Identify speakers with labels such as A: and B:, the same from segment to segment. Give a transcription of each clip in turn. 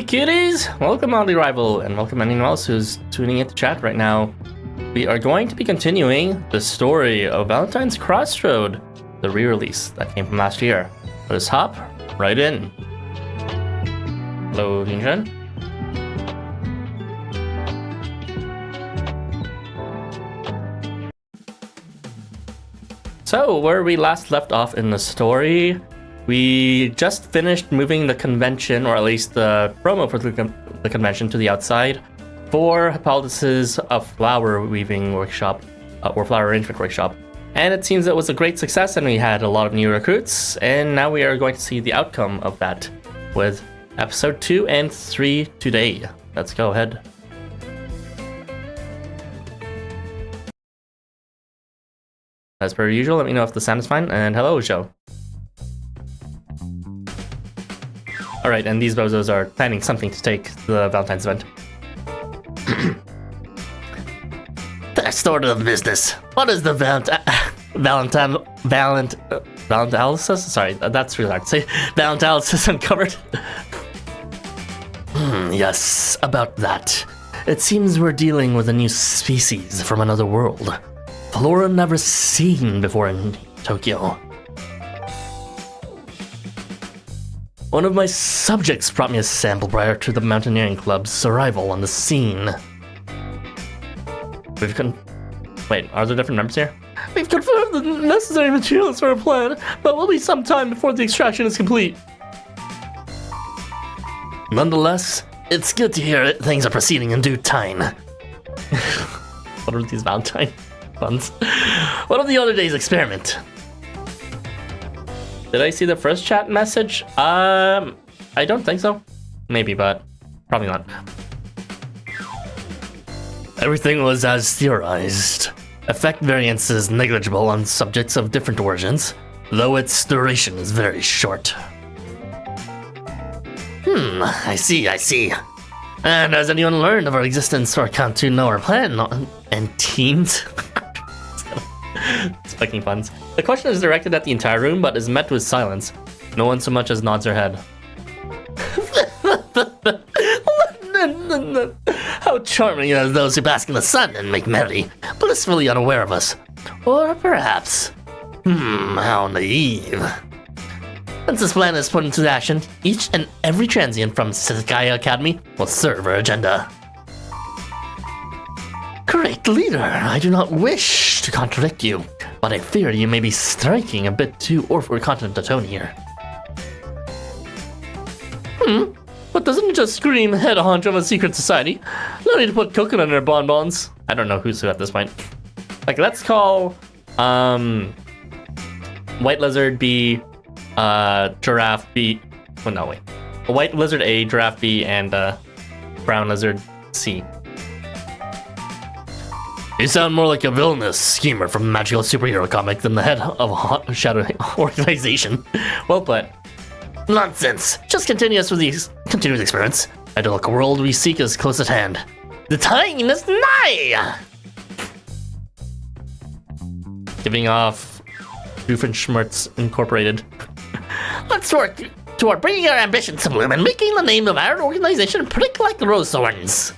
A: Hey cuties! Welcome Oddly Rival, and welcome anyone else who's tuning into chat right now. We are going to be continuing the story of Valentine's Crossroads, the re-release that came from last year. Let's hop right in. Hello, Yunjin. So, where we last left off in the story, we just finished moving the convention, or at least the promo for the convention, to the outside for Hippolytus's flower weaving workshop, or flower arrangement workshop. And it seems it was a great success, and we had a lot of new recruits, and now we are going to see the outcome of that with episode 2 and 3 today. Let's go ahead. As per usual, let me know if the sound is fine, and hello, Joe. Alright, and these bozos are planning something to take the Valentine's event.
B: First order of business. What is the Valentinalysis?
A: Sorry, that's really hard to say. Valentinalysis uncovered.
B: Yes, about that. It seems we're dealing with a new species from another world. Flora never seen before in Tokyo. One of my subjects brought me a sample prior to the Mountaineering Club's arrival on the scene.
A: Wait, are there different numbers here?
B: We've confirmed the necessary materials for a plan, but will be some time before the extraction is complete. Nonetheless, it's good to hear things are proceeding in due time.
A: What are these Valentine puns?
B: What of the other day's experiment?
A: Did I see the first chat message? I don't think so. Maybe, but probably not.
B: Everything was as theorized. Effect variance is negligible on subjects of different origins, though its duration is very short. I see. And has anyone learned of our existence or come to know our plan and teams?
A: Spiking puns. The question is directed at the entire room, but is met with silence. No one so much as nods her head.
B: How charming are those who bask in the sun and make merry, blissfully unaware of us. Or perhaps, how naive. Once this plan is put into action, each and every transient from Setsukai Academy will serve our agenda. Great leader, I do not wish to contradict you, but I fear you may be striking a bit too over-confident a tone here. But doesn't it just scream head honcho of a secret society? No need to put coconut in their bonbons.
A: I don't know who's who at this point. Like, let's call White Lizard B, Giraffe B. Oh no, wait. A White Lizard A, Giraffe B, and Brown Lizard C.
B: You sound more like a villainous schemer from a magical superhero comic than the head of a hot shadow organization.
A: Well put.
B: Nonsense. Just continue with the experiments. Idyllic world we seek is close at hand. The time is nigh!
A: Giving off Doofenshmirtz Incorporated.
B: Let's work toward bringing our ambitions to bloom and making the name of our organization prick like rose thorns.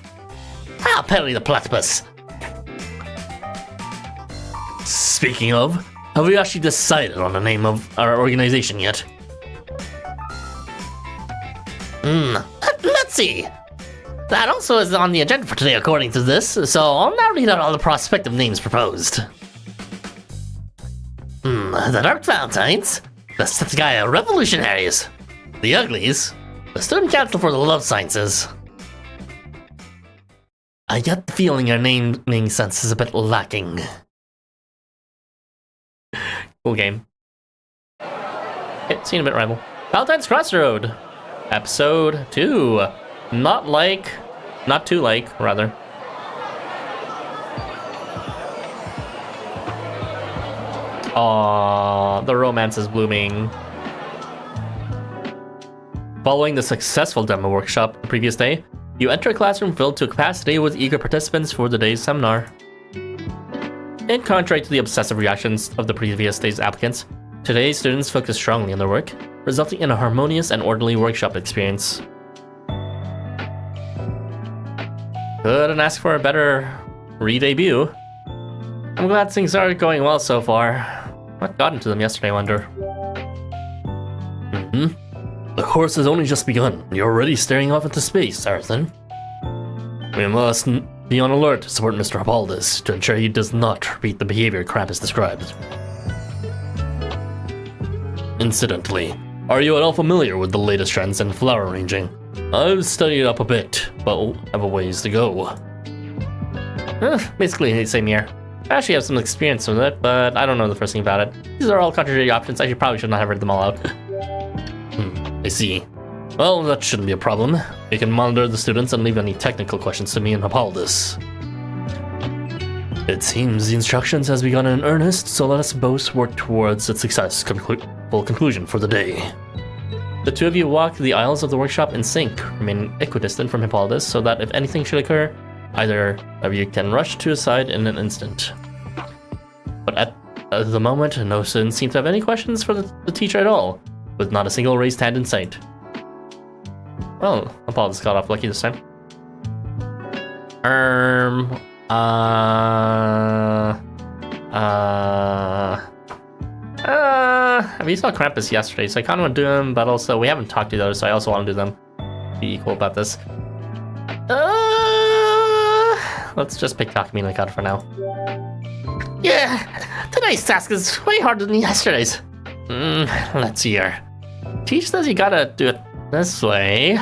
B: I'll parry the platypus. Speaking of, have we actually decided on the name of our organization yet? Let's see. That also is on the agenda for today according to this, so I'll now read out all the prospective names proposed. The Dark Valentines, the Setsugai Revolutionaries, the Uglies, the Student Council for the Love Sciences. I get the feeling our naming sense is a bit lacking.
A: Cool game. Okay, seen a bit rival. Valentine's Crossroads, episode 2. Not too like, rather. Aww, the romance is blooming. Following the successful demo workshop the previous day, you enter a classroom filled to capacity with eager participants for the day's seminar. In contrary to the obsessive reactions of the previous day's applicants, today's students focus strongly on their work, resulting in a harmonious and orderly workshop experience. Couldn't ask for a better re-debut. I'm glad things are going well so far. What got into them yesterday, I wonder?
B: The course has only just begun. You're already staring off into space, Arathan. We must be on alert to support Mr. Hippolytus to ensure he does not repeat the behavior Krampus described. Incidentally, are you at all familiar with the latest trends in flower arranging? I've studied up a bit, but have a ways to go.
A: Basically the same year. I actually have some experience with it, but I don't know the first thing about it. These are all contradictory options. I probably should not have read them all out.
B: I see. Well, that shouldn't be a problem. You can monitor the students and leave any technical questions to me and Hippolytus. It seems the instructions has begun in earnest, so let us both work towards its successful conclusion for the day.
A: The two of you walk the aisles of the workshop in sync, remaining equidistant from Hippolytus, so that if anything should occur, either of you can rush to his side in an instant. But at the moment, no students seem to have any questions for the teacher at all, with not a single raised hand in sight. Well, Hippolytus got off lucky this time. We saw Krampus yesterday, so I kind of want to do them, but also we haven't talked to the others, so I also want to do them. Be equal about this. Let's just pick Takamine and Cut for now.
B: Yeah, today's task is way harder than yesterday's.
A: Let's see here. Teach says you gotta do it this way.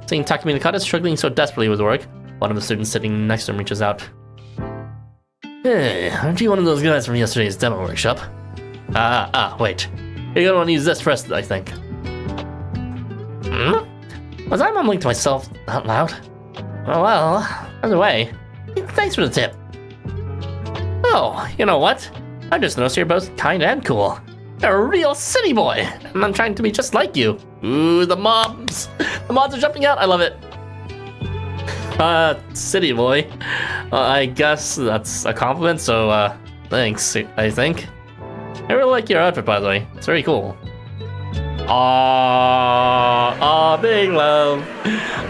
A: Seeing Takamine Nakata is struggling so desperately with work, one of the students sitting next to him reaches out.
B: Hey, aren't you one of those guys from yesterday's demo workshop?
A: Wait. You're gonna want to use this first, I think.
B: Was I mumbling to myself out loud?
A: Oh well, either way,
B: thanks for the tip.
A: Oh, you know what? I just noticed you're both kind and cool. You're a real city boy, and I'm trying to be just like you. Ooh, the mobs! The mobs are jumping out, I love it. City boy. I guess that's a compliment, so, thanks, I think. I really like your outfit, by the way. It's very cool. Big love.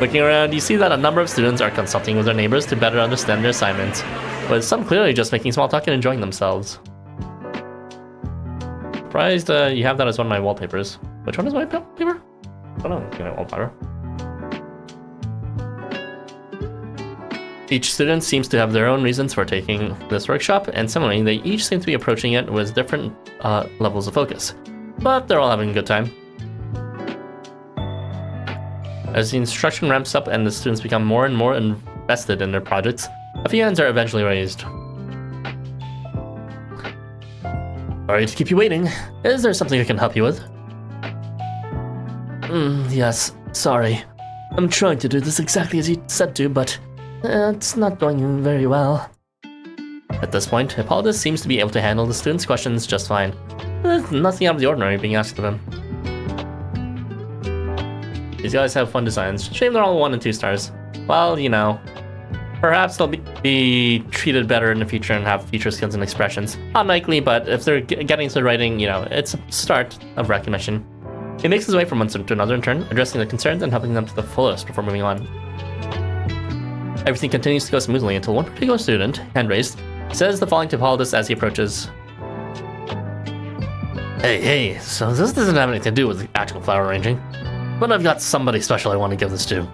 A: Looking around, you see that a number of students are consulting with their neighbors to better understand their assignments, with some clearly just making small talk and enjoying themselves. Surprised you have that as one of my wallpapers. Which one is my wallpaper? I don't know, it's my wallpaper. Each student seems to have their own reasons for taking this workshop, and similarly, they each seem to be approaching it with different levels of focus. But they're all having a good time. As the instruction ramps up and the students become more and more invested in their projects, a few hands are eventually raised. Sorry to keep you waiting. Is there something I can help you with?
B: Yes, sorry. I'm trying to do this exactly as you said to, but it's not going very well.
A: At this point, Hippolytus seems to be able to handle the students' questions just fine. There's nothing out of the ordinary being asked of him. These guys have fun designs. Shame they're all 1 and 2 stars. Well, you know, perhaps they'll be treated better in the future and have future skills and expressions. Unlikely, but if they're getting to the writing, you know, it's a start of recognition. He makes his way from one student to another in turn, addressing the concerns and helping them to the fullest before moving on. Everything continues to go smoothly until one particular student, hand raised, says the following to Hippolytus as he approaches.
B: Hey, so this doesn't have anything to do with the actual flower arranging, but I've got somebody special I want to give this to.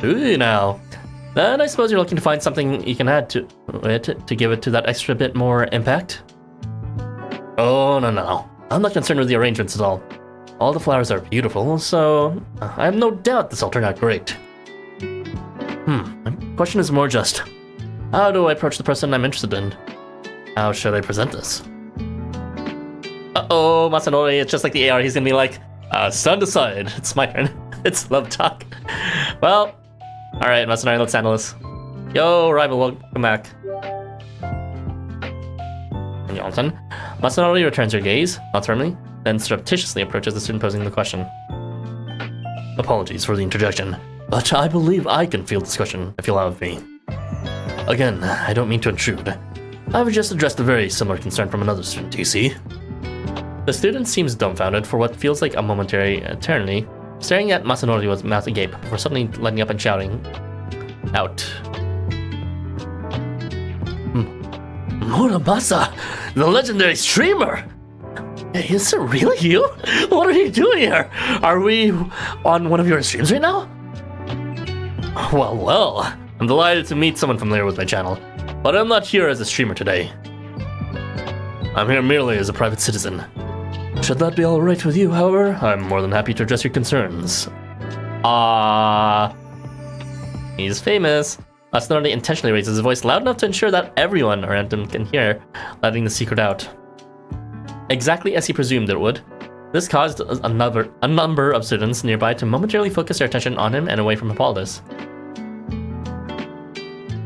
A: Ooh, now. Then I suppose you're looking to find something you can add to it to give it to that extra bit more impact?
B: Oh, no. I'm not concerned with the arrangements at all. All the flowers are beautiful, so I have no doubt this will turn out great. My question is more just, how do I approach the person I'm interested in? How should I present this?
A: Uh-oh, Masanori, it's just like the AR, he's gonna be like, stand aside, it's my turn. It's love talk. Well, alright, Masanori, let's handle this. Yo, rival, welcome back. And Johnson. Masanori returns her gaze, not firmly, then surreptitiously approaches the student posing the question.
B: Apologies for the interjection, but I believe I can field this question if you'll allow me. Again, I don't mean to intrude. I've just addressed a very similar concern from another student, you see.
A: The student seems dumbfounded for what feels like a momentary eternity, staring at Masanori with mouth agape before suddenly letting up and shouting out.
B: Muramasa, the legendary streamer! Is it really you? What are you doing here? Are we on one of your streams right now?
A: Well, I'm delighted to meet someone familiar with my channel, but I'm not here as a streamer today. I'm here merely as a private citizen. Should that be alright with you, however, I'm more than happy to address your concerns. He's famous. Masanori intentionally raises his voice loud enough to ensure that everyone around him can hear, letting the secret out. Exactly as he presumed it would, this caused a number of students nearby to momentarily focus their attention on him and away from Hippolytus.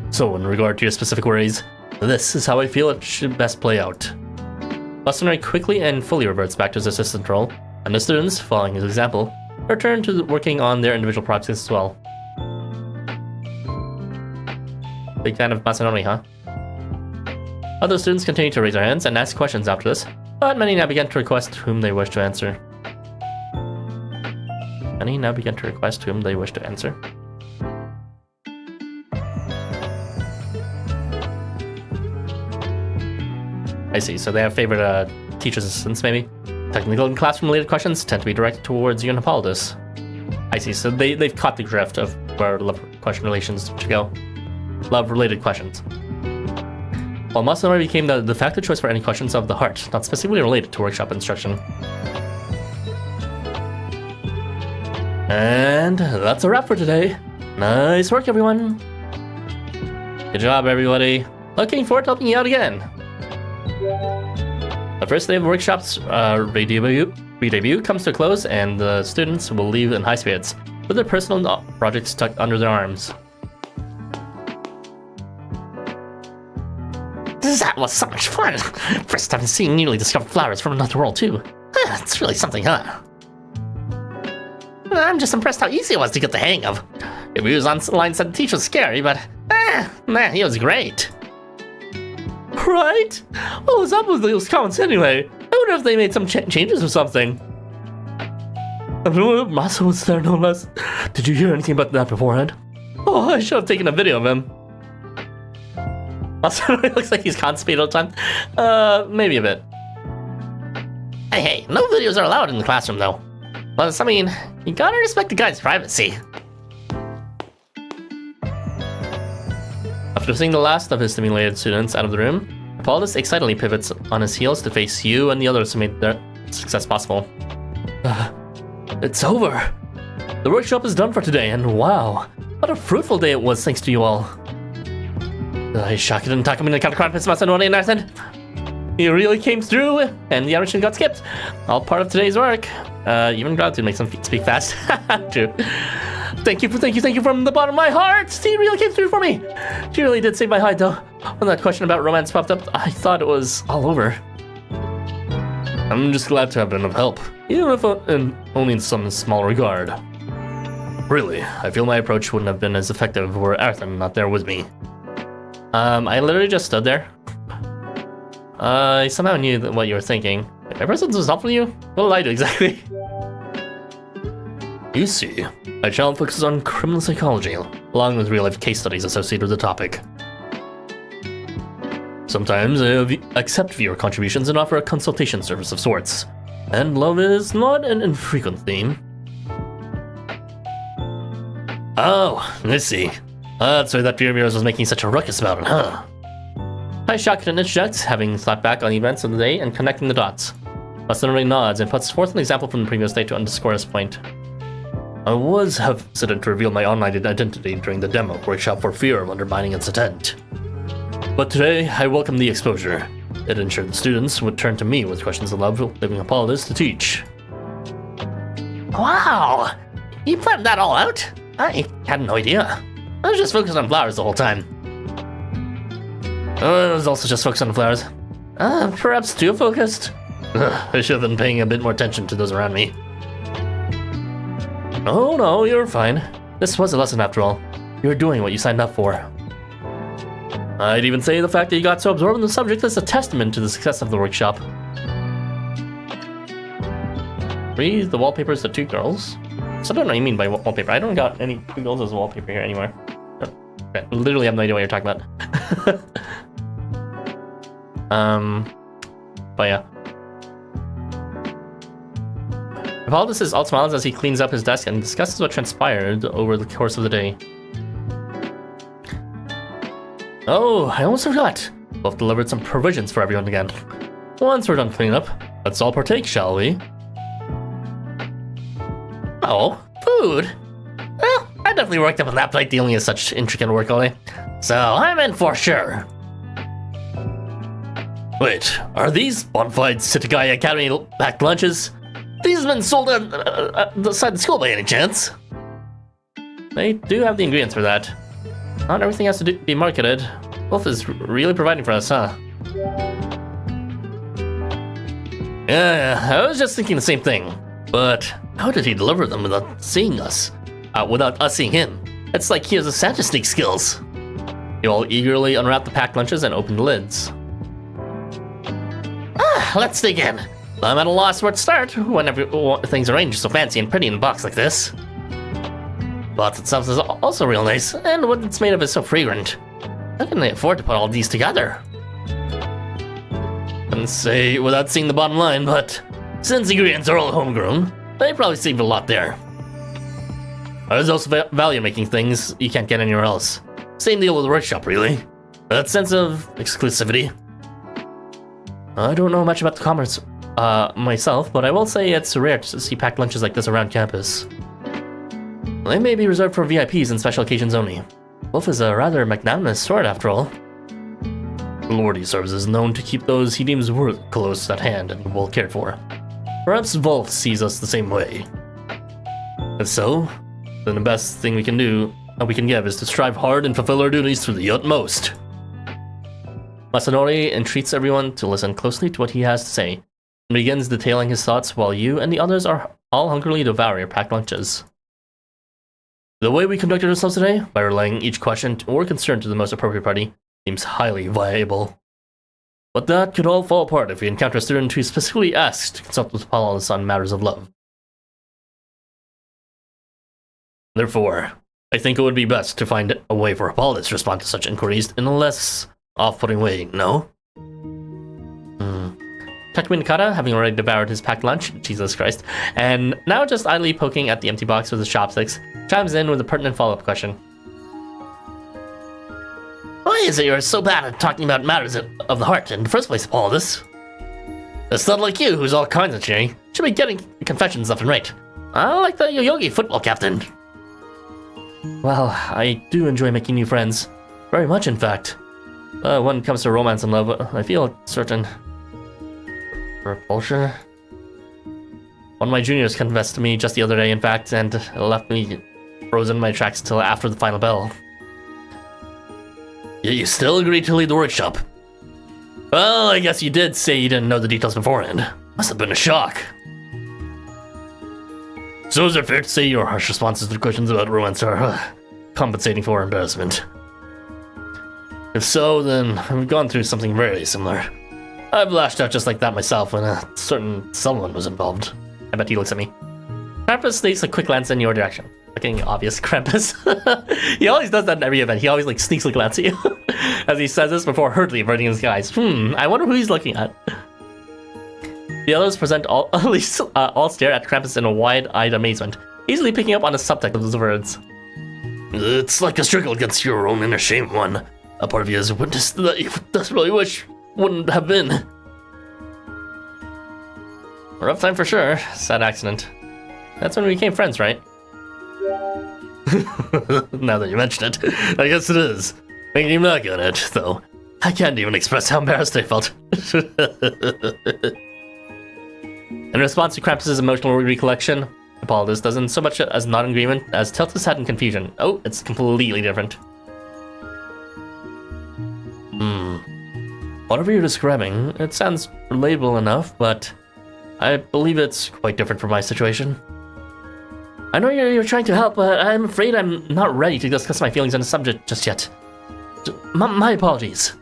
A: So, in regard to your specific worries, this is how I feel it should best play out. Masanori quickly and fully reverts back to his assistant role, and the students, following his example, return to working on their individual projects as well. Big fan of Masanori, huh? Other students continue to raise their hands and ask questions after this, but many now begin to request whom they wish to answer. I see, so they have favorite teacher's assistants, maybe? Technical and classroom-related questions tend to be directed towards you and Hippolytus. I see, so they've caught the drift of where love question relations should go. Love-related questions. While Masanori became the de facto choice for any questions of the heart, not specifically related to workshop instruction. And that's a wrap for today. Nice work, everyone. Good job, everybody. Looking forward to helping you out again. The first day of the workshop's re-debut comes to a close, and the students will leave in high spirits, with their personal projects tucked under their arms.
B: That was so much fun! First time seeing newly discovered flowers from another world, too. It's really something, huh? I'm just impressed how easy it was to get the hang of. Reviews online said the teacher was scary, but man, he was great.
A: Right? What was up with those comments anyway? I wonder if they made some changes or something. Masa was there, no less. Did you hear anything about that beforehand? Oh, I should have taken a video of him. Also, it looks like he's constipated all the time. Maybe a bit.
B: Hey, no videos are allowed in the classroom, though. Plus, I mean, you gotta respect the guy's privacy.
A: After seeing the last of his stimulated students out of the room, Hippolytus excitedly pivots on his heels to face you and the others who made their success possible. It's over. The workshop is done for today, and wow, what a fruitful day it was thanks to you all. I shocked and Takamina Katakranpis Masanori and Nathan. He really came through, and the Intermission got skipped. All part of today's work. Even gratitude makes them speak fast. True. Thank you from the bottom of my heart. He really came through for me. She really did save my hide, though. When that question about romance popped up, I thought it was all over. I'm just glad to have been of help, even if only in some small regard. Really, I feel my approach wouldn't have been as effective were Arthur not there with me. I literally just stood there. I somehow knew what you were thinking. My presence was helpful to you? What did I do exactly? You see, my channel focuses on criminal psychology, along with real-life case studies associated with the topic. Sometimes I accept viewer contributions and offer a consultation service of sorts, and love is not an infrequent theme. Oh, I see. That's why that viewer was making such a ruckus about it, huh? I shocked and interject, having thought back on the events of the day and connecting the dots. Masanori nods and puts forth an example from the previous day to underscore his point. I was hesitant to reveal my online identity during the demo workshop for fear of undermining its intent. But today, I welcome the exposure. It ensured the students would turn to me with questions of love, leaving Hippolytus to teach.
B: Wow! You planned that all out? I had no idea. I was just focused on flowers the whole time.
A: I was also just focused on the flowers. Perhaps too focused? I should have been paying a bit more attention to those around me. Oh no, you're fine. This was a lesson after all. You're doing what you signed up for. I'd even say the fact that you got so absorbed in the subject is a testament to the success of the workshop. Read the wallpapers to two girls. So I don't know what you mean by wallpaper. I don't got any Google's as wallpaper here anywhere. I literally have no idea what you're talking about. But yeah. Hippolytus all smiles as he cleans up his desk and discusses what transpired over the course of the day. Oh, I almost forgot. We've delivered some provisions for everyone again. Once we're done cleaning up, let's all partake, shall we? Oh, food? Well, I definitely worked up an appetite dealing with such intricate work all day. So I'm in for sure. Wait, are these bonafide Sitagai Academy packed lunches? These have been sold outside the school by any chance? They do have the ingredients for that. Not everything has to be marketed. Wolf is really providing for us, huh? Yeah, I was just thinking the same thing. But how did he deliver them without seeing us? Without us seeing him? It's like he has the Santa sneak skills. You all eagerly unwrap the packed lunches and open the lids. Let's dig in. I'm at a loss where to start whenever things arranged so fancy and pretty in a box like this. Box itself is also real nice, and what it's made of is so fragrant. How can they afford to put all these together? Couldn't say without seeing the bottom line, but since ingredients are all homegrown, they probably saved a lot there. There's also value making things you can't get anywhere else. Same deal with the workshop, really. That sense of exclusivity. I don't know much about the commerce myself, but I will say it's rare to see packed lunches like this around campus. They may be reserved for VIPs and special occasions only. Wolf is a rather magnanimous sort, after all. Lordy serves is known to keep those he deems worth close at hand and well cared for. Perhaps Wolf sees us the same way. If so, then the best thing we can do, and we can give, is to strive hard and fulfill our duties to the utmost. Masanori entreats everyone to listen closely to what he has to say, and begins detailing his thoughts while you and the others are all hungrily devour your packed lunches. The way we conducted ourselves today, by relaying each question or concern to the most appropriate party, seems highly viable. But that could all fall apart if we encounter a student who specifically asks to consult with Hippolytus on matters of love. Therefore, I think it would be best to find a way for Hippolytus to respond to such inquiries in a less off-putting way, no? Takumi Nakata, having already devoured his packed lunch, Jesus Christ, and now just idly poking at the empty box with his chopsticks, chimes in with a pertinent follow-up question. Why is it you're so bad at talking about matters of the heart in the first place, Hippolytus? A stud like you, who's all kinds of cheering, should be getting confessions left and right. I like the Yoyogi football captain. Well, I do enjoy making new friends. Very much, in fact. When it comes to romance and love, I feel a certain repulsion. One of my juniors confessed to me just the other day, in fact, and it left me frozen in my tracks till after the final bell. Yet you still agreed to lead the workshop. Well, I guess you did say you didn't know the details beforehand. Must have been a shock. So is it fair to say your harsh responses to questions about romance are compensating for embarrassment? If so, then I've gone through something very similar. I've lashed out just like that myself when a certain someone was involved. I bet he looks at me. Krampus sneaks a quick glance in your direction. Looking obvious, Krampus. He always does that in every event. He always sneaks a glance at you as he says this before hurriedly averting his eyes. I wonder who he's looking at. The others all stare at Krampus in a wide-eyed amazement, easily picking up on the subtext of his words. It's like a struggle against your own inner shame, one. A part of you has witnessed that you desperately wish wouldn't have been. A rough time for sure. Sad accident. That's when we became friends, right? Now that you mention it, I guess it is. Thinking back on it, though, I can't even express how embarrassed I felt. In response to Krampus' emotional recollection, Hippolytus doesn't so much as nod in agreement as tilts his head in confusion. Oh, it's completely different. Whatever you're describing, it sounds relatable enough, but I believe it's quite different from my situation. I know you're trying to help, but I'm afraid I'm not ready to discuss my feelings on the subject just yet. My apologies.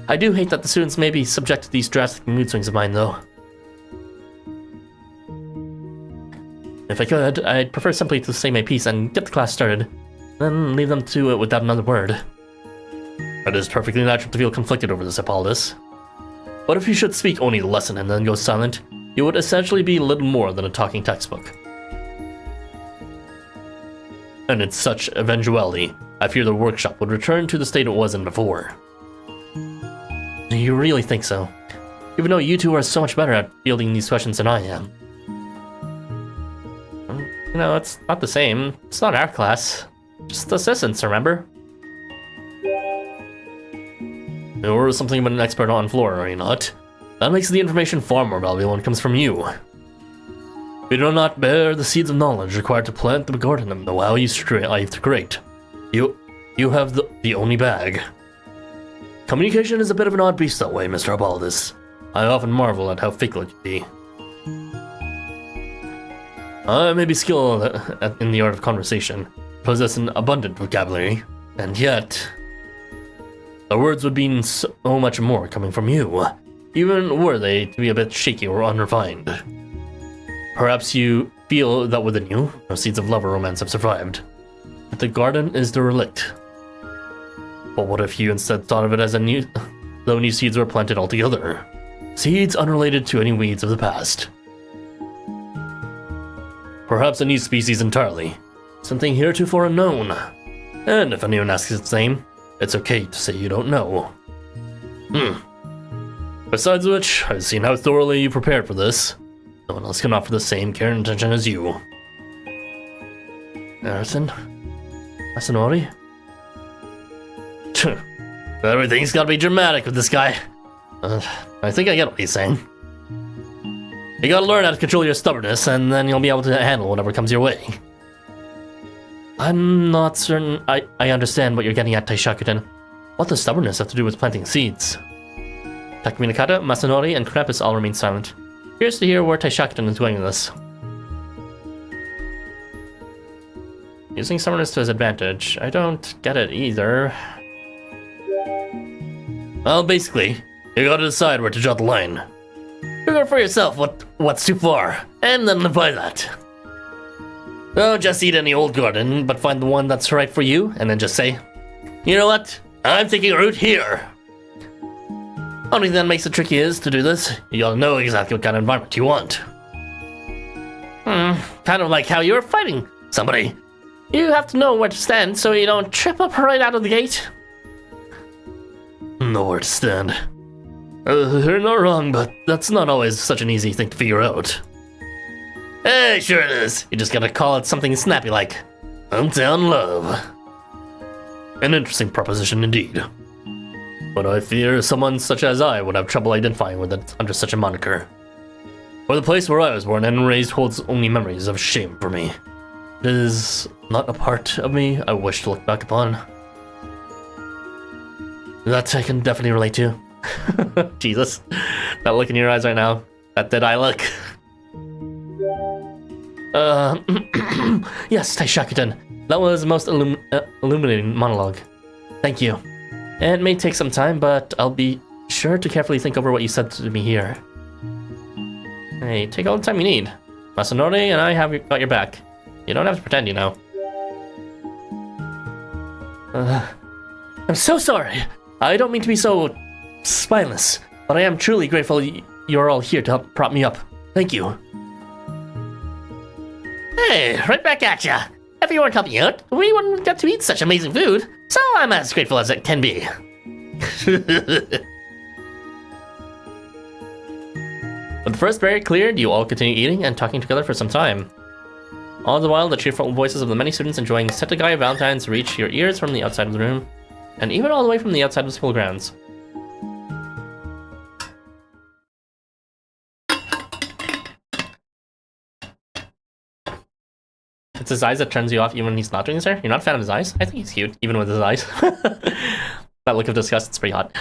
A: I do hate that the students may be subject to these drastic mood swings of mine, though. If I could, I'd prefer simply to say my piece and get the class started, then leave them to it without another word. It is perfectly natural to feel conflicted over this, Hippolytus. But if you should speak only the lesson and then go silent, you would essentially be little more than a talking textbook. And in such eventuality, I fear the workshop would return to the state it was in before. Do you really think so? Even though you two are so much better at fielding these questions than I am. You know, it's not the same. It's not our class. Just assistants, remember? You're something but an expert on floor, are you not? That makes the information far more valuable when it comes from you. We do not bear the seeds of knowledge required to plant the garden and the wow you strive to create. You have the only bag. Communication is a bit of an odd beast that way, Mr. Hippolytus. I often marvel at how fickle it can be. I may be skilled in the art of conversation, possess an abundant vocabulary, and yet the words would mean so much more coming from you, even were they to be a bit shaky or unrefined. Perhaps you feel that within you, no seeds of love or romance have survived, that the garden is the relict. But what if you instead thought of it as though new seeds were planted altogether? Seeds unrelated to any weeds of the past. Perhaps a new species entirely. Something heretofore unknown. And if anyone asks its name, it's okay to say you don't know. Besides which, I've seen how thoroughly you prepared for this. No one else can offer the same care and attention as you. Harrison? Masanori? Everything's gotta be dramatic with this guy. I think I get what he's saying. You gotta learn how to control your stubbornness, and then you'll be able to handle whatever comes your way. I'm not certain I understand what you're getting at, Taishakuten. What does stubbornness have to do with planting seeds? Takumi Nakata, Masanori, and Krampus all remain silent. Curious to hear where Taishakuten is going with this. Using stubbornness to his advantage. I don't get it either. Well, basically, you gotta decide where to draw the line. Figure out for yourself what's too far, and then live by that. Don't just eat any old garden, but find the one that's right for you, and then just say, you know what? I'm taking a root here. Only thing that makes it tricky is, to do this, you gotta know exactly what kind of environment you want. Kind of like how you're fighting somebody. You have to know where to stand so you don't trip up right out of the gate. Nowhere to stand. You're not wrong, but that's not always such an easy thing to figure out. Hey, sure it is. You just gotta call it something snappy like hometown love. An interesting proposition indeed. But I fear someone such as I would have trouble identifying with it under such a moniker. For the place where I was born and raised holds only memories of shame for me. It is not a part of me I wish to look back upon. That I can definitely relate to. Jesus. That look in your eyes right now. That dead-eye look. Yes, Taishakuten. That was the most illuminating monologue. Thank you. It may take some time, but I'll be sure to carefully think over what you said to me here. Hey, take all the time you need. Masanori and I have got your back. You don't have to pretend, you know. I'm so sorry. I don't mean to be so spineless, but I am truly grateful you're all here to help prop me up. Thank you. Hey, right back at ya. If you weren't helping out, we wouldn't get to eat such amazing food, so I'm as grateful as it can be. With the first barrier cleared, you all continue eating and talking together for some time. All the while, the cheerful voices of the many students enjoying Setai Valentines reach your ears from the outside of the room, and even all the way from the outside of the school grounds. It's his eyes that turns you off even when he's not doing his hair? You're not a fan of his eyes? I think he's cute, even with his eyes. That look of disgust, it's pretty hot.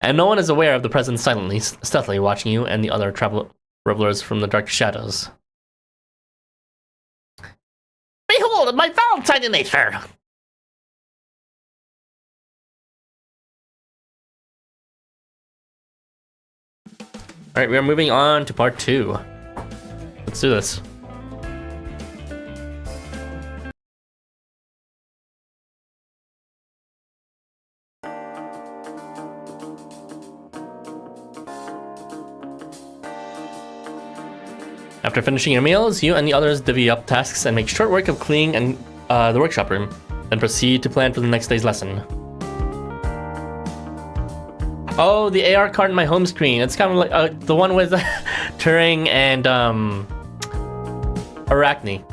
A: And no one is aware of the presence silently, stealthily watching you and the other revelers from the dark shadows. Behold, my Valentine in nature! Alright, we are moving on to part 2. Let's do this. After finishing your meals, you and the others divvy up tasks and make short work of cleaning and the workshop room, then proceed to plan for the next day's lesson. Oh, the AR card in my home screen. It's kind of like the one with Turing and Arachne.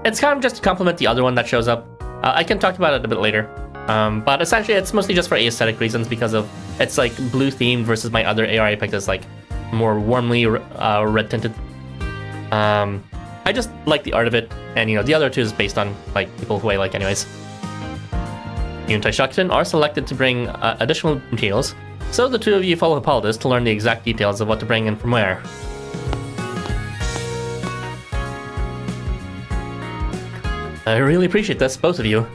A: It's kind of just to complement the other one that shows up. I can talk about it a bit later. But essentially, it's mostly just for aesthetic reasons because of it's like blue themed versus my other AR I picked is like more warmly red tinted. I just like the art of it, and the other two is based on like people who I like anyways. You and Taishakutan are selected to bring additional materials, so the two of you follow Hippolytus to learn the exact details of what to bring in from where. I really appreciate this, both of you.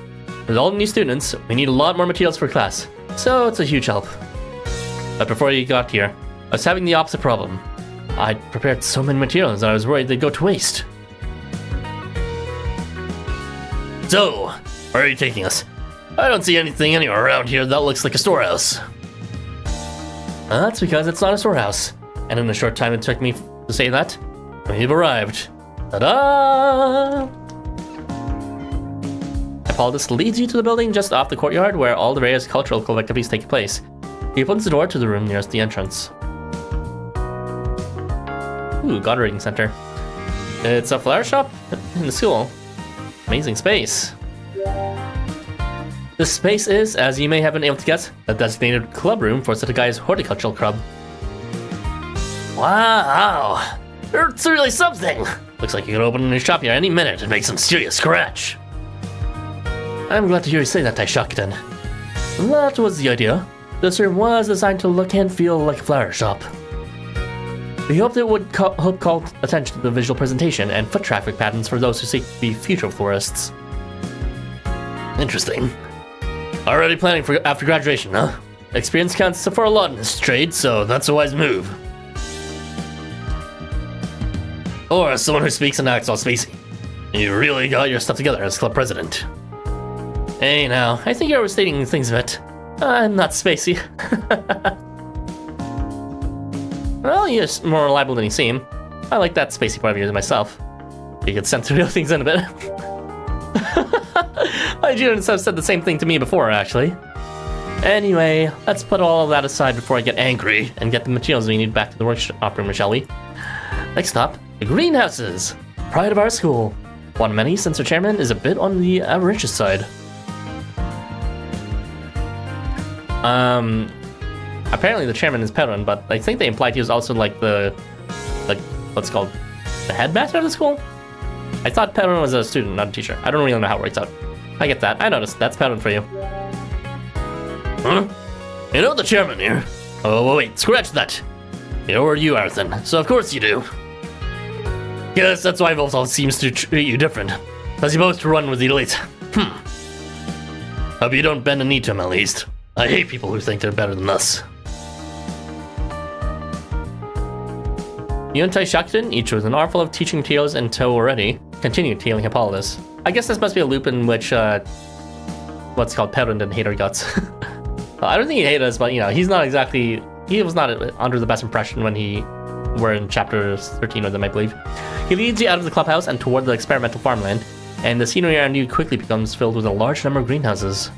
A: With all the new students, we need a lot more materials for class, so it's a huge help. But before you got here, I was having the opposite problem. I'd prepared so many materials that I was worried they'd go to waste.
B: So, where are you taking us? I don't see anything anywhere around here that looks like a storehouse.
A: That's because it's not a storehouse. And in the short time it took me to say that, we've arrived. Ta-da! Hippolytus leads you to the building just off the courtyard where all the various cultural activities take place. He opens the door to the room nearest the entrance. Ooh, God Reading Center. It's a flower shop in the school. Amazing space. This space is, as you may have been able to guess, a designated club room for Setagai's horticultural club.
B: Wow, it's really something. Looks like you can open a new shop here any minute and make some serious scratch.
A: I'm glad to hear you say that, Taishakutan. That was the idea. This room was designed to look and feel like a flower shop. We hoped it would help call attention to the visual presentation and foot traffic patterns for those who seek to be future florists.
B: Interesting. Already planning for after graduation, huh? Experience counts for a lot in this trade, so that's a wise move. Or as someone who speaks and acts all spacey, you really got your stuff together as club president.
A: Hey now, I think you're overstating things a bit. I'm not spacey. Well, you're more reliable than you seem. I like that spacey part of you myself. You could sense the real things in a bit. My students have said the same thing to me before, actually. Anyway, let's put all of that aside before I get angry and get the materials we need back to the workshop room, shall we? Next stop, the greenhouses. Pride of our school. One of many, since our chairman is a bit on the avaricious side. Apparently the chairman is Perun, but I think they implied he was also like what's called the headmaster of the school? I thought Perun was a student, not a teacher. I don't really know how it works out. I get that. I noticed. That's Perun for you.
B: Huh? You know the chairman here. Oh, wait, scratch that. You know where you are then, so of course you do. Yes, that's why Voltov seems to treat you different. As you both run with the elite. Hope you don't bend a knee to him at least. I hate people who think they're better than us. You and Taishakutan, each with an armful of teaching materials in tow already, continue tailing Hippolytus. I guess this must be a loop in which, what's called Perun didn't hate our guts. I don't think he hated us, but he's not exactly, he was not under the best impression when he were in chapter 13 with them, I believe. He leads you out of the clubhouse and toward the experimental farmland, and the scenery around you quickly becomes filled with a large number of greenhouses.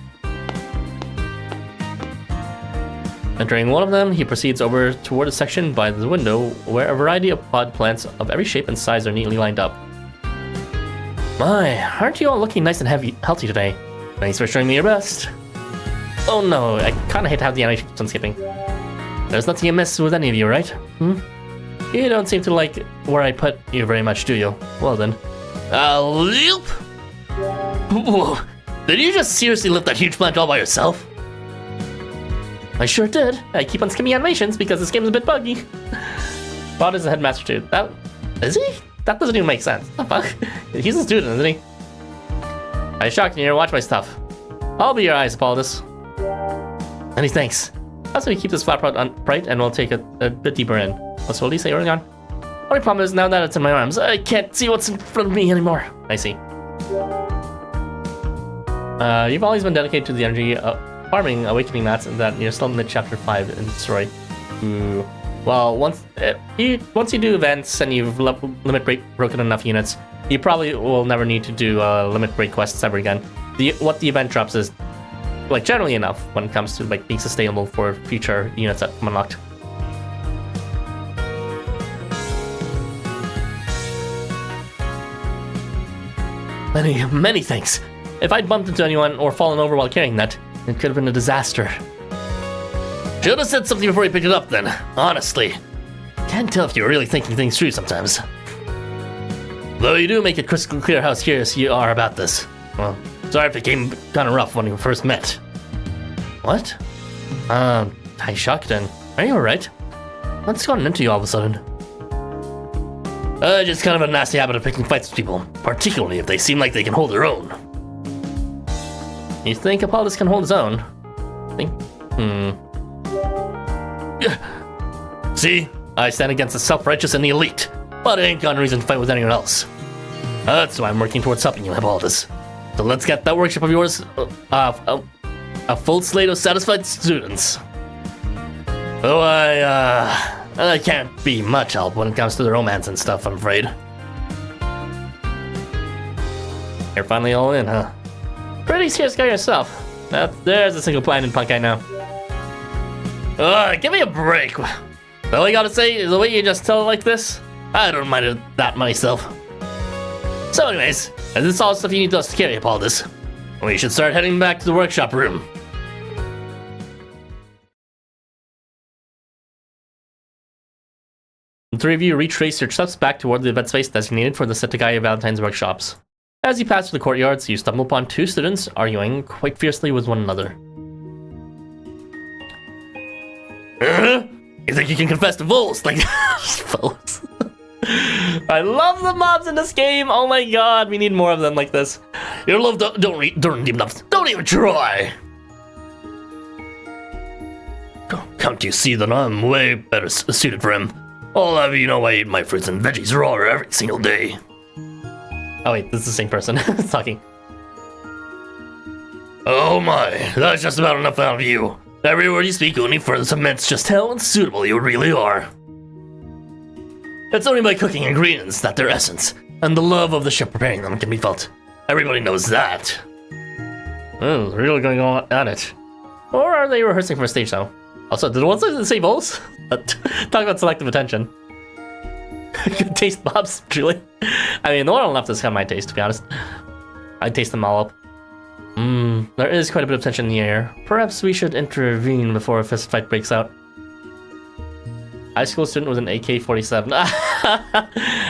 B: Entering one of them, he proceeds over toward a section by the window where a variety of pod plants of every shape and size are neatly lined up. My, aren't you all looking nice and healthy today? Thanks for showing me your best. Oh no, I kinda hate how the animation keeps on skipping. There's nothing amiss with any of you, right? You don't seem to like where I put you very much, do you? Well then. Leap! Whoa, did you just seriously lift that huge plant all by yourself?
A: I sure did. I keep on skimming animations because this game's a bit buggy. Bod is the headmaster too. That is he? That doesn't even make sense. What the fuck? He's a student, isn't he? I shocked you here. Watch my stuff. I'll be your eyes, Hippolytus. Many thanks. Also, we keep this flat pot bright and we'll take a bit deeper in. What's Holdy say early on? Only problem is now that it's in my arms, I can't see what's in front of me anymore. I see. You've always been dedicated to the energy farming awakening that you're still in the chapter 5 in the story. Ooh. Well, once you do events and you've limit break broken enough units, you probably will never need to do limit break quests ever again. What the event drops is like generally enough when it comes to like being sustainable for future units that come unlocked. Many thanks. If I'd bumped into anyone or fallen over while carrying that, it could have been a disaster.
B: Should have said something before you picked it up then, honestly. Can't tell if you're really thinking things through sometimes. Though you do make it crystal clear how serious you are about this. Well, sorry if it came kind of rough when we first met.
A: What? Taishakuren, are you alright? What's gotten into you all of a sudden?
B: Just kind of a nasty habit of picking fights with people, particularly if they seem like they can hold their own.
A: You think Hippolytus can hold his own?
B: See? I stand against the self-righteous and the elite, but I ain't got no reason to fight with anyone else. That's why I'm working towards helping you, Hippolytus. So let's get that workshop of yours, a full slate of satisfied students. Oh, I can't be much help when it comes to the romance and stuff, I'm afraid.
A: You're finally all in, huh? Pretty serious guy yourself. There's a single plan in punk I know.
B: Give me a break. All I gotta say is the way you just tell it like this, I don't mind it that myself. So anyways, is this all stuff you need us to carry, Hippolytus? We should start heading back to the workshop room.
A: The three of you retrace your steps back toward the event space designated for the Setegaya Valentine's workshops. As you pass through the courtyards, you stumble upon two students arguing quite fiercely with one another.
B: You think you can confess to Vols like Vols?
A: I love the mobs in this game. Oh my god, we need more of them like this.
B: Your love don't even try. Can't you see that I'm way better suited for him? I'll have you know I eat my fruits and veggies raw every single day.
A: Oh wait, this is the same person talking.
B: Oh my, that's just about enough out of you. Every word you speak only further cements just how unsuitable you really are. It's only by cooking ingredients that their essence and the love of the chef preparing them can be felt. Everybody knows that.
A: Oh, really going on at it. Or are they rehearsing for a stage show? Also, did the ones that say Vols? Talk about selective attention. Good taste, Bobs, truly. I mean, the one on the left is kind of my taste, to be honest. I'd taste them all up. There is quite a bit of tension in the air. Perhaps we should intervene before a fist fight breaks out. High school student with an AK-47.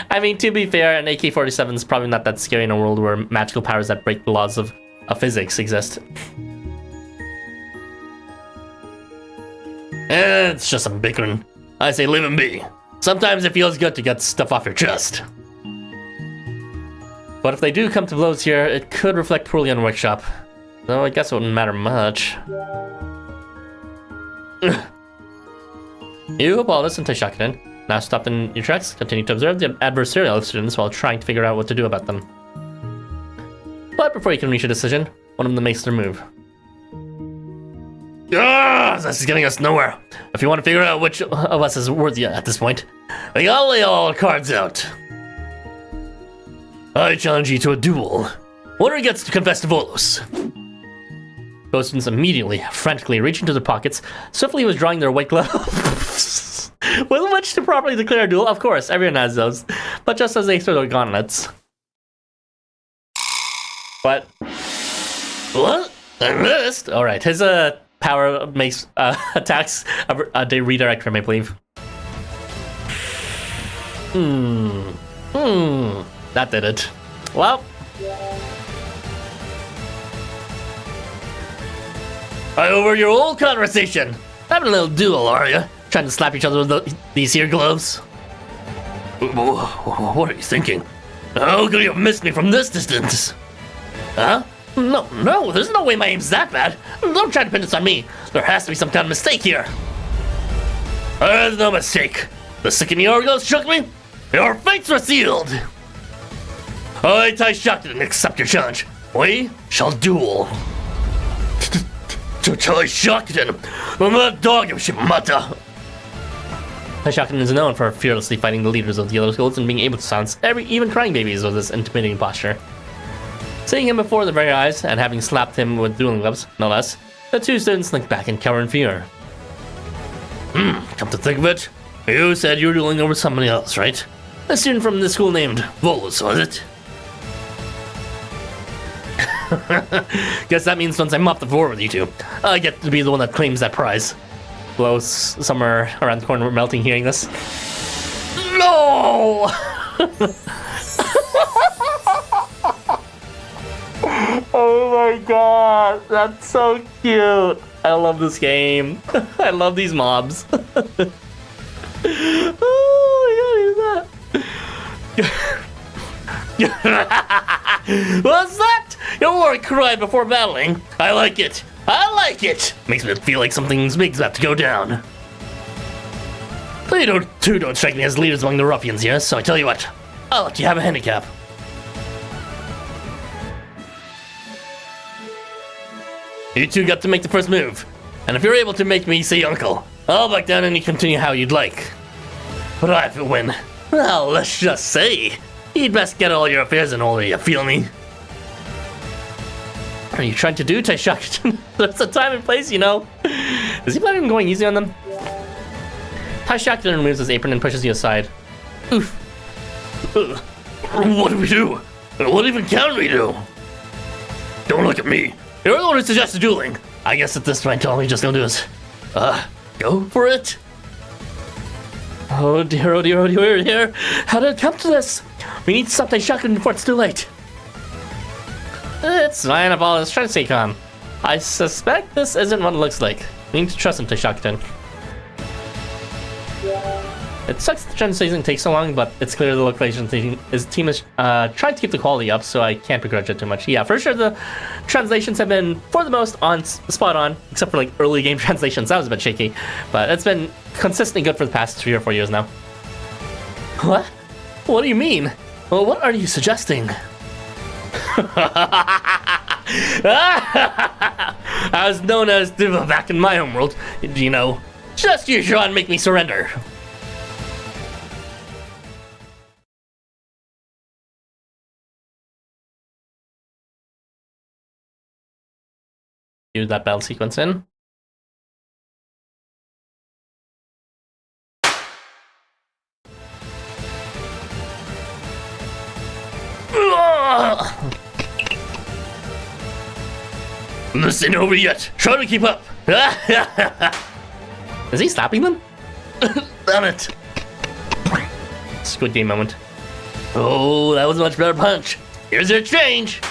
A: I mean, to be fair, an AK-47 is probably not that scary in a world where magical powers that break the laws of physics exist.
B: It's just some bickering. I say leave him be. Sometimes it feels good to get stuff off your chest.
A: But if they do come to blows here, it could reflect poorly on Workshop. Though I guess it wouldn't matter much. You, Hippolytus, and Taishakuren, now stopped in your tracks, continue to observe the adversarial students while trying to figure out what to do about them. But before you can reach a decision, one of them makes their move.
B: This is getting us nowhere. If you want to figure out which of us is worthy at this point, we gotta lay all our cards out. I challenge you to a duel. Winner gets to confess to Volos.
A: Both students immediately, frantically reach into their pockets, swiftly withdrawing their white gloves. With which to properly declare a duel, of course, everyone has those. But just as they throw their gauntlets. What?
B: What? I missed.
A: Alright, his power makes attacks they redirect him, I believe. That did it. Well.
B: I over your old conversation. Having a little duel, are you? Trying to slap each other with these here gloves? What are you thinking? How could you have missed me from this distance? Huh? No, there's no way my aim's that bad. Don't try to pin this on me. There has to be some kind of mistake here. There's no mistake. The second your gloves shook me, your fate's are sealed. I, Taishakuren, accept your challenge. We shall duel. Taishakuren, I'm a dog of Shimata.
A: Taishakin is known for fearlessly fighting the leaders of the other schools and being able to silence even crying babies with his intimidating posture. Seeing him before their very eyes and having slapped him with dueling gloves, no less, the two students think back and cower in fear.
B: Come to think of it, you said you were dueling over somebody else, right? A student from the school named Volus, was it?
A: Guess that means once I'm off the floor with you two, I get to be the one that claims that prize. Blows somewhere around the corner melting hearing this.
B: No!
A: Oh my god, that's so cute. I love this game. I love these mobs. Oh my god,
B: What's that? You won't cry before battling. I like it. I like it. Makes me feel like something's big's about to go down. But you don't strike me as leaders among the ruffians here, so I tell you what, I'll let you have a handicap. You two got to make the first move, and if you're able to make me say uncle, I'll back down and you continue how you'd like. But I have to win. Well, let's just say, you'd best get all your affairs in order, you feel me?
A: What are you trying to do, Taishakin? There's a time and place, you know. Is he planning on going easy on them? Taishakin removes his apron and pushes you aside.
B: Oof. What do we do? What even can we do? Don't look at me. You're the one who suggested dueling. I guess at this point all we just gonna do is, go for it.
A: Oh dear, oh dear, oh dear, oh dear. How did it come to this? We need to stop Taishakin before it's too late. It's fine if all is trying to stay calm. I suspect this isn't what it looks like. We need to trust him, Taishakin. It sucks the translation takes so long, but it's clear the localization team is trying to keep the quality up, so I can't begrudge it too much. Yeah, for sure the translations have been, for the most, spot on, except for like early game translations. That was a bit shaky, but it's been consistently good for the past 3 or 4 years now.
B: What? What do you mean? Well, what are you suggesting? As known as Diva back in my homeworld, you know, just use your and make me surrender.
A: Do that battle sequence in.
B: This ain't over yet. Try to keep up.
A: Is he slapping them?
B: Damn it.
A: Squid Game moment.
B: Oh, that was a much better punch. Here's your change.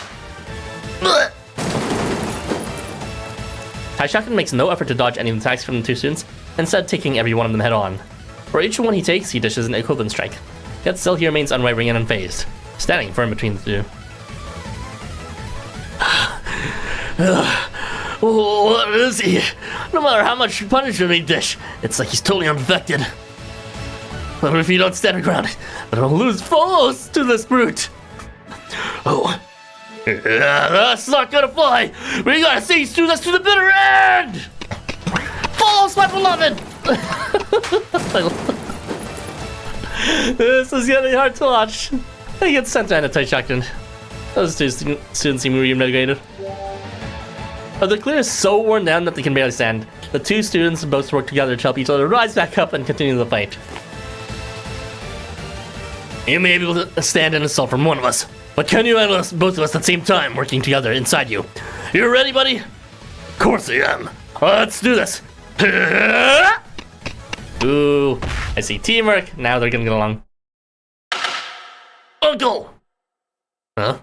A: Taishakin makes no effort to dodge any of the attacks from the two students, instead taking every one of them head on. For each one he takes, he dishes an equivalent strike. Yet still he remains unwavering and unfazed, standing firm between the two.
B: What is he? No matter how much punishment he dish, it's like he's totally unaffected. But if you don't stand your ground, I'll lose foes to this brute. Oh, that's not gonna fly. We gotta see through this to the bitter end. False, my beloved.
A: This is getting hard to watch. He gets sent down to Taishakin. Those two students seem re-motivated. But they're clearly so worn down that they can barely stand. The two students both work together to help each other rise back up and continue the fight.
B: You may be able to stand and assault from one of us, but can you handle us, both of us at the same time, working together inside you? You ready, buddy? Of course I am. Let's do this.
A: Ooh, I see teamwork. Now they're gonna get along.
B: Uncle! Huh?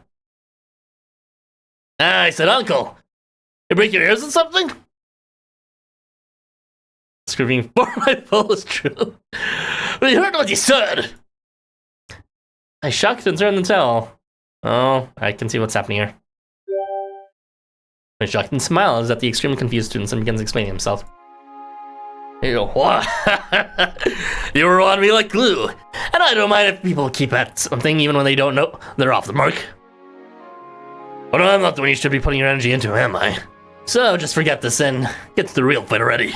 B: I said uncle. You break your ears or something?
A: Screaming for my foe is true.
B: We heard what you said.
A: I shocked and turned and tell. Oh, I can see what's happening here. I shocked and smiles at the extremely confused students and begins explaining himself.
B: You what? You were on me like glue, and I don't mind if people keep at something even when they don't know they're off the mark. But I'm not the one you should be putting your energy into, am I? So just forget this and get to the real fight already.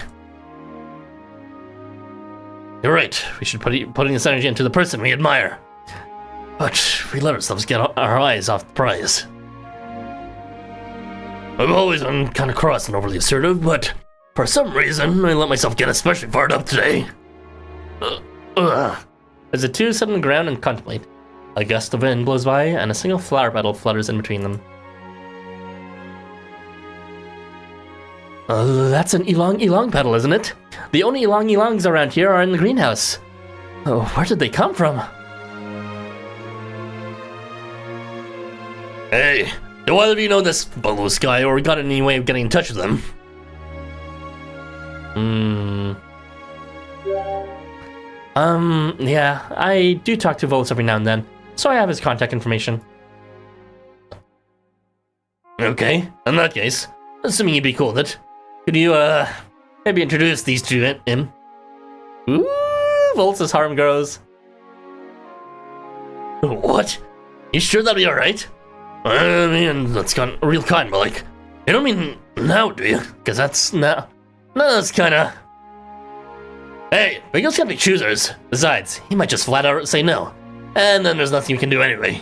B: You're right. We should put this energy into the person we admire. But we let ourselves get our eyes off the prize. I've always been kind of cross and overly assertive, but for some reason, I let myself get especially fired up today.
A: As the two sit on the ground and contemplate, a gust of wind blows by, and a single flower petal flutters in between them.
B: That's an ylang petal, isn't it?
A: The only ylangs around here are in the greenhouse.
B: Oh, where did they come from? Hey, do either of you know this blue sky or got any way of getting in touch with them?
A: Yeah, I do talk to Volus every now and then, so I have his contact information.
B: Okay, in that case, assuming you'd be cool with it, could you, maybe introduce these two to him?
A: Ooh, Volus' harem grows.
B: What? You sure that'll be alright? I mean, that's kind real kind, but like, you don't mean now, do you? Because that's now. No, that's kinda. Hey, but you can't be choosers. Besides, he might just flat out say no. And then there's nothing you can do anyway.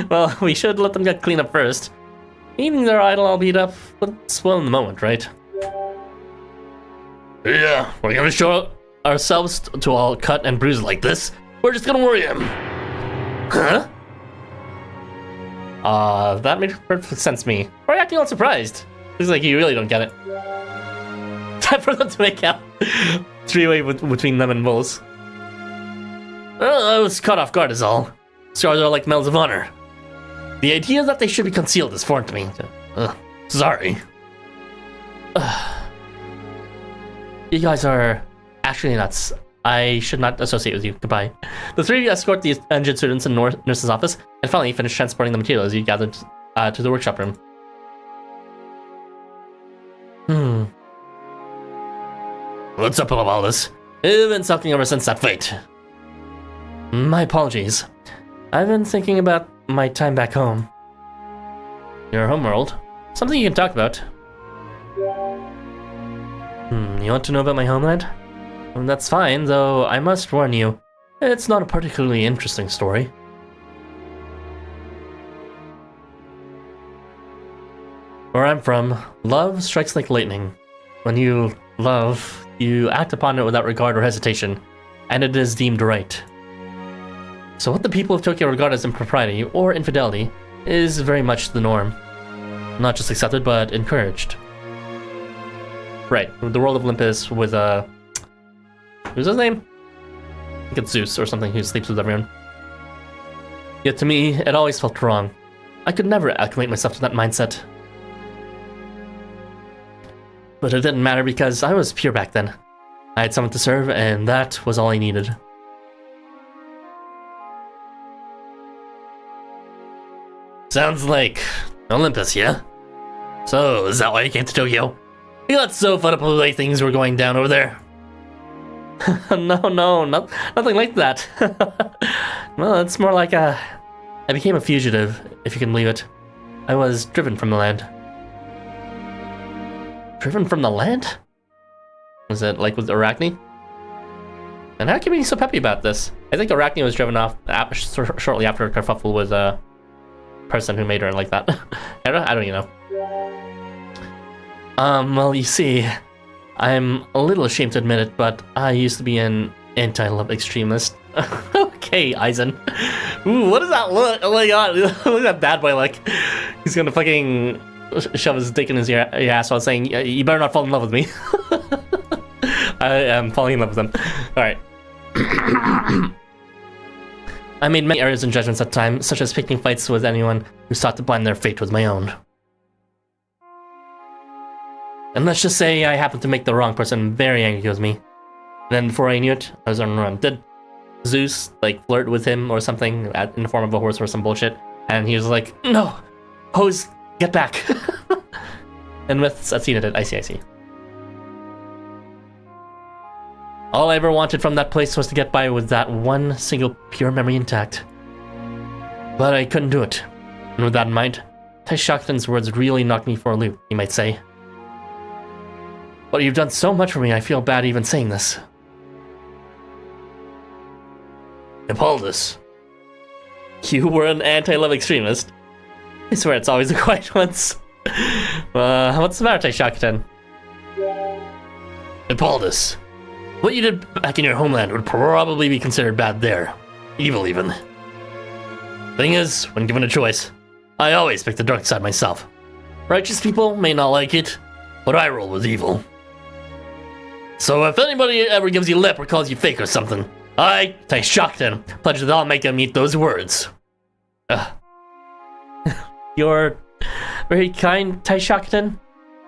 A: Well, we should let them get cleaned up first. Eating their idol all beat up would spoil in the moment, right?
B: Yeah, we're gonna show ourselves to all cut and bruised like this. We're just gonna worry him. Huh?
A: That makes perfect sense to me. Why are you acting all surprised? Looks like you really don't get it. Time for them to make out. Three-way between them and Volus.
B: I was caught off guard is all. Stars are like medals of honor. The idea that they should be concealed is foreign to me. Sorry.
A: You guys are actually nuts. I should not associate with you. Goodbye. The three of you escort the injured students in nurse's office, and finally finish transporting the materials you gathered to the workshop room.
B: What's up with all this? I've been sulking ever since that fight.
A: My apologies. I've been thinking about my time back home.
B: Your homeworld?
A: Something you can talk about. You want to know about my homeland? Well, that's fine, though I must warn you, it's not a particularly interesting story. Where I'm from, love strikes like lightning. When you love, you act upon it without regard or hesitation, and it is deemed right. So what the people of Tokyo regard as impropriety or infidelity is very much the norm. Not just accepted, but encouraged. Right, the world of Olympus with, who's his name? I think it's Zeus or something who sleeps with everyone. Yet to me, it always felt wrong. I could never acclimate myself to that mindset. But it didn't matter because I was pure back then. I had someone to serve, and that was all I needed.
B: Sounds like Olympus, yeah? So, is that why you came to Tokyo? You got so fed up with the way things were going down over there?
A: No, nothing like that. Well, it's more like I became a fugitive, if you can believe it. I was driven from the land.
B: Driven from the land?
A: Was it like with Arachne? And how can you be so peppy about this? I think Arachne was driven off shortly after her kerfuffle with a person who made her like that. I don't even know. Well, you see, I'm a little ashamed to admit it, but I used to be an anti-love extremist. Okay, Aizen. Ooh, what does that look? Oh my god, look at that bad boy look. He's gonna fucking shove his dick in his ass while saying, you better not fall in love with me. I am falling in love with him. Alright. I made many errors and judgments at the time, such as picking fights with anyone who sought to blend their fate with my own. And let's just say I happened to make the wrong person very angry with me. Then before I knew it, I was on the run. Did Zeus like flirt with him or something in the form of a horse or some bullshit? And he was like, no, hose, get back. And with Athena did, I see. All I ever wanted from that place was to get by with that one single pure memory intact. But I couldn't do it. And with that in mind, Tai Shakuten's words really knocked me for a loop, you might say. But you've done so much for me, I feel bad even saying this.
B: Hippolytus.
A: You were an anti-love extremist. I swear it's always the quiet ones. What's the matter, Taishakutan?
B: Hippolytus. What you did back in your homeland would probably be considered bad there. Evil, even. Thing is, when given a choice, I always pick the dark side myself. Righteous people may not like it, but I roll with evil. So if anybody ever gives you lip or calls you fake or something, I, Taishakutan, pledge that I'll make them eat those words.
A: You're very kind, Taishakutan.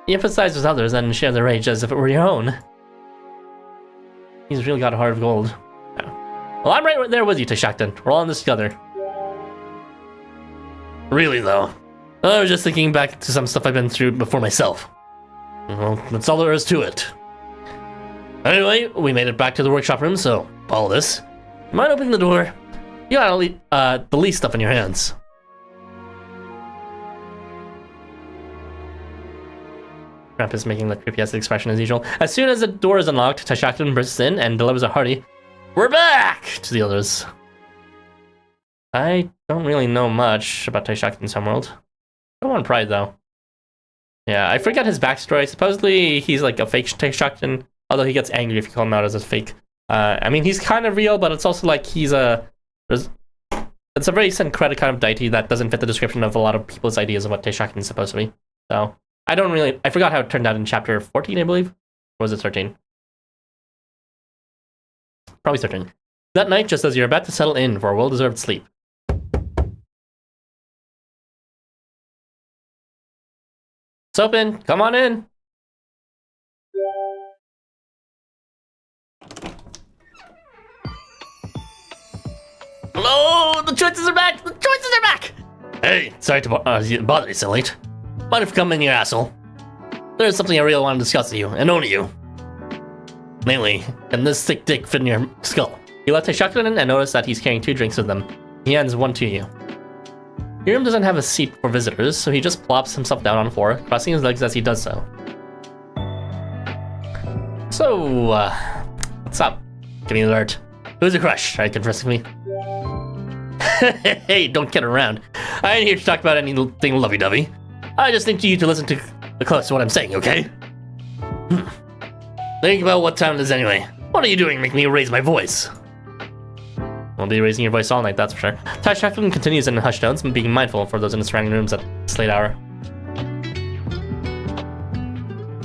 A: You empathize with others and share their rage as if it were your own. He's really got a heart of gold. Well, I'm right there with you, Taishakutan. We're all in this together.
B: Really, though. I was just thinking back to some stuff I've been through before myself. Well, that's all there is to it. Anyway, we made it back to the workshop room, so, all this. You mind opening the door? You got the least stuff in your hands.
A: Ramp is making the creepy-ass expression as usual. As soon as the door is unlocked, Taishakutan bursts in and delivers a hearty, "We're back!" to the others. I don't really know much about Taishakutan's homeworld. I want pride, though. Yeah, I forget his backstory. Supposedly, he's like a fake Taishakutan, although he gets angry if you call him out as a fake. I mean, he's kind of real, but it's also like he's it's a very syncretic kind of deity that doesn't fit the description of a lot of people's ideas of what Taishakutan is supposed to be. So, I forgot how it turned out in chapter 14, I believe. Or was it 13? Probably 13. That night, just as you're about to settle in for a well-deserved sleep. It's open. Come on in.
B: Hello, the choices are back. The choices are back. Hey, sorry to bother you so late. Mind if you come in here, asshole? There's something I really want to discuss with you, and only you. Namely, can this thick dick fit in your skull?
A: You let Taishakutan in and notice that he's carrying 2 drinks with him. He hands one to you. Your room doesn't have a seat for visitors, so he just plops himself down on the floor, crossing his legs as he does so. So, what's up?
B: Give me the alert. Who's your crush? Are you confessing me? Hey, don't get around. I ain't here to talk about anything lovey-dovey. I just need you to listen to close to what I'm saying, okay? Think about what time it is anyway. What are you doing making me raise my voice?
A: I'll be raising your voice all night, that's for sure. Taishakutan continues in hushed tones, being mindful for those in the surrounding rooms at this late hour.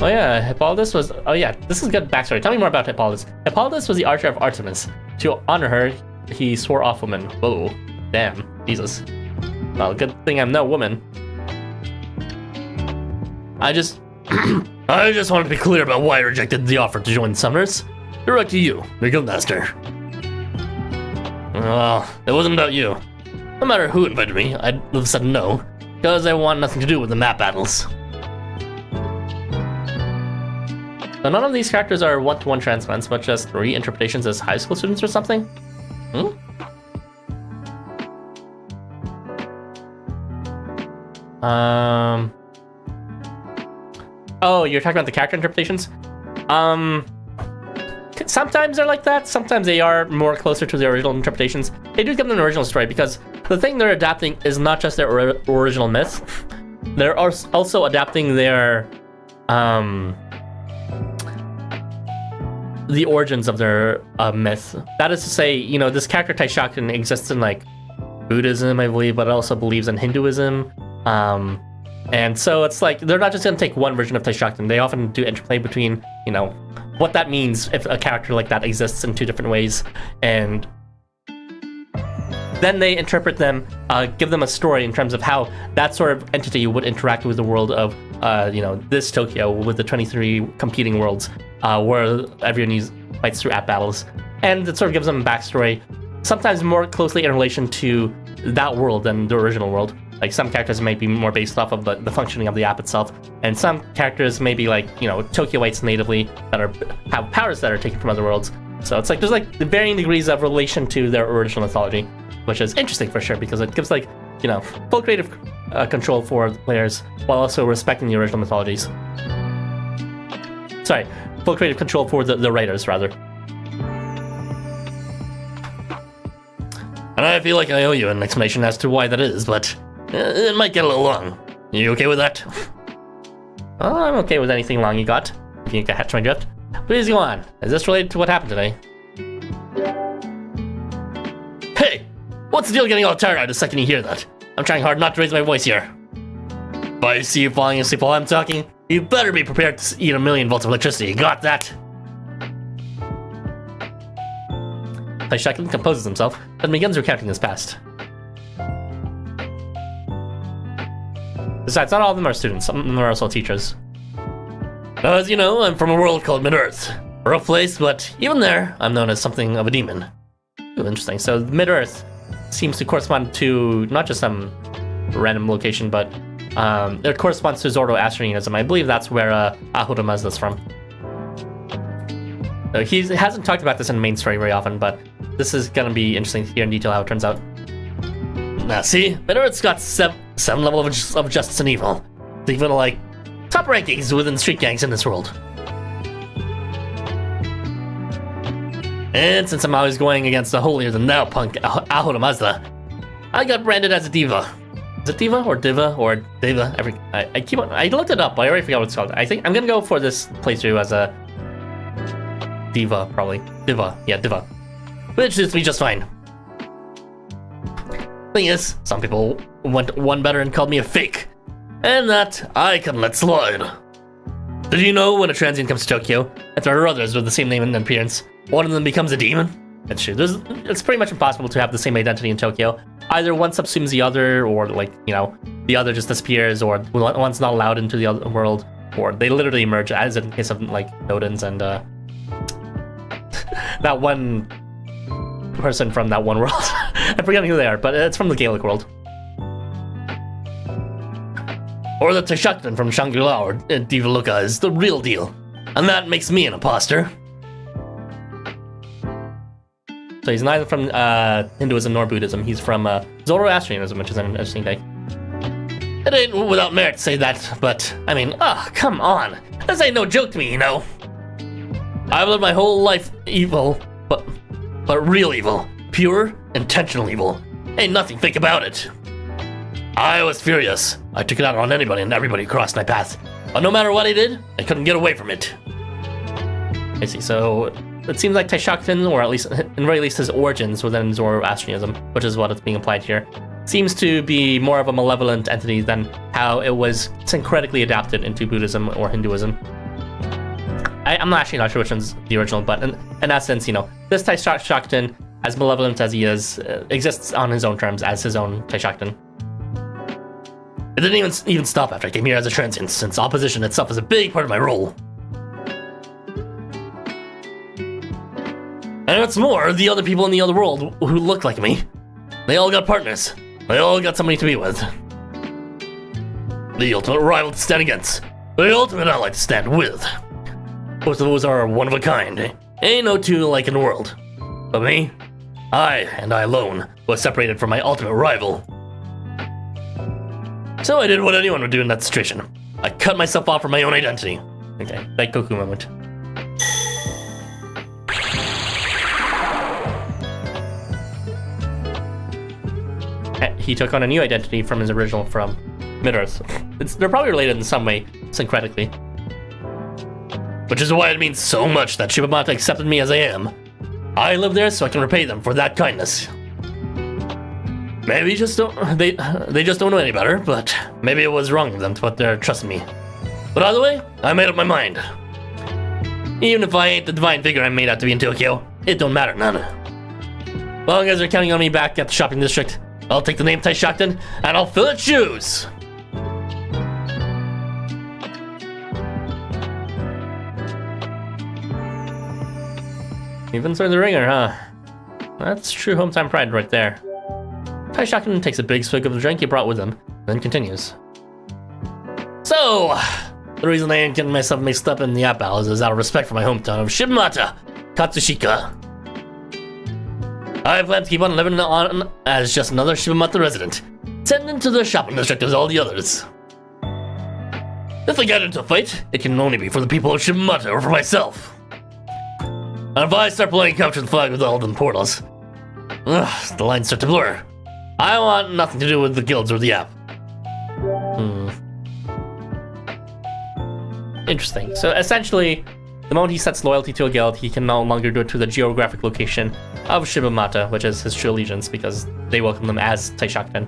A: Oh yeah, Hippolytus was... Oh yeah, this is good backstory. Tell me more about Hippolytus. Hippolytus was the archer of Artemis. To honor her, he swore off women. Whoa, damn, Jesus. Well, good thing I'm no woman. I just wanted to be clear about why I rejected the offer to join the Summoners. Direct to you, the Guildmaster. Well, it wasn't about you. No matter who invited me, I'd have said no, because I want nothing to do with the map battles. So none of these characters are one-to-one transplants, but just reinterpretations as high school students or something? Oh, you're talking about the character interpretations? Sometimes they're like that, sometimes they are more closer to the original interpretations. They do give them an original story, because the thing they're adapting is not just their original myth. They're also adapting their, the origins of their myth. That is to say, you know, this character Taishakutan exists in, like, Buddhism, I believe, but it also believes in Hinduism. And so it's like, they're not just going to take one version of Taishakutan. They often do interplay between, you know, what that means if a character like that exists in 2 different ways. And then they interpret them, give them a story in terms of how that sort of entity would interact with the world of, you know, this Tokyo with the 23 competing worlds, where everyone fights through app battles. And it sort of gives them a backstory, sometimes more closely in relation to that world than the original world. Like, some characters might be more based off of the functioning of the app itself, and some characters may be like, you know, Tokyoites natively that have powers that are taken from other worlds. So it's like, there's like the varying degrees of relation to their original mythology, which is interesting for sure, because it gives, like, you know, full creative control for the players while also respecting the original mythologies. sorry, full creative control for the writers, rather.
B: And I feel like I owe you an explanation as to why that is, but it might get a little long. You okay with that?
A: Oh, I'm okay with anything long you got, if you can catch my drift. Please go on. Is this related to what happened today?
B: Hey! What's the deal getting all tired-eyed the second you hear that? I'm trying hard not to raise my voice here. If I see you falling asleep while I'm talking, you better be prepared to eat 1,000,000 volts of electricity. Got that?
A: Taishakin composes himself, then begins recounting his past. Besides, not all of them are students, some of them are also teachers.
B: As you know, I'm from a world called Mid-Earth. A rough place, but even there, I'm known as something of a demon.
A: Ooh, interesting. So Mid-Earth seems to correspond to not just some random location, but it corresponds to Zoroastrianism. I believe that's where Aphrodesiac is from. So he hasn't talked about this in the main story very often, but this is going to be interesting to hear in detail how it turns out.
B: Now see, Mid-Earth's got seven levels of justice and evil. It's even like top rankings within street gangs in this world. And since I'm always going against the holier-than-thou punk Aphrodesiac, I got branded as a diva.
A: Is it diva or diva or diva? I looked it up, but I already forgot what it's called. I think I'm gonna go for this playthrough as a diva, probably. Diva, yeah, diva.
B: Which suits me just fine. Thing is, some people went one better and called me a fake. And that I couldn't let slide. Did you know when a transient comes to Tokyo, if there are others with the same name and appearance, one of them becomes a demon?
A: That's true. It's pretty much impossible to have the same identity in Tokyo. Either one subsumes the other, or the other just disappears, or one's not allowed into the other world, or they literally merge, as in the case of Nodens and that one person from that one world. I'm forgetting who they are, but it's from the Gaelic world.
B: Or the Taishakten from Shangri-La or Divaluka is the real deal. And that makes me an imposter.
A: So he's neither from Hinduism nor Buddhism. He's from Zoroastrianism, which is an interesting take.
B: It ain't without merit to say that, but, I mean, come on. This ain't no joke to me, you know. I've lived my whole life evil, but real evil. Pure, intentional evil. Ain't nothing fake about it. I was furious. I took it out on anybody and everybody who crossed my path. But no matter what I did, I couldn't get away from it.
A: I see, so it seems like Taishakten, or at least, in the very least, his origins within Zoroastrianism, which is what is being applied here, seems to be more of a malevolent entity than how it was syncretically adapted into Buddhism or Hinduism. I'm actually not sure which one's the original, but in essence, this Taishakten, as malevolent as he is, exists on his own terms as his own Taishakten.
B: It didn't even stop after I came here as a transient, since opposition itself is a big part of my role. And what's more, the other people in the other world who look like me, they all got partners. They all got somebody to be with. The ultimate rival to stand against. The ultimate ally to stand with. Both of those are one of a kind. Ain't no two alike in the world. But me, I alone, was separated from my ultimate rival. So I did what anyone would do in that situation. I cut myself off from my own identity.
A: Okay, that Goku moment. He took on a new identity from his original from Mid-Earth. They're probably related in some way, syncretically.
B: Which is why it means so much that Shibamata accepted me as I am. I live there so I can repay them for that kindness. Maybe they just don't know any better, but maybe it was wrong of them to put their trust in me. But either way, I made up my mind. Even if I ain't the divine figure I'm made out to be in Tokyo, it don't matter none. As long as they're counting on me back at the shopping district, I'll take the name Taishakten and I'll fill its shoes.
A: Even through the ringer, huh? That's true hometown pride right there. Taishakten takes a big swig of the drink he brought with him, then continues.
B: So, the reason I ain't getting myself mixed up in the app battles is out of respect for my hometown of Shibamata, Katsushika. I plan to keep on living on as just another Shibamata resident, sent into the shopping district as all the others. If I get into a fight, it can only be for the people of Shimata or for myself. And if I start playing capture the flag with all them portals, the lines start to blur. I want nothing to do with the guilds or the app.
A: Interesting. So essentially, the moment he sets loyalty to a guild, he can no longer do it to the geographic location of Shibamata, which is his true allegiance, because they welcome them as Taishakuren.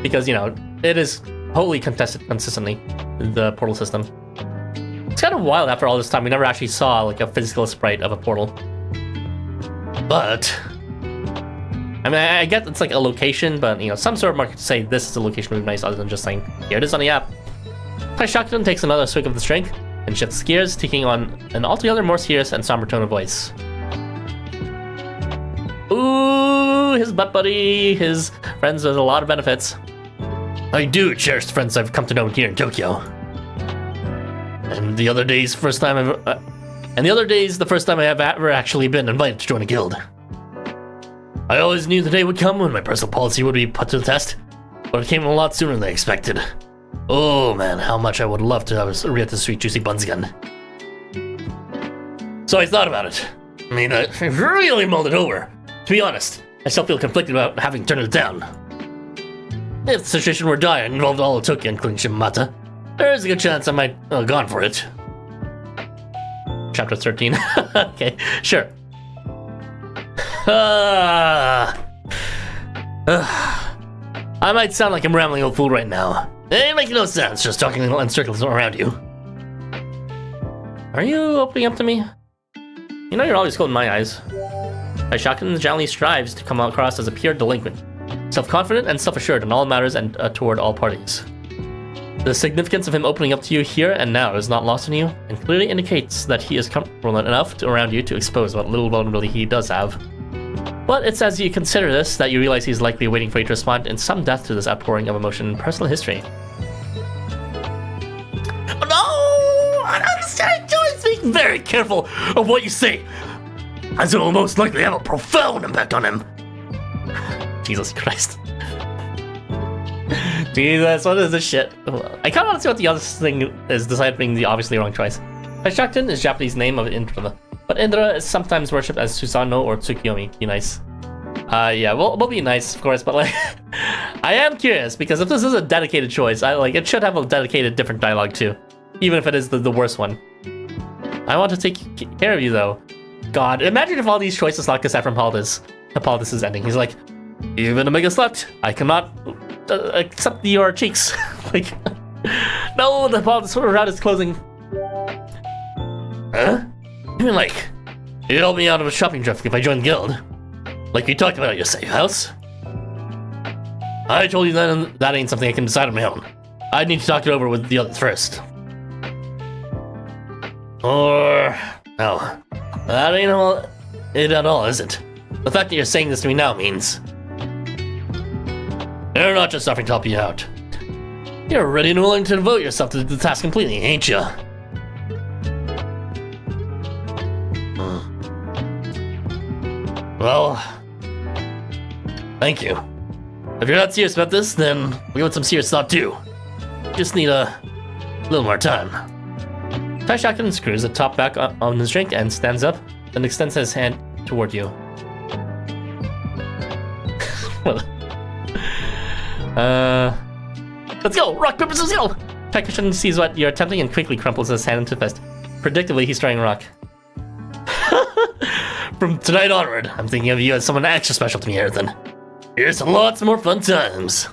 A: Because, you know, it is wholly contested consistently, the portal system. It's kind of wild after all this time, we never actually saw like a physical sprite of a portal.
B: But
A: I mean, I get it's like a location, but, you know, some sort of market to say this is the location would be nice other than just saying, here it is on the app. Taishakuren takes another swig of the drink and shifts gears, taking on an altogether more serious and somber tone of voice. Ooh, his butt buddy, his friends with a lot of benefits.
B: I do cherish the friends I've come to know here in Tokyo. And the other day's the first time I have ever actually been invited to join a guild. I always knew the day would come when my personal policy would be put to the test, but it came a lot sooner than I expected. Oh man, how much I would love to have read the sweet juicy buns again. So I thought about it. I mean, I really mulled it over. To be honest, I still feel conflicted about having turned it down. If the situation were dire and involved all of Tokyo including Shimamata, there is a good chance I might have gone for it.
A: Chapter 13. Okay, sure.
B: I might sound like I'm rambling old fool right now. It ain't making no sense just talking in circles around you.
A: Are you opening up to me? You know you're always cold in my eyes. Taishakuren generally strives to come across as a pure delinquent, self-confident and self-assured in all matters and toward all parties. The significance of him opening up to you here and now is not lost on you, and clearly indicates that he is comfortable enough around you to expose what little vulnerability he does have. But it's as you consider this that you realize he's likely waiting for you to respond in some depth to this outpouring of emotion and personal history.
B: No! I understand, Joyce! Be very careful of what you say, as it will most likely have a profound impact on him.
A: Jesus Christ. Jesus, what is this shit? I kind of want to see what the other thing is, despite being the obviously wrong choice. Taishakuren is Japanese name of Indra, but Indra is sometimes worshipped as Susanoo or Tsukiyomi. Be nice. Yeah, we'll be nice, of course, but like, I am curious, because if this is a dedicated choice, it should have a dedicated different dialogue too, even if it is the worst one. I want to take care of you though. God, imagine if all these choices knock aside from Hippolytus' ending. He's like, you've been a mega slut. I cannot accept your cheeks. Like, no, the Hippolytus route is closing.
B: Huh? You mean like, you'd help me out of a shopping trip if I joined the guild? Like we talked about at your safe house? I told you that ain't something I can decide on my own. I'd need to talk it over with the others first. Or... no. That ain't it at all, is it? The fact that you're saying this to me now means... you're not just offering to help you out. You're ready and willing to devote yourself to the task completely, ain't ya? Well... thank you. If you're not serious about this, then we'll give it some serious thought too. Just need a little more time.
A: Taishakuren screws the top back on his drink and stands up, then extends his hand toward you.
B: Let's go! Rock, paper, scissors, go!
A: Taishakuren sees what you're attempting and quickly crumples his hand into a fist. Predictably, he's throwing rock.
B: From tonight onward, I'm thinking of you as someone extra special to me, Earthen. Here's to lots more fun times.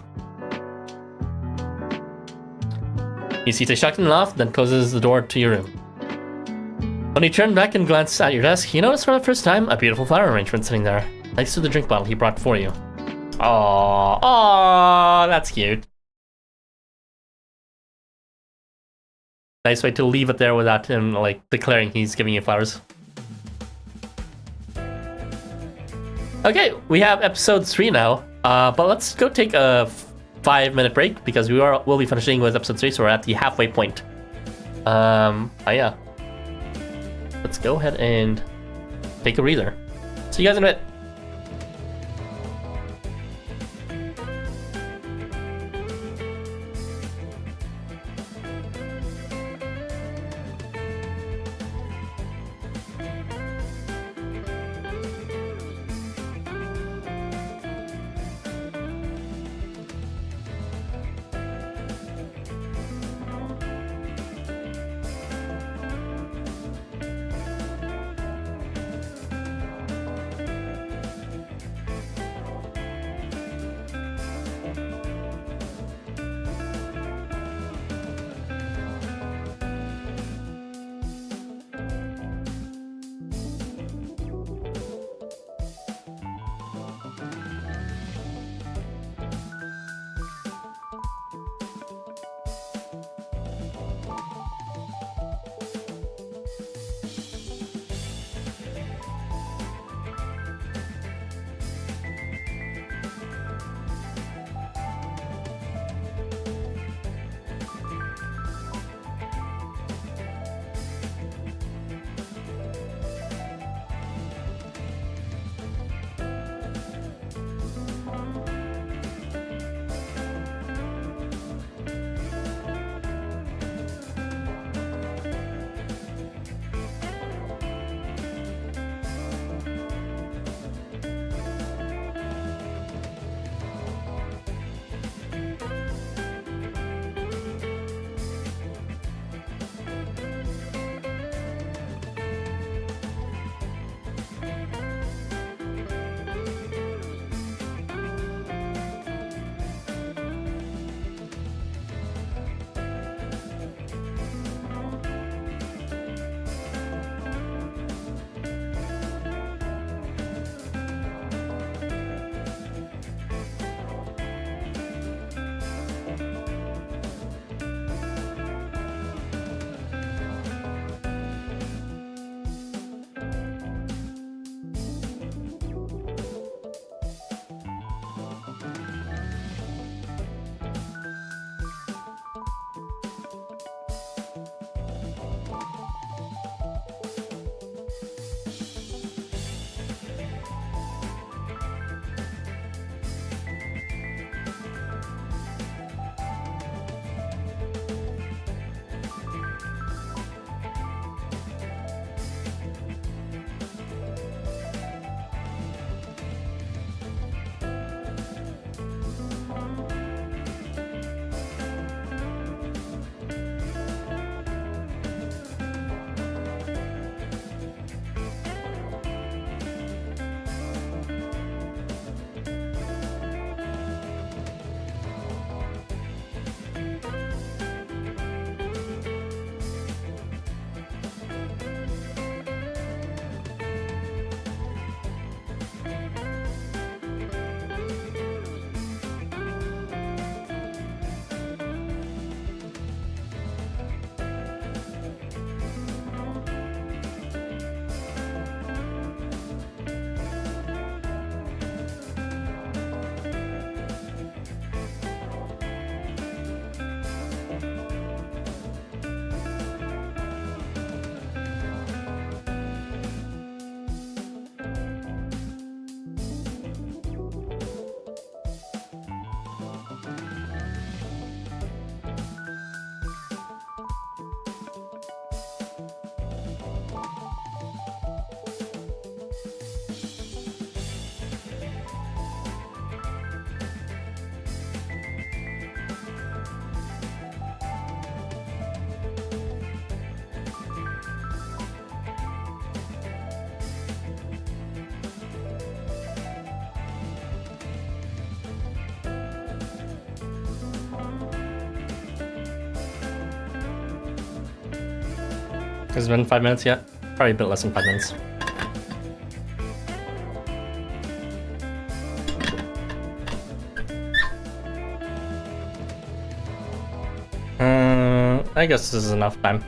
A: You see Taishakuren off, then closes the door to your room. When you turn back and glance at your desk, you notice for the first time a beautiful flower arrangement sitting there, next to the drink bottle he brought for you. Aww, that's cute. Nice way to leave it there without him, like, declaring he's giving you flowers. Okay, we have episode 3 now, but let's go take a 5-minute break because we'll be finishing with episode 3, so we're at the halfway point. Yeah. Let's go ahead and take a breather. See you guys in a bit. Has it been 5 minutes yet? Probably a bit less than 5 minutes. I guess this is enough time.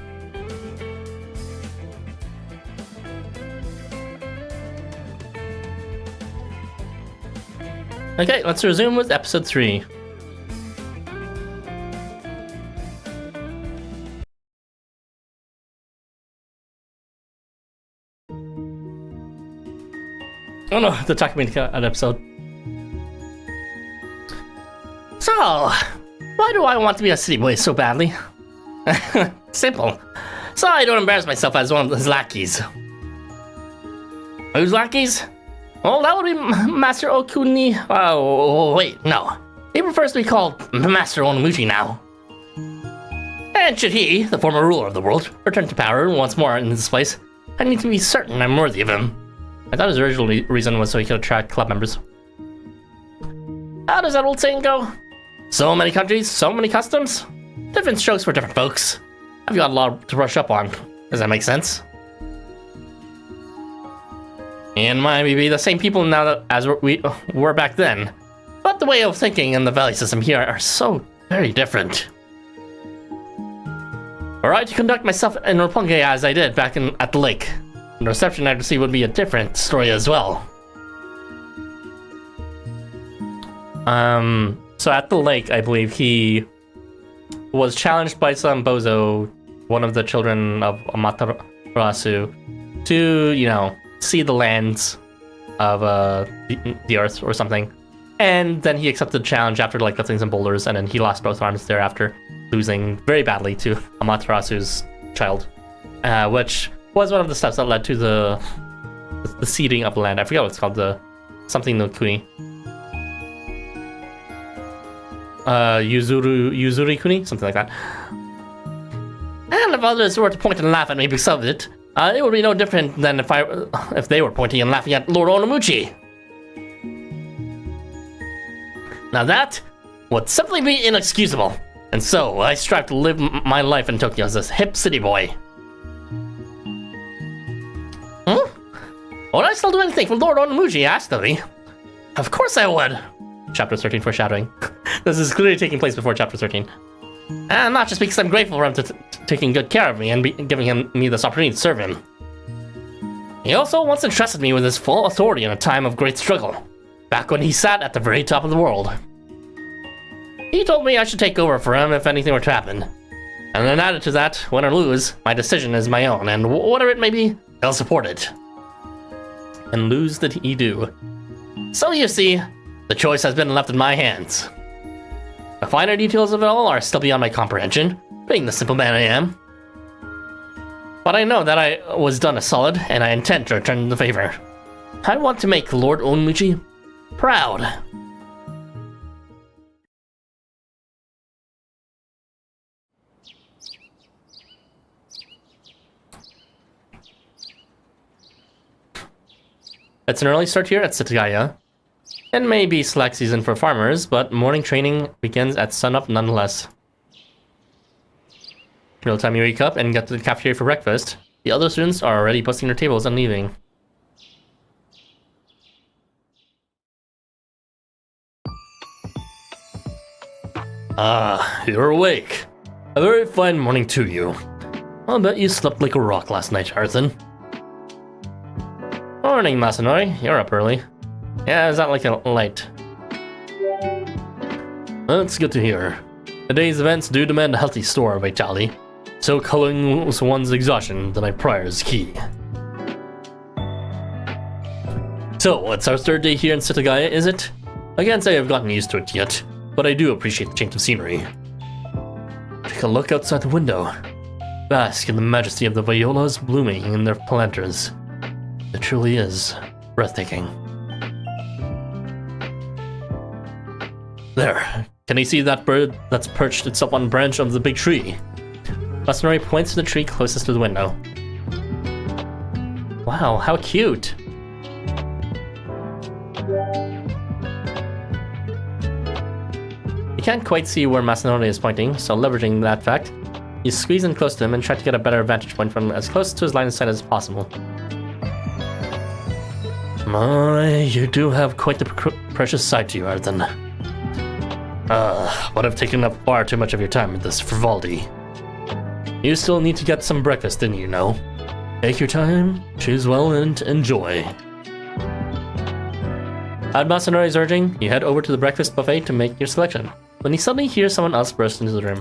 A: Okay, let's resume with episode 3. Oh no, the Takamika episode.
B: So, why do I want to be a city boy so badly? Simple. So I don't embarrass myself as one of his lackeys. Whose lackeys? Well, that would be Master Okuni. Oh, wait, no. He prefers to be called Master Onamuchi now. And should he, the former ruler of the world, return to power once more in this place, I need to be certain I'm worthy of him. I thought his original reason was so he could attract club members. How does that old saying go? So many countries, so many customs? Different strokes for different folks. I've got a lot to brush up on. Does that make sense? And might be the same people now that as we were back then. But the way of thinking and the value system here are so very different. Alright, to conduct myself in Roppongi as I did back at the lake. The reception I'd receive would be a different story as well.
A: So at the lake, I believe he was challenged by some bozo, one of the children of Amaterasu, to, you know, see the lands of the earth or something. And then he accepted the challenge after like lifting some boulders, and then he lost both arms thereafter, losing very badly to Amaterasu's child, which was one of the steps that led to the seeding of the land. I forget what it's called, the something no kuni. Yuzuri kuni, something like that. And if others were to point and laugh at me because of it, it would be no different than if they were pointing and laughing at Lord Onamuchi. Now that would simply be inexcusable, and so I strive to live my life in Tokyo as a hip city boy. Would I still do anything for Lord Onamuchi, asked me. Of course I would. Chapter 13 foreshadowing. This is clearly taking place before Chapter 13. And not just because I'm grateful for him taking good care of me and giving me this opportunity to serve him. He also once entrusted me with his full authority in a time of great struggle, back when he sat at the very top of the world. He told me I should take over for him if anything were to happen. And then added to that, win or lose, my decision is my own, and whatever it may be, I'll support it. And lose did he do. So you see, the choice has been left in my hands. The finer details of it all are still beyond my comprehension, being the simple man I am. But I know that I was done a solid, and I intend to return the favor. I want to make Lord Onamuchi proud. It's an early start here at Setagaya. It may be slack season for farmers, but morning training begins at sunup nonetheless. By the time you wake up and get to the cafeteria for breakfast, the other students are already busting their tables and leaving. Ah, you're awake. A very fine morning to you. I'll bet you slept like a rock last night, Arthur. Morning, Masanori. You're up early. Yeah, is that like a light? That's good to hear. Today's events do demand a healthy store of vitality, so culling one's exhaustion the night prior is key. So, it's our third day here in Setagaya, is it? I can't say I've gotten used to it yet, but I do appreciate the change of scenery. Take a look outside the window. Bask in the majesty of the violas blooming in their planters. It truly is breathtaking. There, can you see that bird that's perched itself on a branch of the big tree? Masanori points to the tree closest to the window. Wow, how cute! You can't quite see where Masanori is pointing, so leveraging that fact, You squeeze in close to him and try to get a better vantage point from as close to his line of sight as possible. My, you do have quite the precious side to you, Arthur. But I've taken up far too much of your time with this frivolity. You still need to get some breakfast, didn't you know? Take your time, choose well, and enjoy. At Masanori's urging, you head over to the breakfast buffet to make your selection, when you suddenly hear someone else burst into the room.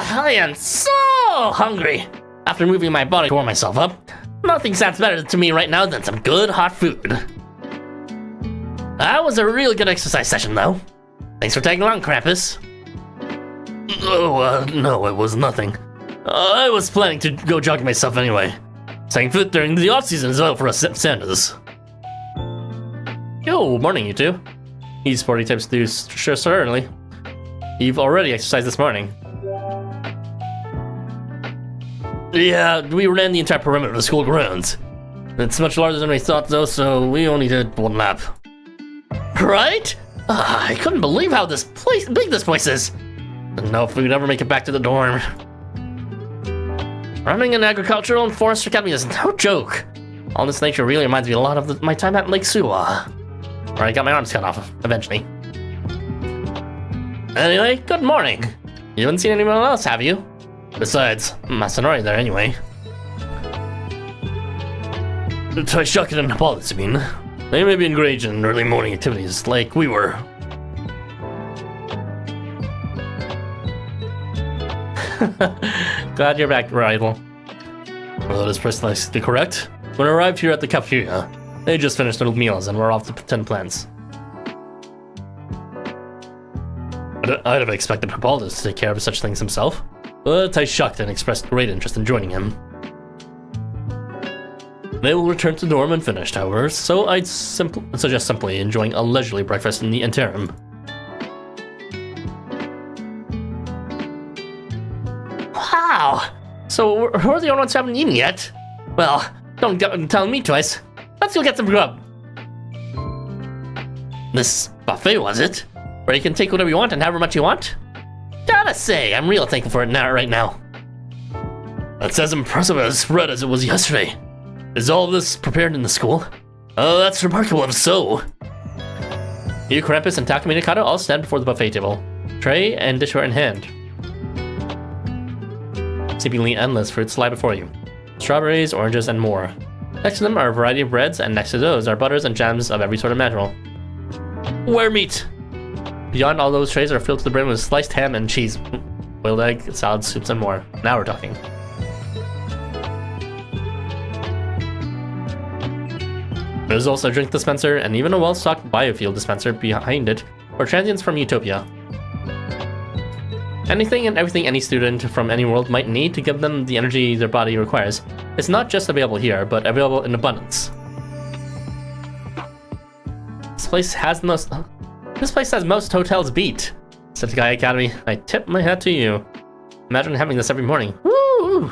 B: I am so hungry. After moving my body to warm myself up, nothing sounds better to me right now than some good hot food. That was a really good exercise session, though. Thanks for tagging along, Krampus.
A: No, it was nothing. I was planning to go jogging myself anyway. Staying fit during the off-season as well for us Sanders. Yo, morning, you two. He's 40 times through, sure, certainly. You've already exercised this morning. Yeah, we ran the entire perimeter of the school grounds. It's much larger than we thought, though, so we only did one lap.
B: Right? I couldn't believe how big this place is.
A: Didn't know if we'd ever make it back to the dorm.
B: Running an agricultural and forestry academy is no joke.
A: All this nature really reminds me a lot of my time at Lake Suwa, where I got my arms cut off, eventually.
B: Anyway, good morning.
A: You haven't seen anyone else, have you?
B: Besides, Masanori there anyway.
A: Taishaka and Hippolytus, I mean. They may be engaged in early morning activities, like we were. Glad you're back, rival. Well, that is precisely correct. When I arrived here at the cafeteria, they just finished their meals and were off to tend plants. I'd have expected Hippolytus to take care of such things himself, but Taishaka expressed great interest in joining him. They will return to the dorm when finished, however, so I'd suggest simply enjoying a leisurely breakfast in the interim.
B: Wow! So who are the only ones who haven't eaten yet? Well, don't tell me twice. Let's go get some grub. This buffet, was it? Where you can take whatever you want and however much you want? Gotta say, I'm real thankful for it right now.
A: That's as impressive a spread as it was yesterday. Is all this prepared in the school? Oh, that's remarkable if so. You, Krampus, and Takumi Nakata all stand before the buffet table, tray and dishware in hand. Seemingly endless fruits lie before you. Strawberries, oranges, and more. Next to them are a variety of breads, and next to those are butters and jams of every sort of material.
B: Where meat?
A: Beyond all those trays are filled to the brim with sliced ham and cheese, boiled egg, salad, soups, and more. Now we're talking. There's also a drink dispenser and even a well-stocked biofuel dispenser behind it for transients from Utopia. Anything and everything any student from any world might need to give them the energy their body requires is not just available here, but available in abundance. This place has most hotels beat, said the Guy Academy. I tip my hat to you. Imagine having this every morning. Woo!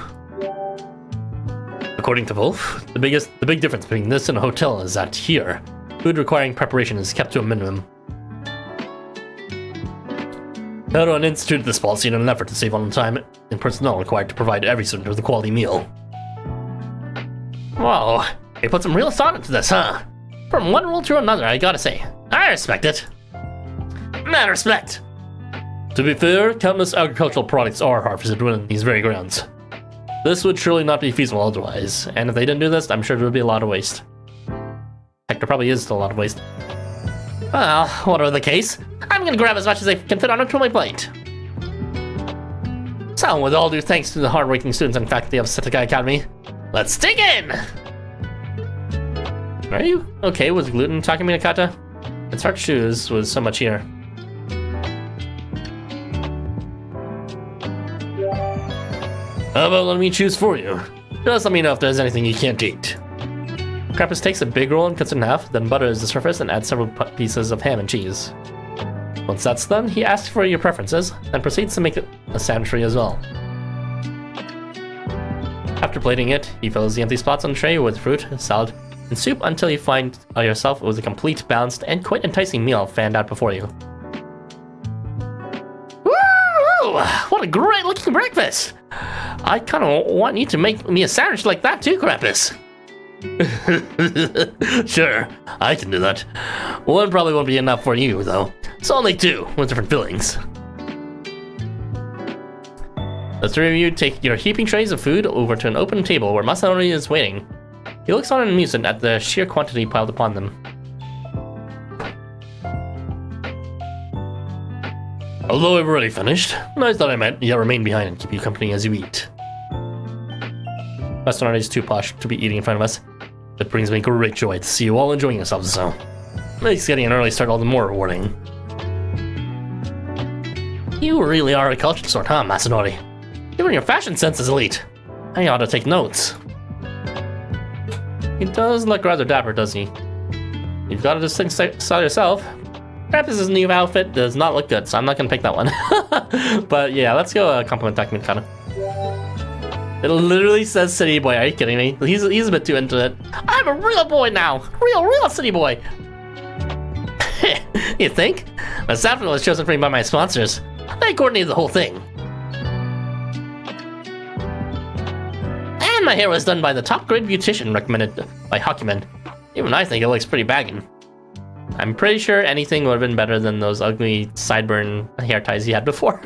A: According to Wolf, the big difference between this and a hotel is that here, food requiring preparation is kept to a minimum. Everyone instituted this policy in an effort to save on the time and personnel required to provide every student with a quality meal.
B: Whoa, they put some real thought into this, huh? From one rule to another, I gotta say, I respect it. Mad respect.
A: To be fair, countless agricultural products are harvested within these very grounds. This would surely not be feasible otherwise, and if they didn't do this, I'm sure there would be a lot of waste. Heck, there probably is still a lot of waste.
B: Well, whatever the case, I'm gonna grab as much as I can fit onto my plate. So, with all due thanks to the hardworking students and faculty of Setekai Academy, let's dig in!
A: Are you okay with gluten, Takumi Nakata? It's hard to choose with so much here. How about letting me choose for you? Just let me know if there's anything you can't eat. Krampus takes a big roll and cuts it in half, then butters the surface and adds several pieces of ham and cheese. Once that's done, he asks for your preferences, then proceeds to make it a sandwich for you as well. After plating it, he fills the empty spots on the tray with fruit, salad, and soup until you find yourself with a complete, balanced, and quite enticing meal fanned out before you.
B: Ooh, what a great looking breakfast! I kind of want you to make me a sandwich like that too, Krampus. Sure, I can do that. One probably won't be enough for you, though. So I'll make two, with different fillings. The three of you take your heaping trays of food over to an open table where Masanori is waiting. He looks on in amusement at the sheer quantity piled upon them. Although I've already finished, I thought I might yet remain behind and keep you company as you eat. Masanori is too posh to be eating in front of us. It brings me great joy to see you all enjoying yourselves so. Makes getting an early start all the more rewarding. You really are a cultured sort, huh, Masanori? Even your fashion sense is elite. I ought to take notes. He does look rather dapper, doesn't he? You've got a distinct style yourself. Perhaps his new outfit does not look good, so I'm not gonna pick that one. But yeah, let's go compliment document kinda. It literally says city boy, are you kidding me? He's a bit too into it. I'm a real boy now! Real city boy! You think? This outfit was chosen for me by my sponsors. They coordinated the whole thing. And my hair was done by the top grade beautician recommended by Hakumen. Even I think it looks pretty bagging. I'm pretty sure anything would have been better than those ugly sideburn hair ties you had before.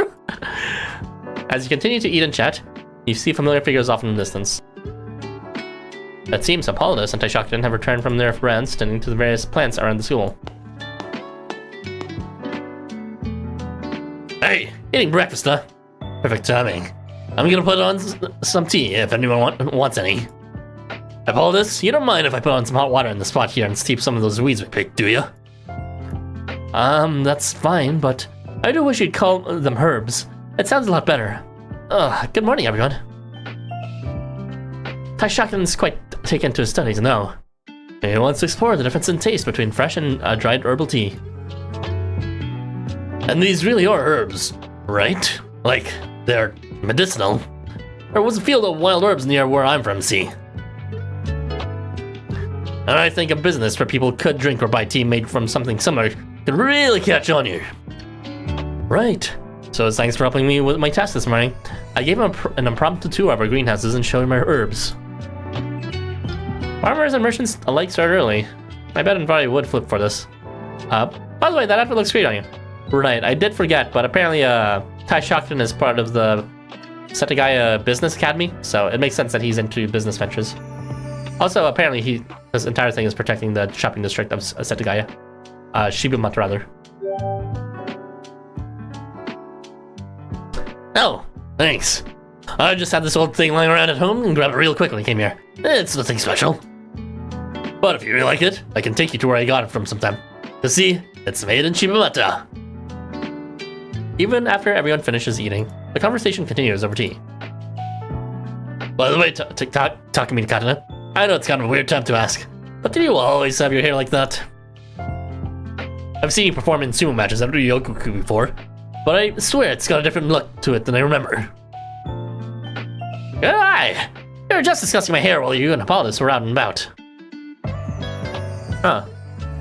B: As you continue to eat and chat, you see familiar figures off in the distance. It seems Apollodus and Taishakuren have returned from their errands tending to the various plants around the school. Hey, eating breakfast, huh? Perfect timing. I'm gonna put on some tea if anyone wants any. Apollodus, you don't mind if I put on some hot water in the spot here and steep some of those weeds we picked, do you? That's fine, but I do wish you'd call them herbs. It sounds a lot better. Good morning, everyone. Taishakuren's quite taken to his studies now. He wants to explore the difference in taste between fresh and dried herbal tea. And these really are herbs, right? Like, they're medicinal. There was a field of wild herbs near where I'm from, see? And I think a business where people could drink or buy tea made from something similar could really catch on here. Right. So thanks for helping me with my task this morning. I gave him an impromptu tour of our greenhouses and showed him our herbs. Farmers and merchants alike start early. I bet Varieties would flip for this. By the way, that outfit looks great on you. Right, I did forget, but apparently Taishakuren is part of the Setagaya Business Academy, so it makes sense that he's into business ventures. Also, apparently his entire thing is protecting the shopping district of Setagaya. Shibumata, rather. Oh, thanks. I just had this old thing lying around at home and grabbed it real quick when I came here. It's nothing special. But if you really like it, I can take you to where I got it from sometime. To see, it's made in Shibumata. Even after everyone finishes eating, the conversation continues over tea. By the way, Takamine Katana, I know it's kind of a weird time to ask, but do you always have your hair like that? I've seen you perform in sumo matches at Ryogoku before, but I swear it's got a different look to it than I remember. Good eye! You were just discussing my hair while you and Apollodus were out and about. Huh.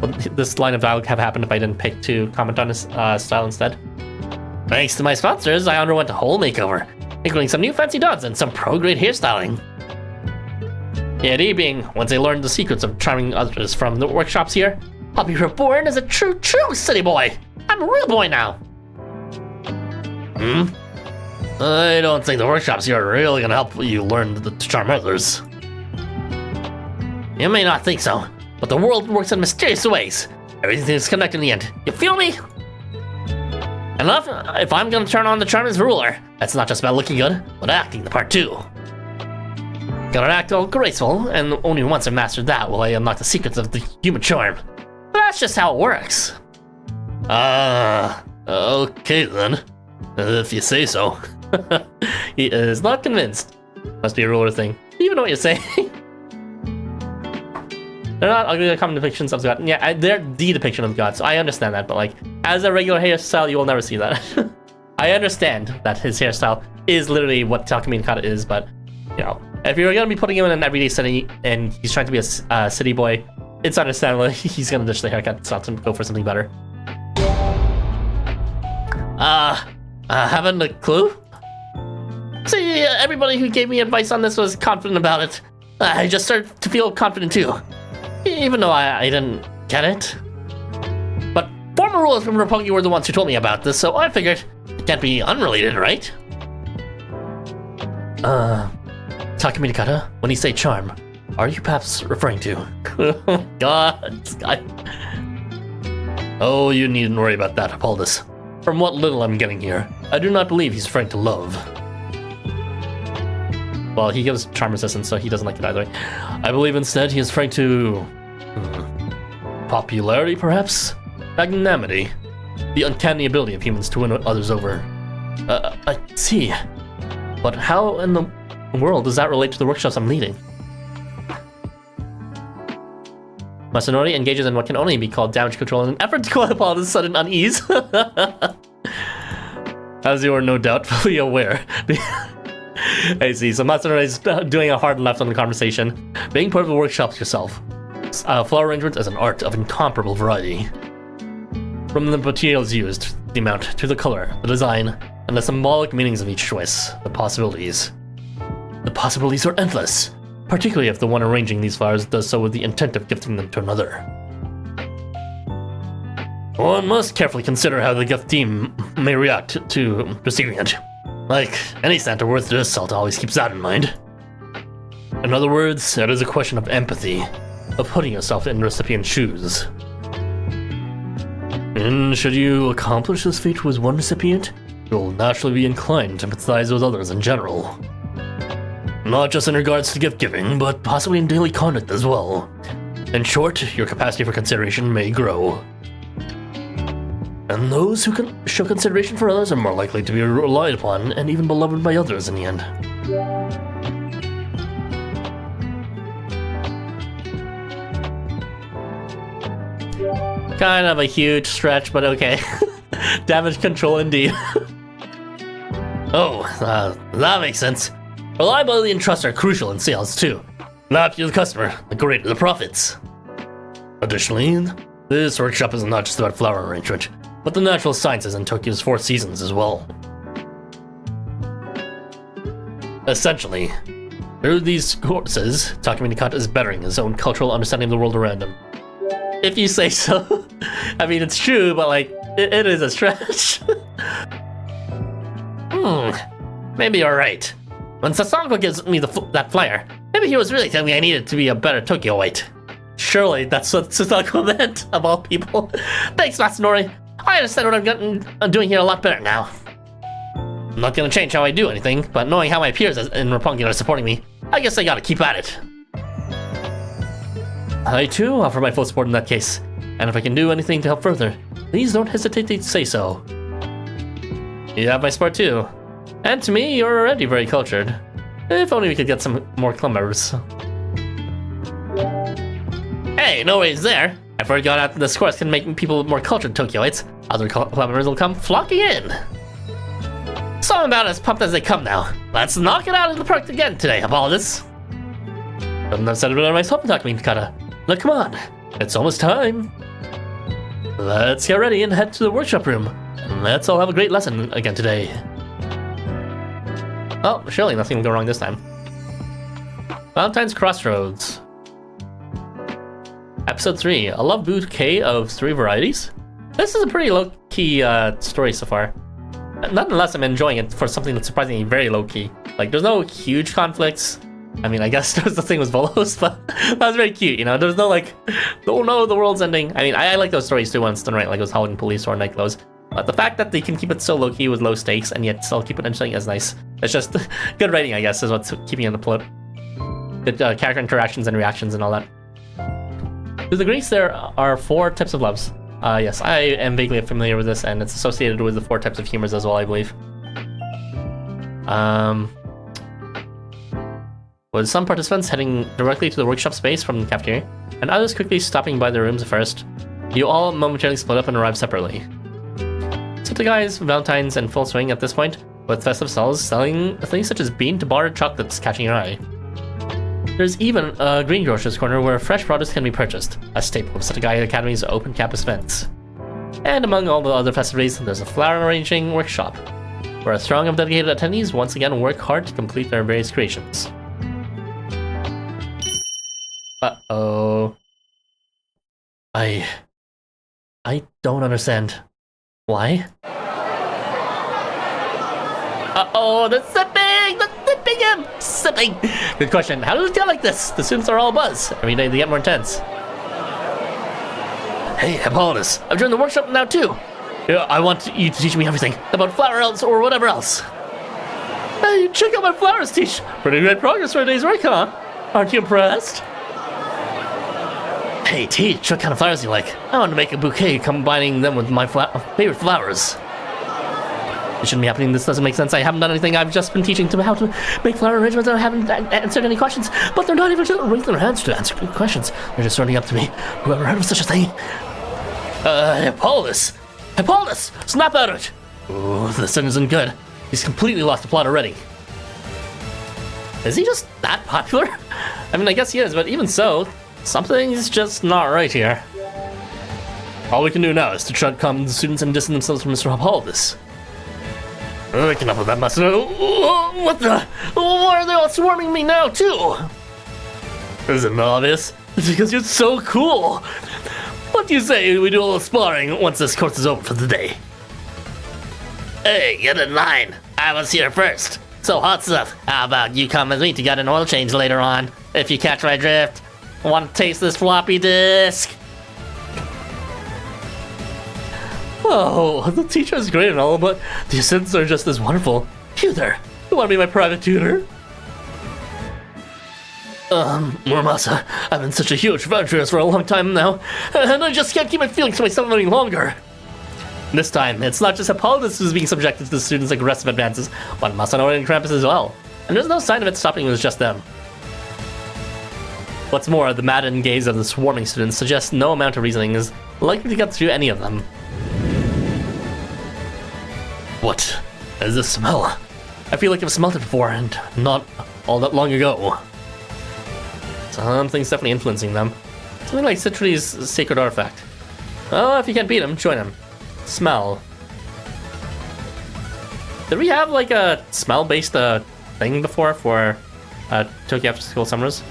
B: Would this line of dialogue have happened if I didn't pick to comment on his style instead? Thanks to my sponsors, I underwent a whole makeover, including some new fancy dots and some pro-grade hairstyling. The idea being, once I learned the secrets of charming others from the workshops here, I'll be reborn as a true city boy! I'm a real boy now! I don't think the workshops here are really gonna help you learn to charm others. You may not think so, but the world works in mysterious ways. Everything is connected in the end. You feel me? And if I'm gonna turn on the charm as ruler, that's not just about looking good, but acting the part too. Gotta act all graceful, and only once I've mastered that will I unlock the secrets of the human charm. That's just how it works. Okay then. If you say so. He is not convinced. Must be a ruler thing. Do you even know what you're saying? They're not ugly, common depictions of God. Yeah, they're the depiction of God, so I understand that, but like, as a regular hairstyle, you will never see that. I understand that his hairstyle is literally what Takamine Kata is, but, you know, if you're gonna be putting him in an everyday setting and he's trying to be a city boy, it's understandable he's gonna ditch the haircut, so to go for something better. Haven't a clue? See, everybody who gave me advice on this was confident about it. I just started to feel confident too. Even though I didn't get it. But former rulers from Roppongi were the ones who told me about this, so I figured it can't be unrelated, right? Takumi Nakata, when you say charm, are you perhaps referring to? Oh God, this guy. Oh, you needn't worry about that, Hippolytus. From what little I'm getting here, I do not believe he's referring to love. Well, he gives charm resistance, so he doesn't like it either. I believe instead he is referring to... popularity, perhaps? Magnanimity. The uncanny ability of humans to win others over. I see. But how in the world does that relate to the workshops I'm leading? Masanori engages in what can only be called damage control in an effort to quell Hippolytus' sudden unease. As you are no doubt fully aware. I see, so Masanori is doing a hard left on the conversation. Being part of the workshops yourself. Flower arrangement is an art of incomparable variety. From the materials used, the amount, to the color, the design, and the symbolic meanings of each choice, the possibilities. The possibilities are endless, particularly if the one arranging these flowers does so with the intent of gifting them to another. One must carefully consider how the giftee may react to receiving it. Like any Santa worth his salt always keeps that in mind. In other words, it is a question of empathy, of putting yourself in the recipient's shoes. And should you accomplish this feat with one recipient, you'll naturally be inclined to empathize with others in general. Not just in regards to gift giving, but possibly in daily conduct as well. In short, your capacity for consideration may grow. And those who can show consideration for others are more likely to be relied upon and even beloved by others in the end. Kind of a huge stretch, but okay. Damage control indeed. That makes sense. Reliability and trust are crucial in sales too. The happier the customer, the greater the profits. Additionally, this workshop is not just about flower arrangement, but the natural sciences in Tokyo's 4 seasons as well. Essentially, through these courses, Takumi Nakata is bettering his own cultural understanding of the world around him. If you say so. I mean, it's true, but like, it is a stretch. Maybe you're right. When Sasanko gives me that flyer, maybe he was really telling me I needed to be a better Tokyoite. Surely that's what Sasanko meant, of all people. Thanks, Masanori. I understand what I'm doing here a lot better now. I'm not gonna change how I do anything, but knowing how my peers in Roppongi are supporting me, I guess I gotta keep at it. I too offer my full support in that case, and if I can do anything to help further, please don't hesitate to say so. You have my support too, and to me, you're already very cultured. If only we could get some more club members. Hey, no worries there. I forgot out this course can make people more cultured Tokyoites. Other club members will come flocking in. So I'm about as pumped as they come now. Let's knock it out of the park again today, Hippolytus. Couldn't have said it better myself, Takumi Nakata. Now come on, it's almost time. Let's get ready and head to the workshop room. And let's all have a great lesson again today. Oh, surely nothing will go wrong this time. Valentine's Crossroads. Episode 3, a love bouquet of 3 varieties. This is a pretty low-key story so far. Nonetheless, I'm enjoying it for something that's surprisingly very low-key. Like, there's no huge conflicts. I mean, I guess there was the thing with Volos, but that was very cute, you know? There's no, like, oh no, the world's ending. I mean, I like those stories too when it's done right, like those Halloween Police or Nightglows. But the fact that they can keep it so low-key with low stakes and yet still keep it interesting is nice. It's just good writing, I guess, is what's keeping it in the plot. Good character interactions and reactions and all that. To the Greeks, there are 4 types of loves. Yes, I am vaguely familiar with this, and it's associated with the 4 types of humors as well, I believe. With some participants heading directly to the workshop space from the cafeteria, and others quickly stopping by their rooms first, you all momentarily split up and arrive separately. So the guys, Valentine's in full swing at this point, with festive stalls selling things such as bean to bar chocolates catching your eye. There's even a greengrocer's corner where fresh produce can be purchased, a staple of Setai Academy's open campus events. And among all the other festivities, there's a flower arranging workshop.
A: where a throng of dedicated attendees once again work hard to complete their various creations. Uh-oh. I don't understand. Why? Uh-oh, the sipping! The sipping him! Sipping! Good question. How does it get like this? The students are all buzz. Every day they get more intense. Hey, Hippolytus, I've joined the workshop now too. Yeah, I want you to teach me everything about flower elves or whatever else. Hey, check out my flowers teach. Pretty great progress for a day's work, huh? Aren't you impressed? Hey, teach, what kind of flowers do you like? I want to make a bouquet combining them with my favorite flowers. It shouldn't be happening. This doesn't make sense. I haven't done anything. I've just been teaching them how to make flower arrangements. I haven't answered any questions. But they're not even raising their hands to answer questions. They're just running up to me. Whoever heard of such a thing? Hippolytus! Hippolytus! Snap out of it! Ooh, this thing isn't good. He's completely lost the plot already. Is he just that popular? I mean, I guess he is, but even so, something's just not right here. All we can do now is to try to calm the students and distance themselves from Mr. Hippolytus. I can up with that mess. What the? Why are they all swarming me now, too? Isn't it obvious? It's because you're so cool. What do you say we do a little sparring once this course is over for the day? Hey, get in line. I was here first. So hot stuff. How about you come with me to get an oil change later on? If you catch my drift. Want to taste this floppy disk? Oh, the teacher is great and all, but the assistants are just as wonderful. You there, you want to be my private tutor? Muramasa, I've been such a huge fan of yours for a long time now, and I just can't keep my feelings to myself any longer. This time, it's not just Hippolytus who's being subjected to the students' aggressive advances, but Masano and Krampus as well. And there's no sign of it stopping with just them. What's more, the maddened gaze of the swarming students suggests no amount of reasoning is likely to get through any of them. What is this smell? I feel like I've smelled it before, and not all that long ago. Something's definitely influencing them. Something like Citri's sacred artifact. Oh, if you can't beat him, join him. Smell. Did we have like a smell-based thing before for Tokyo After-School Summers?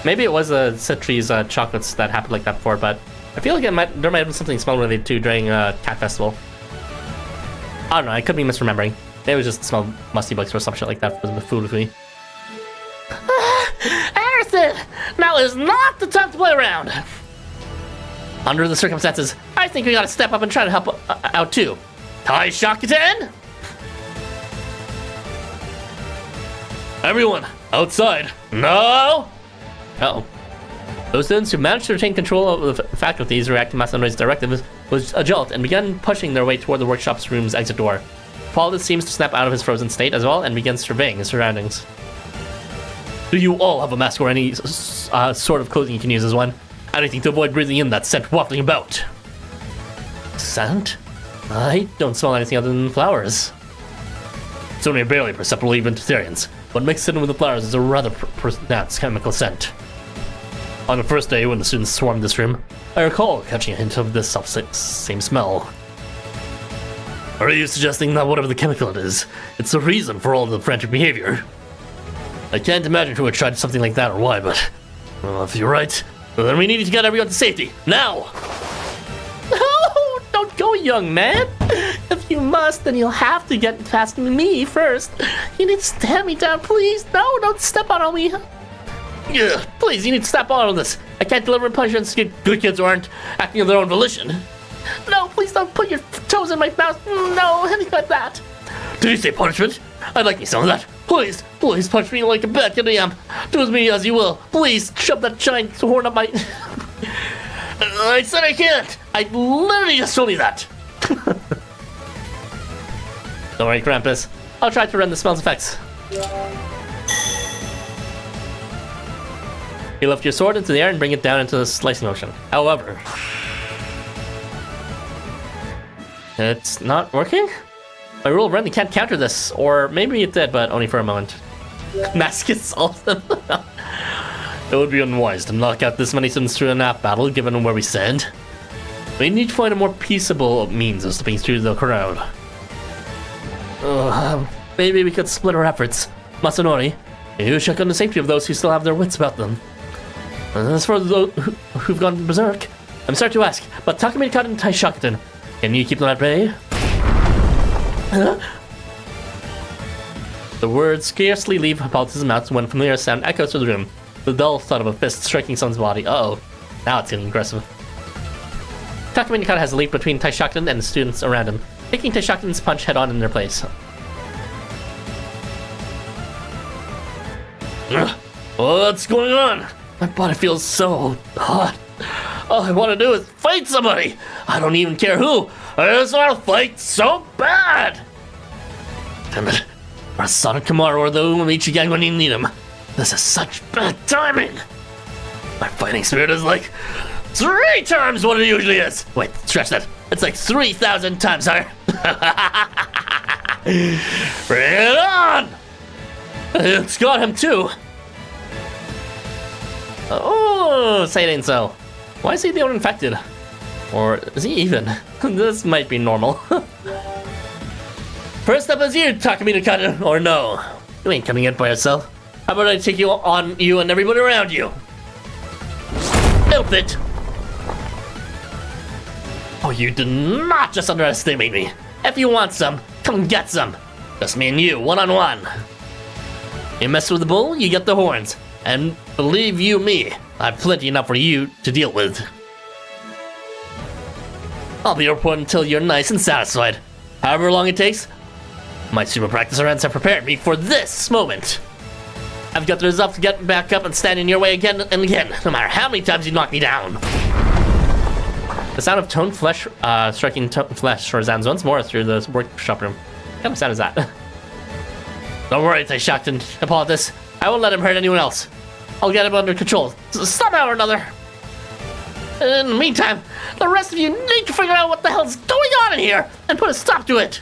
A: Maybe it was Citri's chocolates that happened like that before, but I feel like there might have been something smell-related too during Cat Festival. I don't know, I could be misremembering. Maybe it was just smell musty bugs or some shit like that for the food with me. Harrison! Now is not the time to play around! Under the circumstances, I think we gotta step up and try to help out too. Tai Shakuten! Everyone, outside, no! Uh-oh. Those students who managed to retain control of the faculties reacting to Masanomi's directive was a jolt and began pushing their way toward the workshop's room's exit door. Hippolytus seems to snap out of his frozen state as well and begins surveying his surroundings. Do you all have a mask or any sort of clothing you can use as one? Anything to avoid breathing in that scent wafting about? Scent? I don't smell anything other than flowers. It's only barely perceptible even to Therians, but mixed in with the flowers is a rather pronounced chemical scent. On the first day when the students swarmed this room, I recall catching a hint of this same smell. Are you suggesting that whatever the chemical it is, it's the reason for all the frantic behavior? I can't imagine who would try something like that or why, but if you're right, then we need to get everyone to safety, now! No, don't go, young man! If you must, then you'll have to get past me first. You need to stand me down, please. No, don't step on me. Yeah, please, you need to stop all of this. I can't deliver punishments to good kids who aren't acting of their own volition. No, please don't put your toes in my mouth. No, anything like that. Did you say punishment? I'd like me some of that. Please, please punch me like a bad kid I am. Do with me as you will. Please, shove that giant horn up my... I said I can't. I literally just told you that. Don't worry, Krampus. I'll try to run the smell's effects. You lift your sword into the air and bring it down into the slicing motion. However, it's not working? My rule of Renly can't counter this, or maybe it did, but only for a moment. Mask solves them. It would be unwise to knock out this many students through a nap battle, given where we stand. We need to find a more peaceable means of slipping through the crowd. Maybe we could split our efforts. Masanori, you check on the safety of those who still have their wits about them. As for those who've gone berserk, I'm sorry to ask, but Takamine-kan and Taishakutan, can you keep them at bay? Huh? The words scarcely leave Hippolytus' mouth when a familiar sound echoes through the room. The dull thud of a fist striking someone's body. Uh-oh. Now it's getting aggressive. Takamine-kan has leaped between Taishakutan and the students around him, taking Taishakutan's punch head-on in their place.
B: What's going on? My body feels so hot. All I want to do is fight somebody. I don't even care who. I just want to fight so bad. Damn it. Arasada Kamaru or the Umichi when you need him. This is such bad timing. My fighting spirit is like 3 times what it usually is. Wait, stretch that. It's like 3,000 times higher. Bring it on! It's got him too.
A: Oh, say it ain't so. Why is he the only infected? Or is he even? This might be normal.
B: First up is you, Takamine-kan, or no? You ain't coming in by yourself. How about I take you on you and everybody around you? Outfit! Oh, you did not just underestimate me. If you want some, come get some. Just me and you, one-on-one. You mess with the bull, you get the horns. And believe you me, I've plenty enough for you to deal with. I'll be your opponent until you're nice and satisfied. However long it takes, my super practice rounds have prepared me for this moment. I've got the resolve to get back up and stand in your way again and again, no matter how many times you knock me down.
A: The sound of toned flesh, striking flesh resounds once more through the workshop room. What kind of sound is that?
B: Don't worry, Taishakutan, Hippolytus. I won't let him hurt anyone else. I'll get him under control, somehow or another. In the meantime, the rest of you need to figure out what the hell's going on in here and put a stop to it.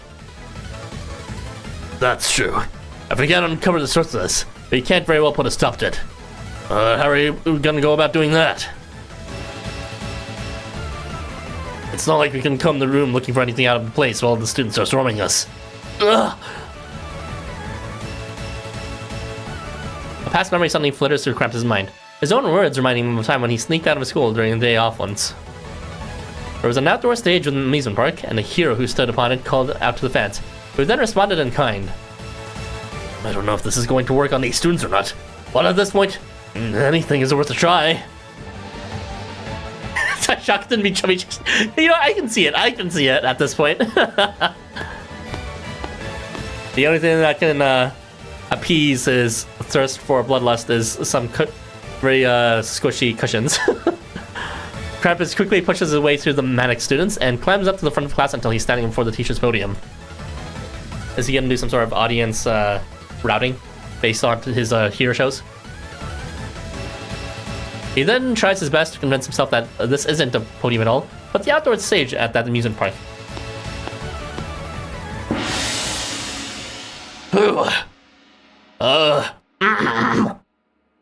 B: That's true. If we can't uncover the source of this, we can't very well put a stop to it. How are you gonna go about doing that? It's not like we can come to the room looking for anything out of place while the students are swarming us. Ugh.
A: A past memory suddenly flitters through Krampus' mind. His own words reminding him of a time when he sneaked out of school during the day off once. There was an outdoor stage within the amusement park, and the hero who stood upon it called out to the fans, who then responded in kind. I don't know if this is going to work on these students or not, but at this point, anything is worth a try. Taishakutan be chubby. You know, I can see it at this point. The only thing that can appease his thirst for bloodlust is some very squishy cushions. Krampus quickly pushes his way through the manic students and climbs up to the front of class until he's standing before the teacher's podium. Is he gonna do some sort of audience routing based on his hero shows? He then tries his best to convince himself that this isn't a podium at all, but the outdoor stage at that amusement park.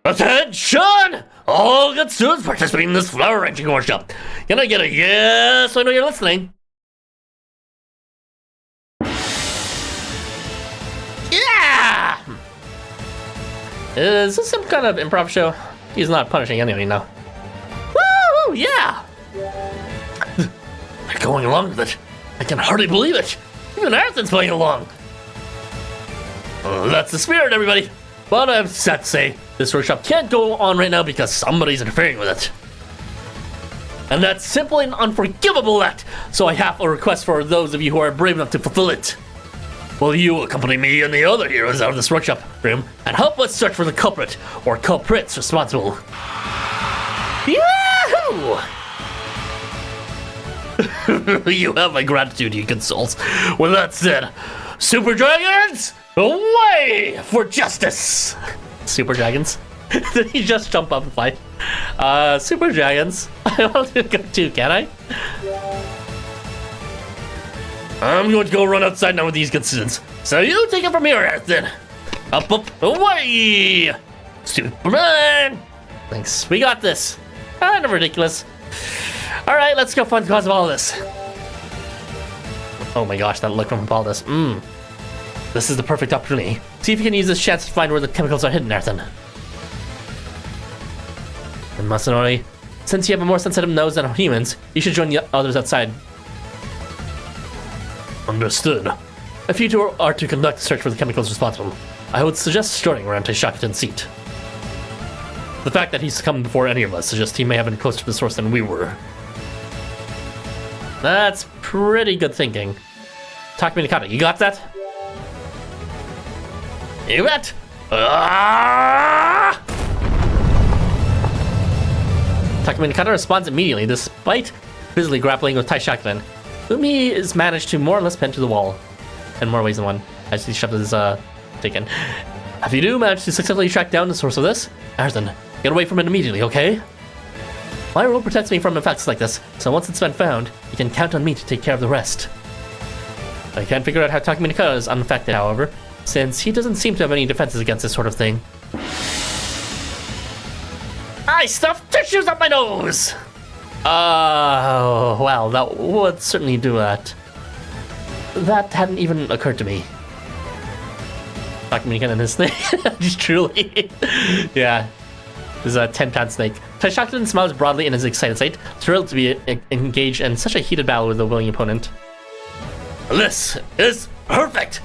B: Attention! All good students participating in this flower arranging workshop. Can I get a yes? So I know you're listening. Yeah!
A: Is this some kind of improv show? He's not punishing anyone, now.
B: Woo! Yeah! They're going along with it. I can hardly believe it. Even Arthur's playing along. That's the spirit, everybody. But I'm sad to say, this workshop can't go on right now because somebody's interfering with it. And that's simply an unforgivable act, so I have a request for those of you who are brave enough to fulfill it. Will you accompany me and the other heroes out of this workshop room and help us search for the culprit or culprits responsible? Yahoo! You have my gratitude, you good souls. With that said, Super Dragons, away for justice!
A: Super Dragons? Did he just jump up and fight? Super Dragons. I want to go too, can I?
B: I'm going to go run outside now with these good students. So you take it from here, then. Up, away! Superman!
A: Thanks, we got this. Kind of ridiculous. Alright, let's go find the cause of all this. Oh my gosh, that look from Hippolytus. This is the perfect opportunity. See if you can use this chance to find where the chemicals are hidden, Arthur. And Masanori, since you have a more sensitive nose than humans, you should join the others outside.
B: Understood.
A: If you two are to conduct a search for the chemicals responsible, I would suggest starting around Taishakutan's seat. The fact that he's come before any of us suggests he may have been closer to the source than we were. That's pretty good thinking. Takumi Nakata, you got that?
B: You bet! Ah!
A: Takumi Nakata responds immediately, despite busily grappling with Taishakutan, whom he has managed to more or less pin to the wall. In more ways than one, as he shoved his, taken. If you do manage to successfully track down the source of this, Arthur, get away from it immediately, okay? My rule protects me from effects like this, so once it's been found, you can count on me to take care of the rest. I can't figure out how Takumi Nakata is unaffected, however, since he doesn't seem to have any defenses against this sort of thing.
B: I stuffed tissues up my nose!
A: Oh, well, that would certainly do that. That hadn't even occurred to me. Takumi Nakata and his snake. Just truly. Yeah. This is a 10-pound snake. Taishakutan smiles broadly in his excited state, thrilled to be engaged in such a heated battle with a willing opponent.
B: This is perfect!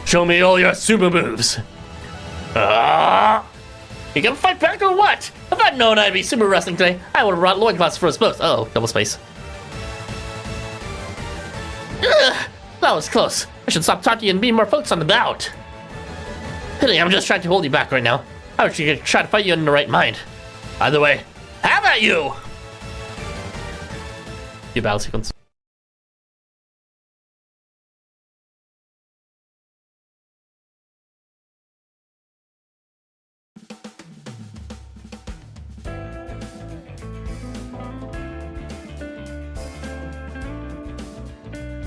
B: Show me all your super moves! Ah!
A: You gonna fight back or what? If I'd known I'd be super wrestling today, I would have brought loincloths for us both. Oh, double space.
B: Ugh, that was close. I should stop talking and be more focused on the bout.
A: Pity, I'm just trying to hold you back right now. I wish you could try to fight you in the right mind.
B: Either way, how about you?
A: Your battle sequence.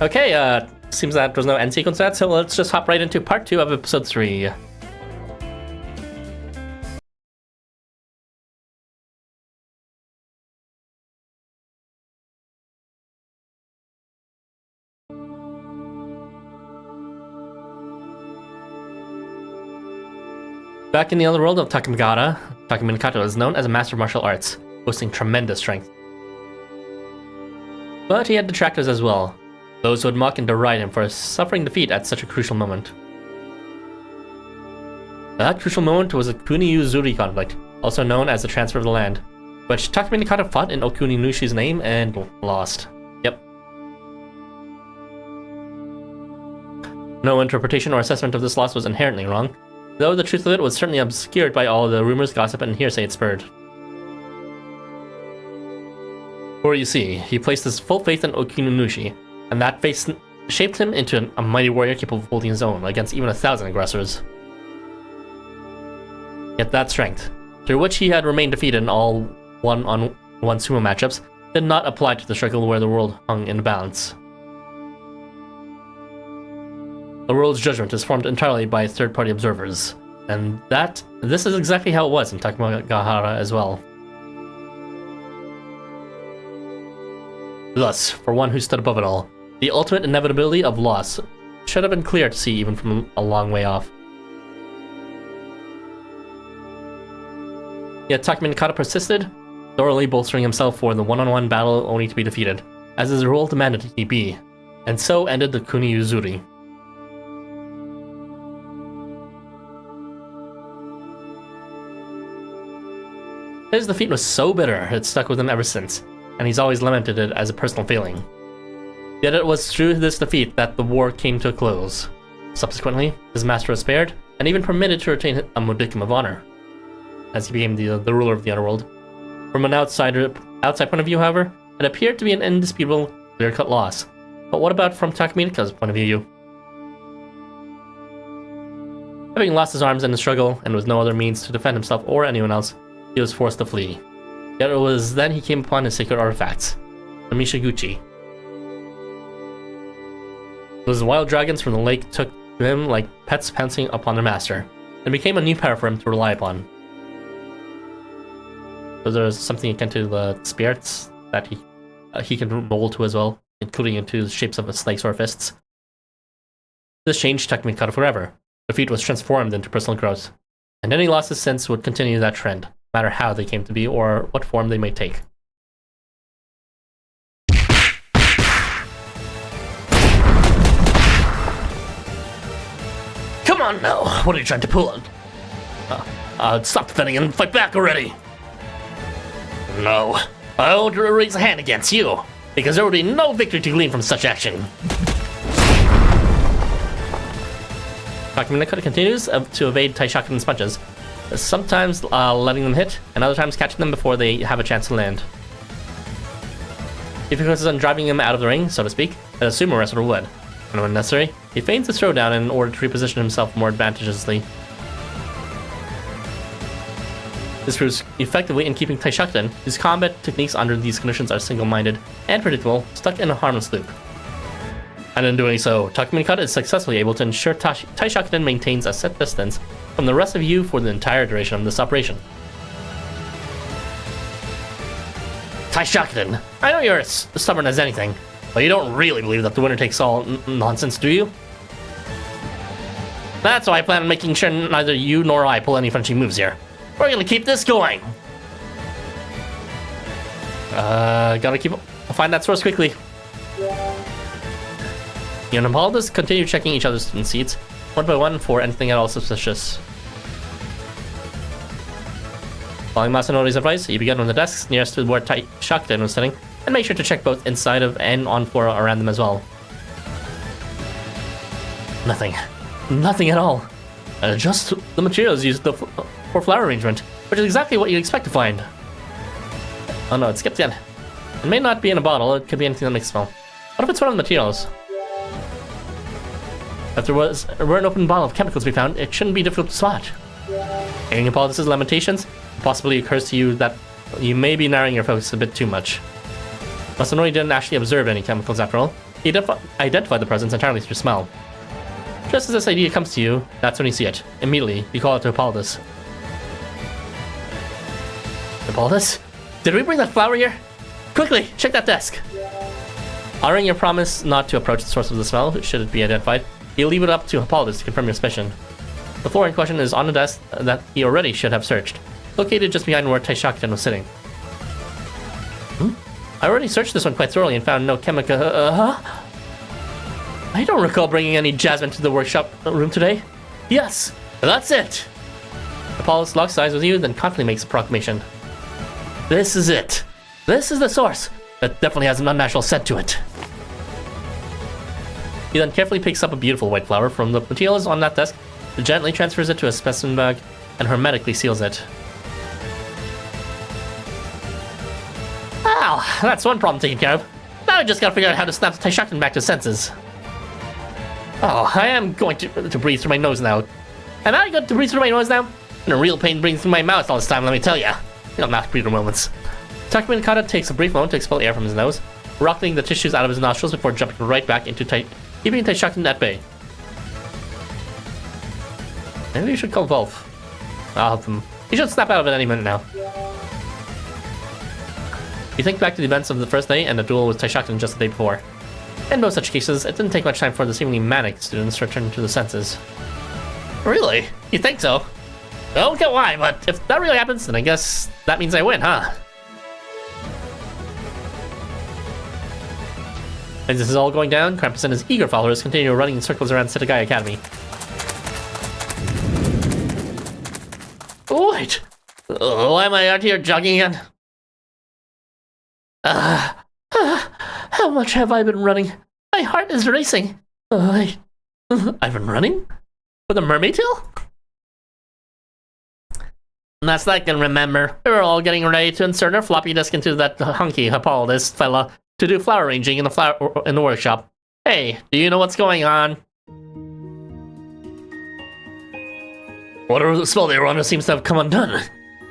A: Okay, seems that there's no end sequence to that, so let's just hop right into part 2 of episode 3. Back in the other world of Takumi Nakata is known as a master of martial arts, boasting tremendous strength. But he had detractors as well, those who would mock and deride him for suffering defeat at such a crucial moment. That crucial moment was the Kuni-Yuzuri conflict, also known as the transfer of the land, which Takumi Nakata fought in Okuni Nushi's name and lost. Yep. No interpretation or assessment of this loss was inherently wrong, though the truth of it was certainly obscured by all the rumors, gossip, and hearsay it spurred. For you see, he placed his full faith in Okuni Nushi, and that faith shaped him into a mighty warrior capable of holding his own against even 1,000 aggressors. Yet that strength, through which he had remained defeated in all one-on-one sumo matchups, did not apply to the struggle where the world hung in balance. The world's judgment is formed entirely by third-party observers, and this is exactly how it was in Takumi as well. Thus, for one who stood above it all, the ultimate inevitability of loss should have been clear to see even from a long way off. Yet Takumi Nakata persisted, thoroughly bolstering himself for the one-on-one battle only to be defeated, as his role demanded he be, and so ended the Kuni-Yuzuri. His defeat was so bitter, it stuck with him ever since, and he's always lamented it as a personal failing. Yet it was through this defeat that the war came to a close. Subsequently, his master was spared, and even permitted to retain a modicum of honor, as he became the ruler of the underworld. From an outside point of view, however, it appeared to be an indisputable, clear-cut loss. But what about from Takumi Nakata's point of view? Having lost his arms in the struggle, and with no other means to defend himself or anyone else, he was forced to flee. Yet it was then he came upon his sacred artifacts, the Mishiguchi. Those wild dragons from the lake took to him like pets pouncing upon their master, and became a new power for him to rely upon. So there's something akin to the spirits that he can mold to as well, including into the shapes of snakes or fists. This changed Takumi forever. The feat was transformed into personal growth, and any losses since would continue that trend, no matter how they came to be or what form they may take.
B: Come on now, what are you trying to pull on? Stop defending and fight back already! No, I won't raise a hand against you, because there will be no victory to glean from such action.
A: Takumi continues to evade Taishakuden's punches, sometimes letting them hit, and other times catching them before they have a chance to land. He focuses on driving him out of the ring, so to speak, as a sumo wrestler would. And when necessary, he feigns a throwdown in order to reposition himself more advantageously. This proves effectively in keeping Taishakuden, whose combat techniques under these conditions are single-minded and predictable, stuck in a harmless loop. And in doing so, Takumi is successfully able to ensure Taishakuden maintains a set distance from the rest of you for the entire duration of this operation.
B: Taishakuden, I know you're as stubborn as anything, but you don't really believe that the winner takes all nonsense, do you? That's why I plan on making sure neither you nor I pull any finishing moves here. We're gonna keep this going!
A: Gotta find that source quickly. You and Hippolytus continue checking each other's seats, one by one, for anything at all suspicious. Following Masanori's advice, you begin on the desks nearest to where Taishakuden was sitting, and make sure to check both inside of and on floor around them as well. Nothing. Nothing at all. Just the materials used for flower arrangement, which is exactly what you'd expect to find. Oh no, it skipped again. It may not be in a bottle, it could be anything that makes it smell. What if it's one of the materials? If there were an open bottle of chemicals to be found, it shouldn't be difficult to spot. Hearing Hippolytus' lamentations, it possibly occurs to you that you may be narrowing your focus a bit too much. Masanori didn't actually observe any chemicals after all. He identified the presence entirely through smell. Just as this idea comes to you, that's when you see it. Immediately, you call out to Hippolytus. Hippolytus? Did we bring that flower here? Quickly, check that desk! Honoring your promise not to approach the source of the smell, should it be identified, you leave it up to Hippolytus to confirm your suspicion. The floor in question is on a desk that he already should have searched, located just behind where Taishakuden was sitting. I already searched this one quite thoroughly and found no chemical. I don't recall bringing any jasmine to the workshop room today. Yes, that's it. Hippolytus locks eyes with you, then confidently makes a proclamation. This is it. This is the source. That definitely has an unnatural scent to it. He then carefully picks up a beautiful white flower from the materials on that desk, gently transfers it to a specimen bag, and hermetically seals it. Wow, that's one problem taken care of. Now I just gotta figure out how to snap Taishakuden back to senses. Oh, I am going to breathe through my nose now. Am I going to breathe through my nose now? In a real pain breathing through my mouth all this time, let me tell ya. You'll not breathe moments. Takumi Nakata takes a brief moment to expel air from his nose, rocking the tissues out of his nostrils before jumping right back into keeping Taishakuden at bay. Maybe you should call Wolf. I'll help him. He should snap out of it any minute now. You think back to the events of the first day and the duel with Taishakuden just the day before. In both such cases, it didn't take much time for the seemingly manic students to return to the senses. Really? You think so? I don't get why, but if that really happens, then I guess that means I win, huh? As this is all going down, Krampus and his eager followers continue running in circles around Sitagai Academy. Wait! Why am I out here jogging again? How much have I been running? My heart is racing. I've been running? With a mermaid tail? That's that I can remember. We were all getting ready to insert our floppy disk into that hunky Hippolytus fella to do flower arranging in the workshop. Hey, do you know what's going on? Whatever the spell they were under seems to have come undone.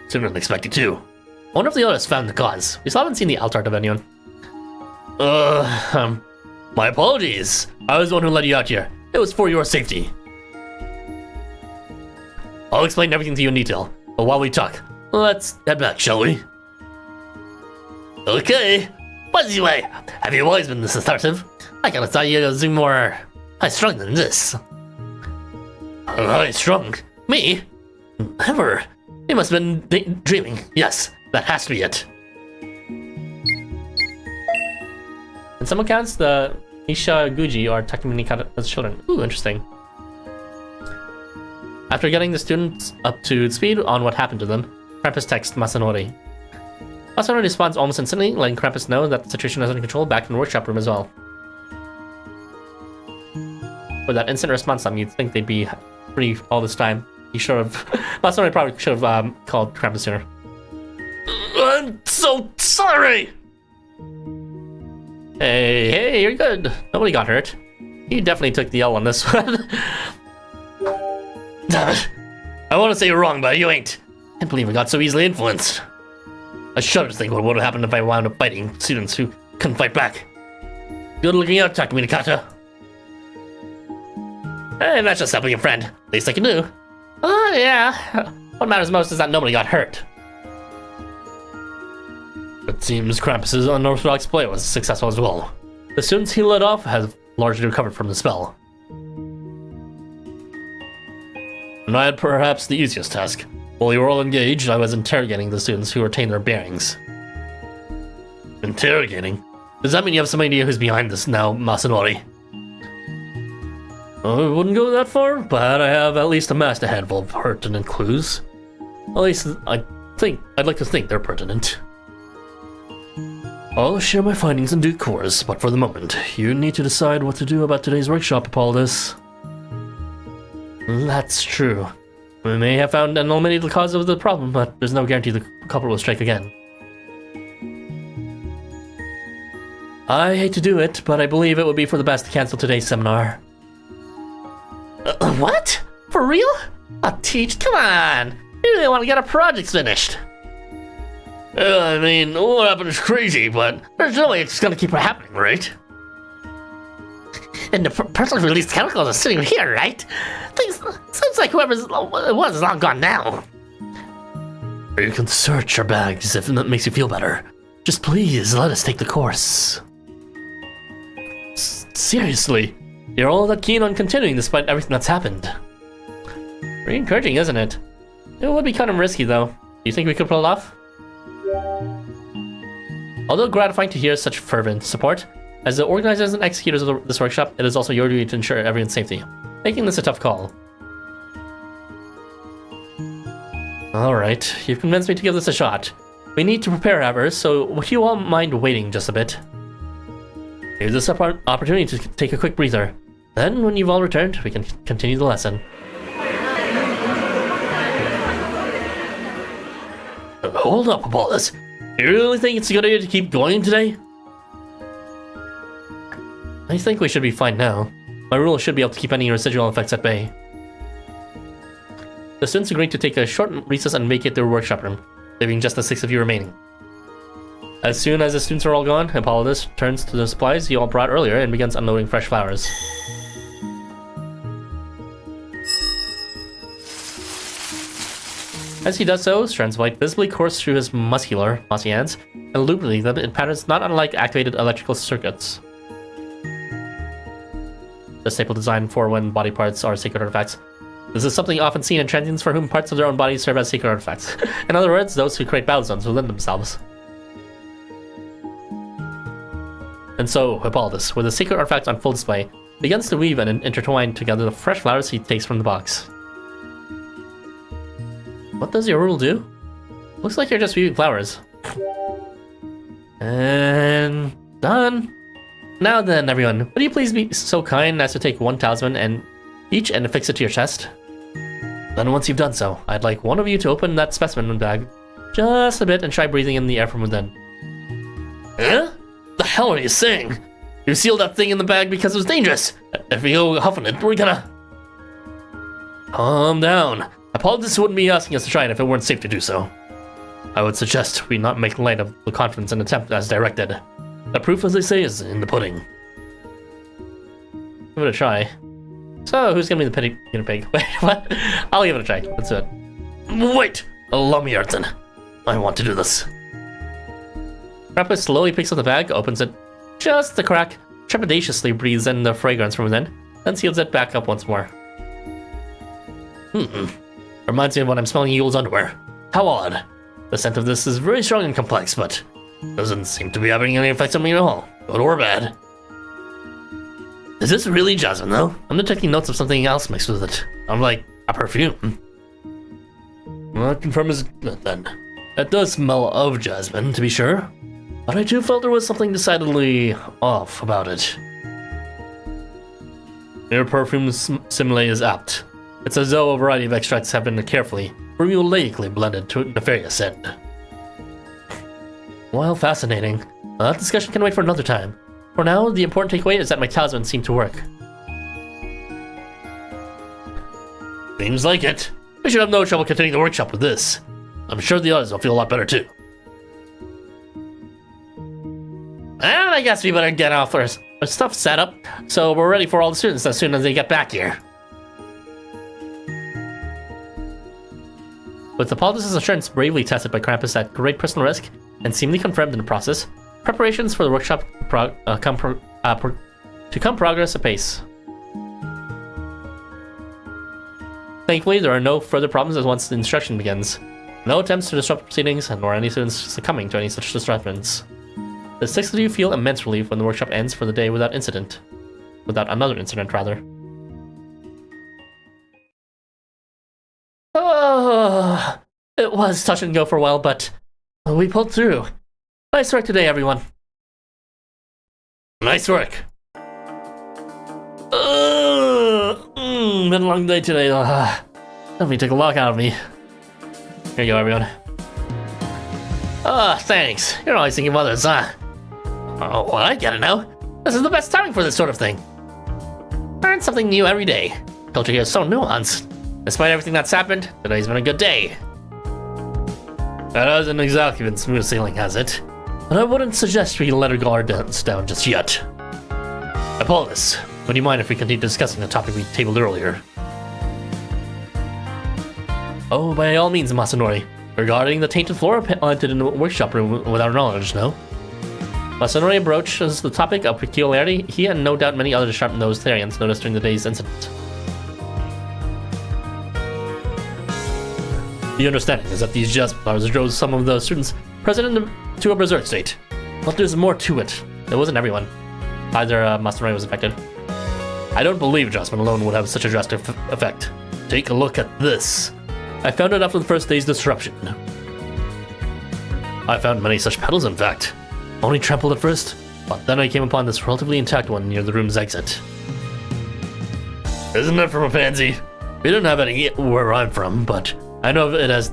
A: Sooner than expected too. I wonder if the others found the cause. We still haven't seen the altart of anyone. My apologies. I was the one who let you out here. It was for your safety. I'll explain everything to you in detail. But while we talk, let's head back, shall we? Okay. By the way, have you always been this assertive? I gotta tell you, you're more
B: high-strung than this. High-strung? Me? Never. You must have been dreaming. Yes, that has to be it.
A: In some accounts, the Isha Guji are technically counted as children. Ooh, interesting. After getting the students up to speed on what happened to them, Krampus texts Masanori. Masanori responds almost instantly, letting Krampus know that the situation is under control back in the workshop room as well. With that instant response time, you'd think they'd be free all this time. He should have... Masanori probably should have called Krampus sooner.
B: I'm so sorry!
A: Hey, you're good. Nobody got hurt. You definitely took the L on this one.
B: Damn it. I want to say you're wrong, but you ain't. Can't believe I got so easily influenced. I shudder to think what would have happened if I wound up fighting students who couldn't fight back. Good looking out, Takumi Nakata. Hey, that's just helping a friend. Least I can do.
A: Oh, yeah. What matters most is that nobody got hurt.
B: It seems Krampus's unorthodox play was successful as well.
A: The students he led off have largely recovered from the spell.
B: And I had perhaps the easiest task. While you were all engaged, I was interrogating the students who retained their bearings. Interrogating? Does that mean you have some idea who's behind this now, Masanori? I wouldn't go that far, but I have at least amassed a handful of pertinent clues. At least I'd like to think they're pertinent. I'll share my findings in due course, but for the moment, you need to decide what to do about today's workshop, Hippolytus.
A: That's true. We may have found and eliminated the cause of the problem, but there's no guarantee the culprit will strike again. I hate to do it, but I believe it would be for the best to cancel today's seminar.
B: What? For real? Oh, Teach, come on! You really want to get our projects finished. I mean, what happened is crazy, but there's no way it's gonna keep happening, right? And the personally released chemicals are sitting here, right? Seems like whoever it was is long gone now. You can search our bags if that makes you feel better. Just please let us take the course.
A: Seriously? You're all that keen on continuing despite everything that's happened. Very encouraging, isn't it? It would be kind of risky, though. Do you think we could pull it off? Although gratifying to hear such fervent support, as the organizers and executors of this workshop, it is also your duty to ensure everyone's safety, making this a tough call. Alright, you've convinced me to give this a shot. We need to prepare, however, so would you all mind waiting just a bit? Here's this opportunity to take a quick breather. Then, when you've all returned, we can continue the lesson.
B: Hold up, Apollos. You really think it's a good idea to keep going today?
A: I think we should be fine now. My rule should be able to keep any residual effects at bay. The students agreed to take a short recess and vacate their workshop room, leaving just the 6 of you remaining. As soon as the students are all gone, Hippolytus turns to the supplies you all brought earlier and begins unloading fresh flowers. As he does so, strands of light visibly course through his mossy hands and illuminating them in patterns not unlike activated electrical circuits. The staple design for when body parts are sacred artifacts. This is something often seen in transients for whom parts of their own bodies serve as sacred artifacts. In other words, those who create battle zones within themselves. And so, Hippolytus, with the sacred artifact on full display, begins to weave and intertwine together the fresh flowers he takes from the box. What does your rule do? Looks like you're just weaving flowers. And done. Now then, everyone, would you please be so kind as to take one talisman and each and affix it to your chest? Then once you've done so, I'd like one of you to open that specimen bag just a bit and try breathing in the air from within.
B: Huh? The hell are you saying? You sealed that thing in the bag because it was dangerous. If we go huffing it, we're gonna... Calm down. Apologists wouldn't be asking us to try it if it weren't safe to do so. I would suggest we not make light of the confidence and attempt as directed. The proof, as they say, is in the pudding. Give it a try. So, who's gonna be the guinea pig? Wait, what? I'll give it a try. Let's do it. Wait! Allow me, Arton. I want to do this.
A: Krampus slowly picks up the bag, opens it just a crack, trepidatiously breathes in the fragrance from within, then seals it back up once more.
B: Reminds me of when I'm smelling Yule's underwear. How odd. The scent of this is very strong and complex, but doesn't seem to be having any effect on me at all, good or bad. Is this really jasmine, though? I'm detecting notes of something else mixed with it. I'm like a perfume. Well, that confirms good then. It does smell of jasmine, to be sure, but I too felt there was something decidedly off about it. Your perfume simile is apt. It's as though a variety of extracts have been carefully, formulaically blended to a nefarious end. Well, fascinating. That discussion can wait for another time. For now, the important takeaway is that my talisman seemed to work. Seems like it. We should have no trouble continuing the workshop with this. I'm sure the others will feel a lot better too. And I guess we better get off our stuff set up, so we're ready for all the students as soon as they get back here. With Hippolytus' assurance bravely tested by Krampus at great personal risk, and seemingly confirmed in the process, preparations for the workshop come progress apace. Thankfully, there are no further problems as once the instruction begins. No attempts to disrupt proceedings, nor any students succumbing to any such disruptions. The 6 of you feel immense relief when the workshop ends for the day without another incident, rather. Oh, it was touch and go for a while, but we pulled through. Nice work today, everyone. Nice work. Been a long day today. Definitely took a lot out of me. Here you go, everyone. Thanks. You're always thinking of others, huh? Oh, well, I get it now. This is the best timing for this sort of thing. Learn something new every day. Culture here is so nuanced. Despite everything that's happened, today's been a good day. That hasn't exactly been smooth sailing, has it? But I wouldn't suggest we let our guards down just yet. Hippolytus, would you mind if we continue discussing the topic we tabled earlier? Oh, by all means, Masanori. Regarding the tainted flora planted in the workshop room without our knowledge, no? Masanori broaches the topic of peculiarity he and no doubt many other sharp-nosed Therians noticed during the day's incident. The understanding is that these jasmine flowers drove some of the students present to a berserk state. But there's more to it. It wasn't everyone. Either Masanori was affected. I don't believe jasmine alone would have such a drastic effect. Take a look at this. I found it after the first day's disruption. I found many such petals, in fact. Only trampled at first, but then I came upon this relatively intact one near the room's exit. Isn't it from a pansy? We don't have any where I'm from, but I know of it as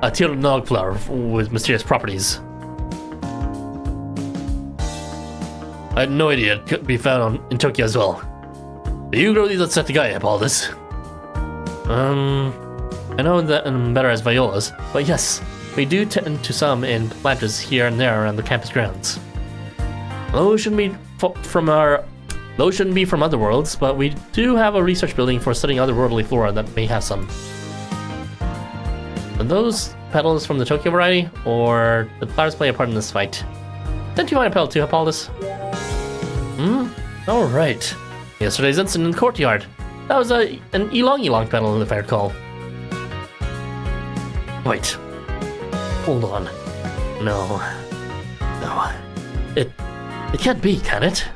B: a teal nog flower with mysterious properties. I had no idea it could be found in Tokyo as well. Do you grow these at Setagaya, Hippolytus? I know that better as violas, but yes, we do tend to some in planters here and there around the campus grounds. Those shouldn't be from other worlds, but we do have a research building for studying otherworldly flora that may have some. Are those petals from the Tokyo variety, or did flowers play a part in this fight? Didn't you find a petal too, Hippolytus? Oh, right. Yesterday's incident in the courtyard. That was an ylang petal, if I recall. Wait. Hold on. No. It can't be, can it?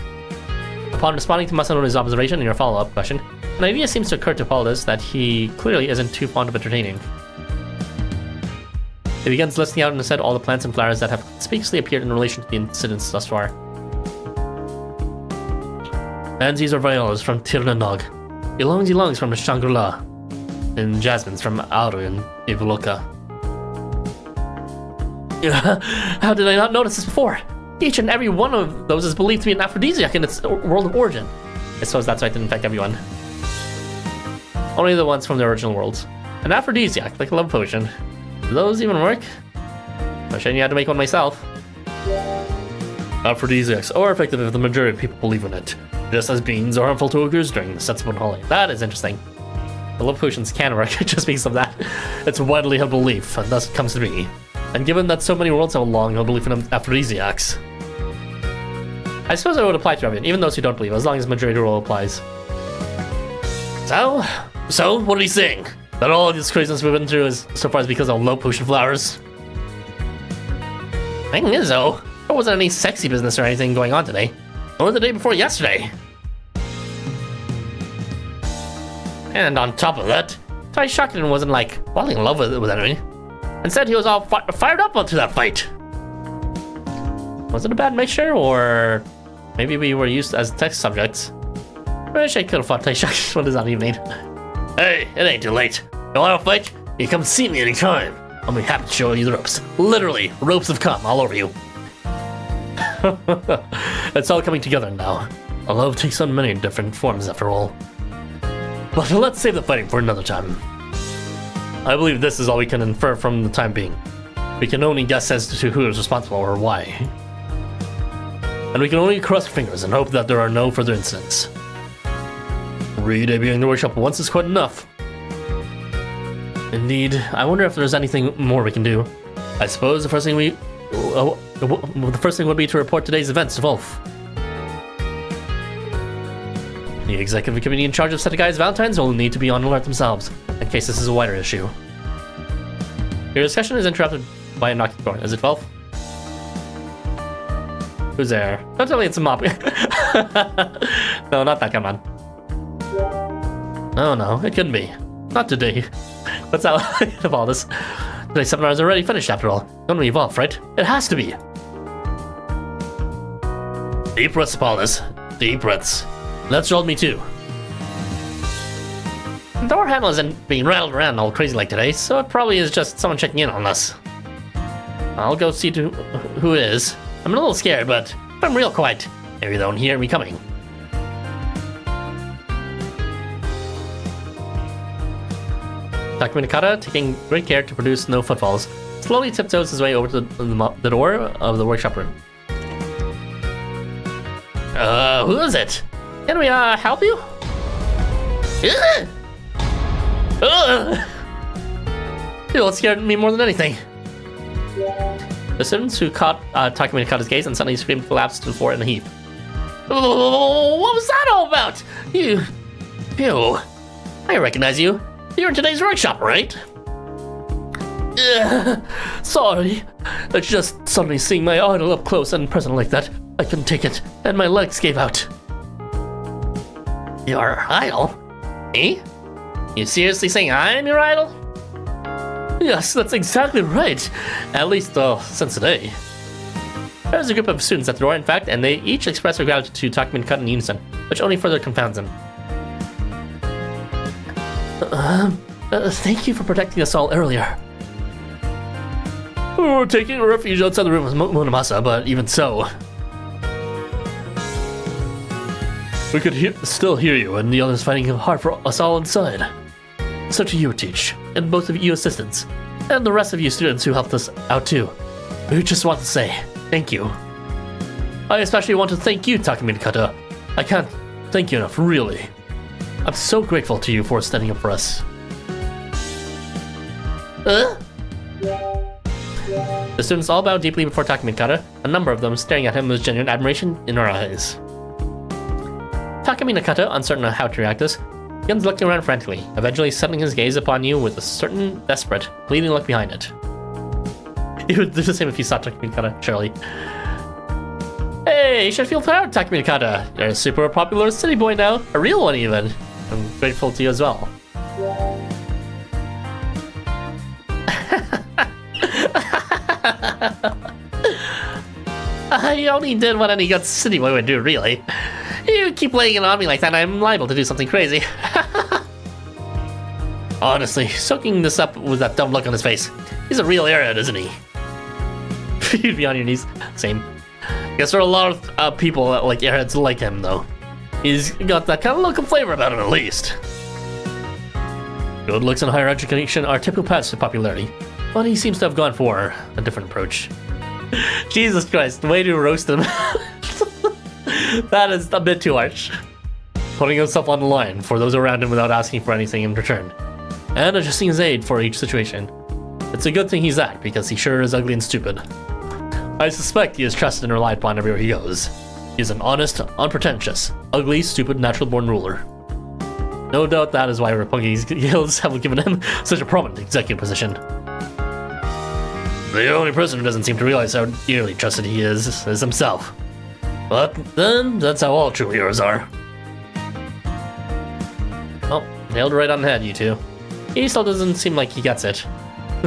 B: Upon responding to Masanori's observation and your follow-up question, an idea seems to occur to Hippolytus that he clearly isn't too fond of entertaining. He begins listing out instead all the plants and flowers that have conspicuously appeared in relation to the incidents thus far. Pansies or violas from Tirnanog, ylangs from Shangri-La, and jasmines from Aru and Ivoloka. How did I not notice this before? Each and every one of those is believed to be an aphrodesiac in its world of origin. I suppose that's why it didn't affect everyone. Only the ones from the original worlds. An aphrodesiac, like a love potion. Do those even work? Wish I knew how to make one myself. Aphrodisiacs are effective if the majority of people believe in it, just as beans are harmful to ogres during the Setsubun holiday. That is interesting. The love potions can work just because of that. It's widely held belief, and thus it comes to me. And given that so many worlds have a long-held belief in aphrodisiacs, I suppose it would apply to everyone, even those who don't believe, as long as majority rule applies. So, what are you saying? That all of this craziness we've been through is so far is because of low potion flowers? Thing is, though, there wasn't any sexy business or anything going on today. Or the day before yesterday. And on top of that, Tai Shakunin wasn't like falling in love with anyone. Instead, he was all fired up onto that fight. Was it a bad mixture, or maybe we were used as test subjects? I wish I could have fought Tai Shakunin. What does that even mean? Hey, it ain't too late. You want to fight? You come see me anytime. I'll be happy to show you the ropes. Literally, ropes have come all over you. It's all coming together now. Love takes on many different forms after all. But let's save the fighting for another time. I believe this is all we can infer from the time being. We can only guess as to who is responsible or why. And we can only cross our fingers and hope that there are no further incidents. Re-debuting the workshop once is quite enough. Indeed, I wonder if there's anything more we can do. I suppose the first thing would be to report today's events to Wolf. The executive committee in charge of Setegai's Valentines will need to be on alert themselves, in case this is a wider issue. Your discussion is interrupted by a knocking door. Is it Wolf? Who's there? Don't tell me it's a mop. No, not that, come on. Oh no, it couldn't be. Not today. What's out of all this? Today's seminar is already finished after all. Don't we evolve, right? It has to be. Deep breaths, Paulus. Deep breaths. Let's roll me too. The door handle isn't being rattled around all crazy like today, so it probably is just someone checking in on us. I'll go see who it is. I'm a little scared, but if I'm real quiet, maybe they don't hear me coming. Takumi Nakata, taking great care to produce no footfalls, slowly tiptoes his way over to the door of the workshop room. Who is it? Can we, help you? It scared me more than anything. The students who caught Takumi Nakata's gaze and suddenly screamed collapsed to the floor in a heap. What was that all about? You, I recognize you. You're in today's workshop, right? Sorry. It's just suddenly seeing my idol up close and present like that. I couldn't take it, and my legs gave out. Your idol? Me? You seriously saying I'm your idol? Yes, that's exactly right. At least, since today. There's a group of students at the door, in fact, and they each express their gratitude to Takumi Nakata in unison, which only further confounds them. Thank you for protecting us all earlier. We're taking refuge outside the room with Munamasa, but even so. We could still hear you and the others fighting hard for us all inside. So to you, Teach, and both of you assistants, and the rest of you students who helped us out too. We just want to say thank you. I especially want to thank you, Takumi Nakata. I can't thank you enough, really. I'm so grateful to you for standing up for us. The students all bow deeply before Takumi Nakata, a number of them staring at him with genuine admiration in their eyes. Takumi Nakata, uncertain on how to react to this, begins looking around frantically, eventually settling his gaze upon you with a certain desperate, pleading look behind it. He would do the same if he saw Takumi Nakata, surely. Hey, you should feel proud, Takumi Nakata. You're a super popular city boy now, a real one even. I'm grateful to you as well. I only did what any good city boy would do, really. You keep laying it on me like that, I'm liable to do something crazy. Honestly, soaking this up with that dumb look on his face. He's a real airhead, isn't he? You'd be on your knees. Same. Guess there are a lot of people that like airheads like him, though. He's got that kind of look and flavor about him, at least. Good looks and higher education are typical paths to popularity, but he seems to have gone for a different approach. Jesus Christ, way to roast him. That is a bit too harsh. Putting himself on the line for those around him without asking for anything in return. And adjusting his aid for each situation. It's a good thing he's that, because he sure is ugly and stupid. I suspect he is trusted and relied upon everywhere he goes. He is an honest, unpretentious, ugly, stupid, natural-born ruler.
A: No doubt that is why Roppongi's guilds have given him such a prominent executive position. The only person who doesn't seem to realize how dearly trusted he is himself. But then, that's how all true heroes are. Oh, nailed right on the head, you two. He still doesn't seem like he gets it.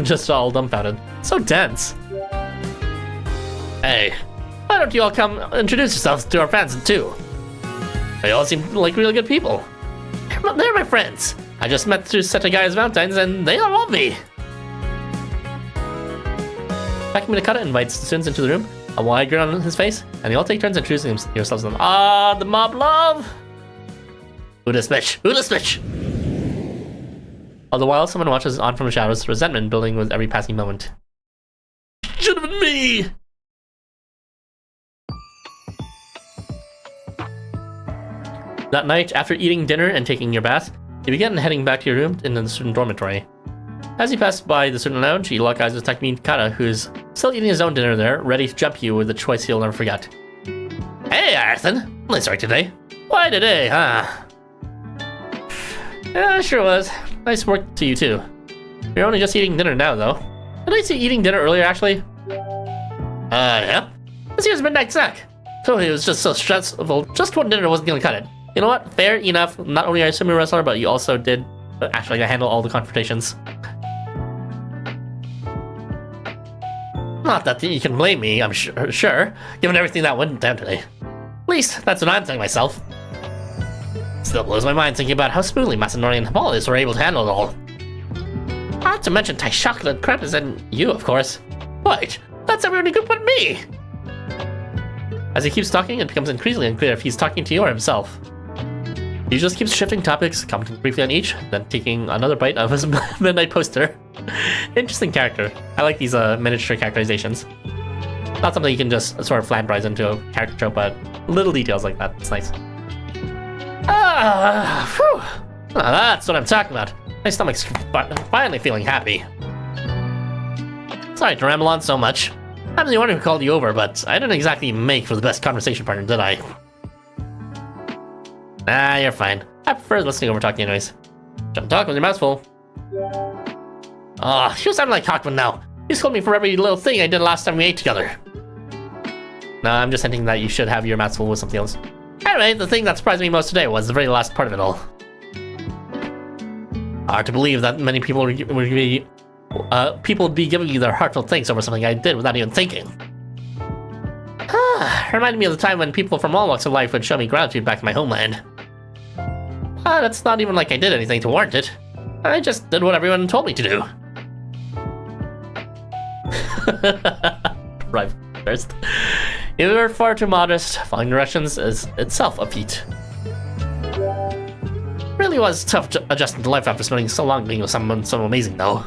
A: Just all dumbfounded. So dense. Hey, why don't you all come introduce yourselves to our fans too? They all seem like really good people. They're my friends. I just met through such a guy as Valentine's and they all love me. Takumi Nakata invites the students into the room, a wide grin on his face, and they all take turns introducing yourselves to them. Ah, the mob love! Who this bitch? Who this bitch? All the while, someone watches on from the shadows, resentment building with every passing moment. Should have been me! That night, after eating dinner and taking your bath, you begin heading back to your room in the student dormitory. As you pass by the student lounge, you lock eyes with Takumi Nakata, who's still eating his own dinner there, ready to jump you with a choice he'll never forget. Hey, Arthur! Nice work today. Why today, huh? Yeah, sure was. Nice work to you, too. You're only just eating dinner now, though. Did I see eating dinner earlier, actually? Yeah. This year's midnight snack. So it was just so stressful. Just one dinner wasn't gonna cut it. You know what? Fair enough. Not only are you a sumo wrestler, but you also did actually handle all the confrontations. Not that you can blame me, I'm sure, given everything that went down today. At least, that's what I'm telling myself. Still blows my mind thinking about how smoothly Masanori and Hippolytus were able to handle it all. Not to mention Taishaku, Crepus, and you, of course. Wait, that's everyone who could put me! As he keeps talking, it becomes increasingly unclear if he's talking to you or himself. He just keeps shifting topics, commenting briefly on each, then taking another bite of his midnight poster. Interesting character. I like these miniature characterizations. Not something you can just sort of flanderize into a character trope, but little details like that. It's nice. Phew. Now that's what I'm talking about. My stomach's finally feeling happy. Sorry to ramble on so much. I'm the one who called you over, but I didn't exactly make for the best conversation partner, did I? Nah, you're fine. I prefer listening over talking anyways. Don't talk with your mouth full. Oh, you sound like Hawkman now. You scold me for every little thing I did last time we ate together. Nah, I'm just hinting that you should have your mouth full with something else. Anyway, the thing that surprised me most today was the very last part of it all. Hard to believe that many people would be giving you their heartfelt thanks over something I did without even thinking. Reminded me of the time when people from all walks of life would show me gratitude back in my homeland. That's not even like I did anything to warrant it. I just did what everyone told me to do. Right first. You were far too modest. Following directions is itself a feat. Really was tough adjusting to life after spending so long being with someone so amazing, though.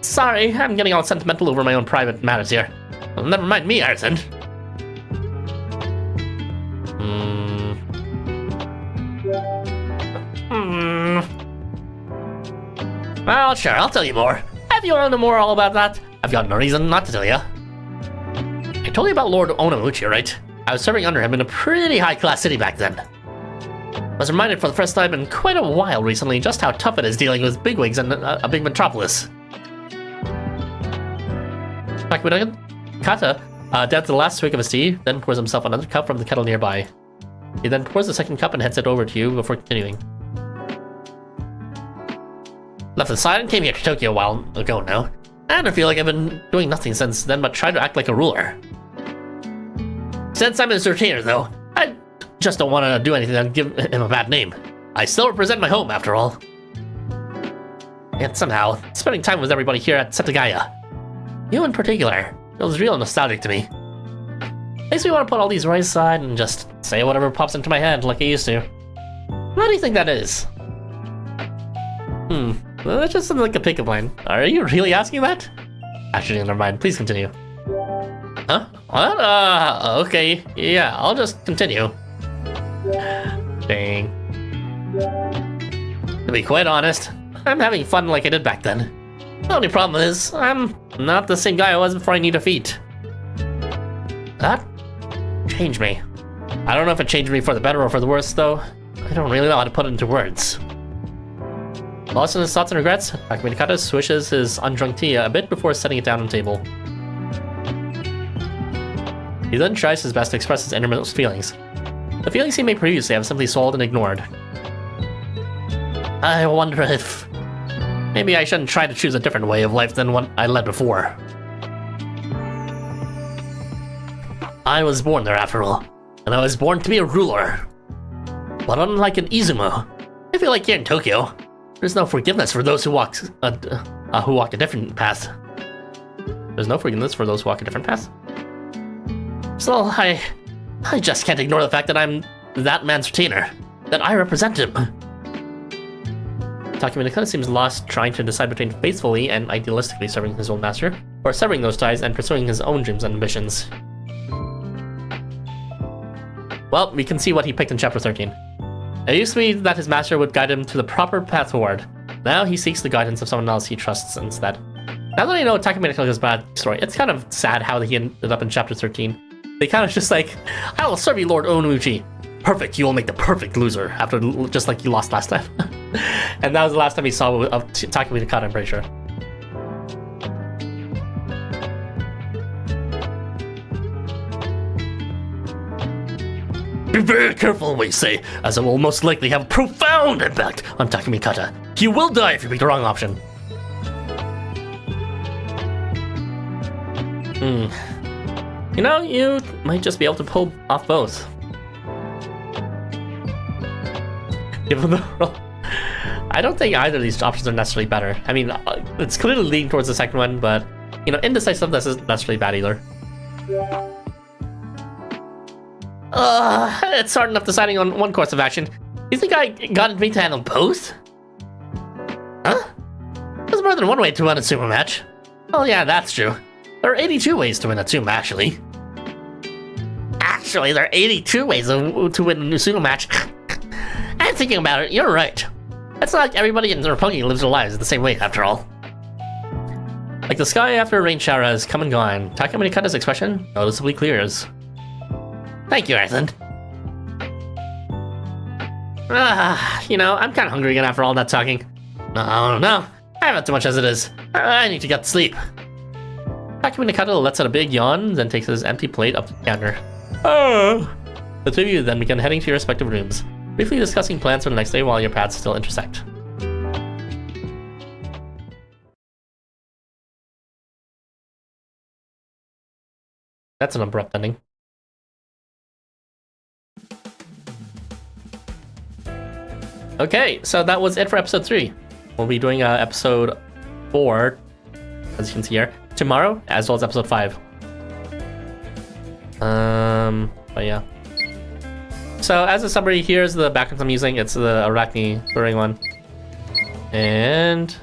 A: Sorry, I'm getting all sentimental over my own private matters here. Well, never mind me, Arson. Well, sure, I'll tell you more. If you want to know more all about that, I've got no reason not to tell you. I told you about Lord Onomuchi, right? I was serving under him in a pretty high-class city back then. I was reminded for the first time in quite a while recently just how tough it is dealing with bigwigs in a big metropolis. Takumi Nakata down to the last swig of his tea, then pours himself another cup from the kettle nearby. He then pours the second cup and hands it over to you before continuing. Left the side and came here to Tokyo a while ago now. And I feel like I've been doing nothing since then but try to act like a ruler. Since I'm his retainer though, I just don't want to do anything that give him a bad name. I still represent my home after all. And somehow, spending time with everybody here at Setagaya, you in particular, feels real nostalgic to me. Makes me want to put all these right aside and just say whatever pops into my head like I used to. What do you think that is? Well, that's just something like a pickup line. Are you really asking that? Actually, never mind. Please continue. Huh? What? Okay. Yeah, I'll just continue. Dang. To be quite honest, I'm having fun like I did back then. The only problem is, I'm not the same guy I was before I need a feat. That changed me. I don't know if it changed me for the better or for the worse, though. I don't really know how to put it into words. Lost in his thoughts and regrets, Takumi Nakata swishes his undrunk tea a bit before setting it down on the table. He then tries his best to express his innermost feelings. The feelings he made previously have simply swallowed and ignored. I wonder if... maybe I shouldn't try to choose a different way of life than what I led before. I was born there after all, and I was born to be a ruler. But unlike an Izumo, I feel like here in Tokyo, there's no forgiveness for those who walk a different path. There's no forgiveness for those who walk a different path? So I just can't ignore the fact that I'm that man's retainer, that I represent him. Takumi Nakata seems lost, trying to decide between faithfully and idealistically serving his old master, or severing those ties and pursuing his own dreams and ambitions. Well, we can see what he picked in Chapter 13. It used to be that his master would guide him to the proper path forward. Now he seeks the guidance of someone else he trusts instead. Now that I know Takumi Nakata's backstory, it's kind of sad how he ended up in Chapter 13. They kind of just like, I will serve you, Lord Onuchi. Perfect, you will make the perfect loser, after just like you lost last time. And that was the last time we saw of Takumi Nakata, I'm pretty sure. Be very careful what you say, as it will most likely have a profound impact on Takumi Nakata. You will die if you pick the wrong option. You know, you might just be able to pull off both. Given the role, I don't think either of these options are necessarily better. I mean, it's clearly leaning towards the second one, but, you know, indecisiveness isn't necessarily bad either. It's hard enough deciding on one course of action. You think I got me to handle both? Huh? There's more than one way to win a sumo match. Oh yeah, that's true. There are 82 ways to win a sumo, actually. Actually, there are 82 ways to win a sumo match. And thinking about it, you're right. It's not like everybody in Roppongi lives their lives the same way, after all. Like the sky after a rain shower has come and gone, Takumi Nakata's expression noticeably clears. Thank you, Arthur. You know, I'm kind of hungry again after all that talking. No, I haven't too much as it is. I need to get to sleep. Takumi Nakata lets out a big yawn, then takes his empty plate up to the counter. The two of you then begin heading to your respective rooms, briefly discussing plans for the next day while your paths still intersect. That's an abrupt ending. Okay, so that was it for episode 3. We'll be doing episode 4, as you can see here, tomorrow, as well as episode 5. But yeah. So as a summary, here's the backgrounds I'm using. It's the Arachne touring one. And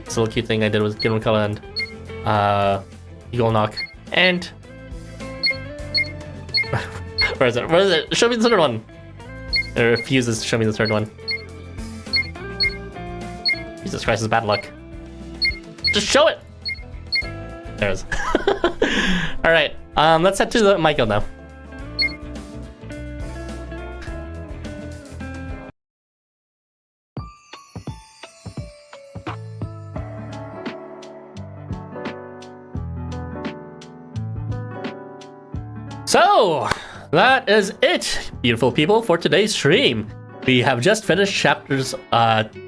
A: this little cute thing I did with Gilman Color and Eagle Knock. And where is it? Show me the third one. It refuses to show me the third one. Jesus Christ, it's bad luck. Just show it! There it is. Alright, let's head to the my guild now. So, that is it, beautiful people, for today's stream. We have just finished chapters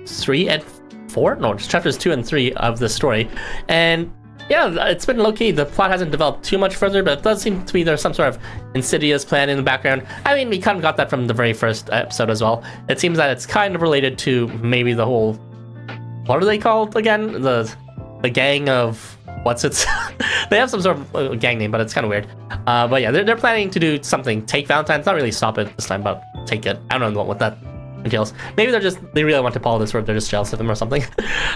A: 3 and 4? No, just chapters 2 and 3 of the story. And yeah, it's been low-key. The plot hasn't developed too much further, but it does seem to be there's some sort of insidious plan in the background. I mean, we kind of got that from the very first episode as well. It seems that it's kind of related to maybe the whole... What are they called again? The gang of... What's it? They have some sort of gang name, but it's kind of weird. But yeah, they're planning to do something. Take Valentine. It's not really stop it this time, but take it. I don't know what that entails. Maybe they really want to Paul this, or they're just jealous of him or something.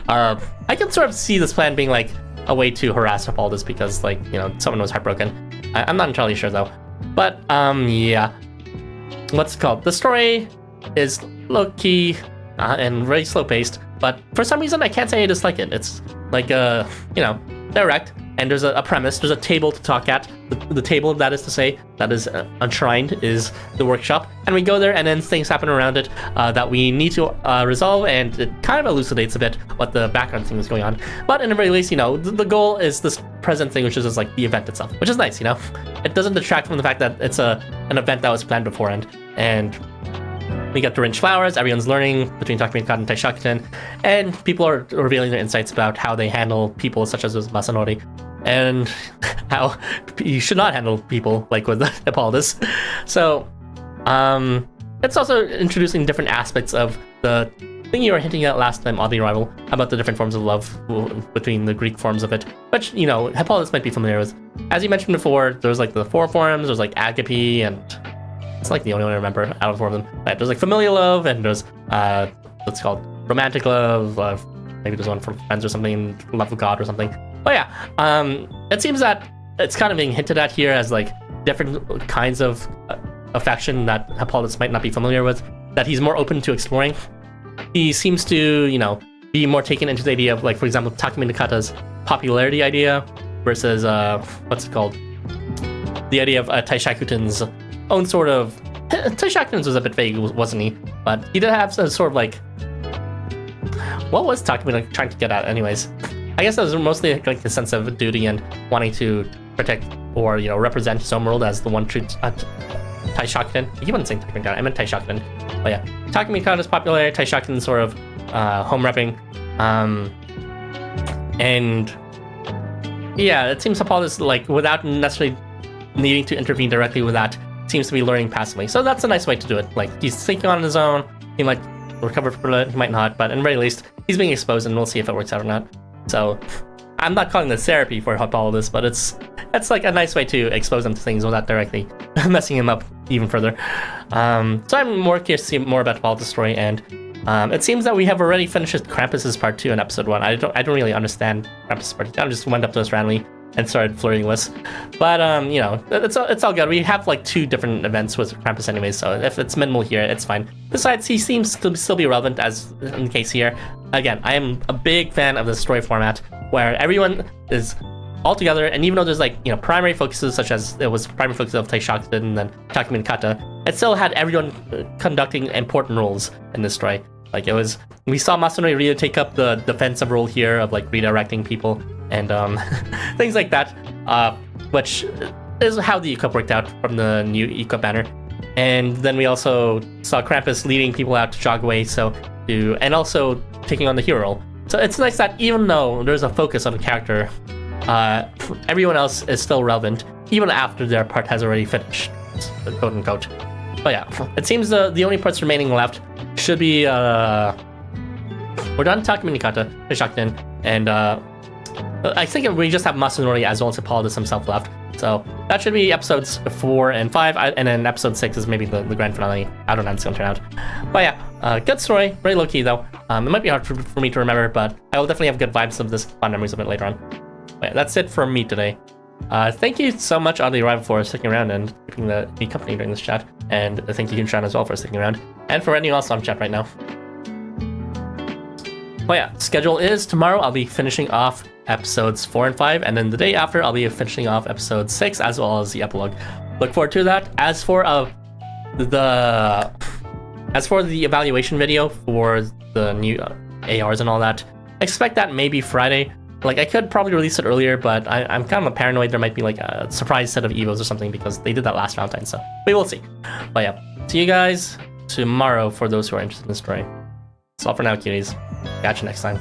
A: I can sort of see this plan being like a way to harass Hippolytus because, like, you know, someone was heartbroken. I'm not entirely sure though. But yeah, what's it called? The story is low-key and very slow-paced, but for some reason I can't say I dislike it. It's like you know, direct, and there's a premise, there's a table to talk at. The table, that is to say, that is enshrined is the workshop, and we go there, and then things happen around it that we need to resolve, and it kind of elucidates a bit what the background thing is going on. But in the very least, the goal is this present thing, which is just like the event itself, which is nice. It doesn't detract from the fact that it's an event that was planned beforehand, and we get to arrange flowers, everyone's learning between Takumi Nakata and Taishakuten, and people are revealing their insights about how they handle people such as with Masanori, and how you should not handle people like with Hippolytus. So, it's also introducing different aspects of the thing you were hinting at last time on the arrival, about the different forms of love between the Greek forms of it, which, Hippolytus might be familiar with. As you mentioned before, there's like the 4 forms, there's like agape, and it's like the only one I remember out of 4 of them. Right, there's like familial love, and there's what's called romantic love. Maybe there's one for friends or something, love of God or something. But yeah, it seems that it's kind of being hinted at here as like different kinds of affection that Hippolytus might not be familiar with, that he's more open to exploring. He seems to, be more taken into the idea of, like, for example, Takumi Nakata's popularity idea versus what's it called? The idea of Taishakuten's own sort of. Taishakuten's was a bit vague, wasn't he? But he did have some sort of like. What was Takumi trying to get at, anyways? I guess that was mostly like the sense of duty and wanting to protect or represent his own world as the one true Taishakuten. I keep on saying Takumi Nakata, I meant Taishakuten. But yeah, Takumi Nakata's popularity, Taishakuten's sort of home repping, and yeah, it seems Hippolytus, like, without necessarily needing to intervene directly with that, seems to be learning passively. So that's a nice way to do it. Like, he's thinking on his own. He might recover from it, he might not, but at the very least, he's being exposed, and we'll see if it works out or not. So I'm not calling this therapy for Hippolytus, but it's like a nice way to expose him to things without directly messing him up even further. So I'm more curious to see more about Hippolytus' story, and it seems that we have already finished Krampus's part 2 in episode 1. I don't really understand Krampus's part 2. I just went up to us randomly and started flirting with. But it's all good. We have like 2 different events with Krampus anyways, so if it's minimal here, it's fine. Besides, he seems to still be relevant, as in the case here. Again, I am a big fan of the story format where everyone is all together, and even though there's like primary focuses, such as it was primary focus of Taishakuten and then Takumi Nakata, it still had everyone conducting important roles in this story. Like, we saw Masanori really take up the defensive role here of like redirecting people and things like that, which is how the equip worked out from the new equip banner. And then we also saw Krampus leading people out to jog away, and also taking on the hero role. So it's nice that even though there's a focus on the character, everyone else is still relevant, even after their part has already finished, quote unquote. But yeah, it seems the only parts remaining left should be we're done Takumi Nakata, Taishakuten, and I think we just have Masanori as well as Hippolytus himself left. So that should be episodes 4 and 5, and then episode 6 is maybe the grand finale. I don't know how it's gonna turn out. But yeah, good story, very low key though. It might be hard for me to remember, but I will definitely have good vibes of this, fun memories of it later on. But yeah, that's it from me today. Thank you so much on the arrival for sticking around and keeping me company during this chat, and thank you Hinshan as well for sticking around, and for anyone else on chat right now. Well, yeah, schedule is tomorrow I'll be finishing off episodes 4 and 5, and then the day after I'll be finishing off episode 6 as well as the epilogue. Look forward to that. As for the evaluation video for the new ARs and all that, expect that maybe Friday. Like, I could probably release it earlier, but I'm kind of paranoid there might be like a surprise set of Evos or something, because they did that last Valentine, so we will see. But yeah, see you guys tomorrow for those who are interested in the story. That's all for now, cuties. Catch you next time.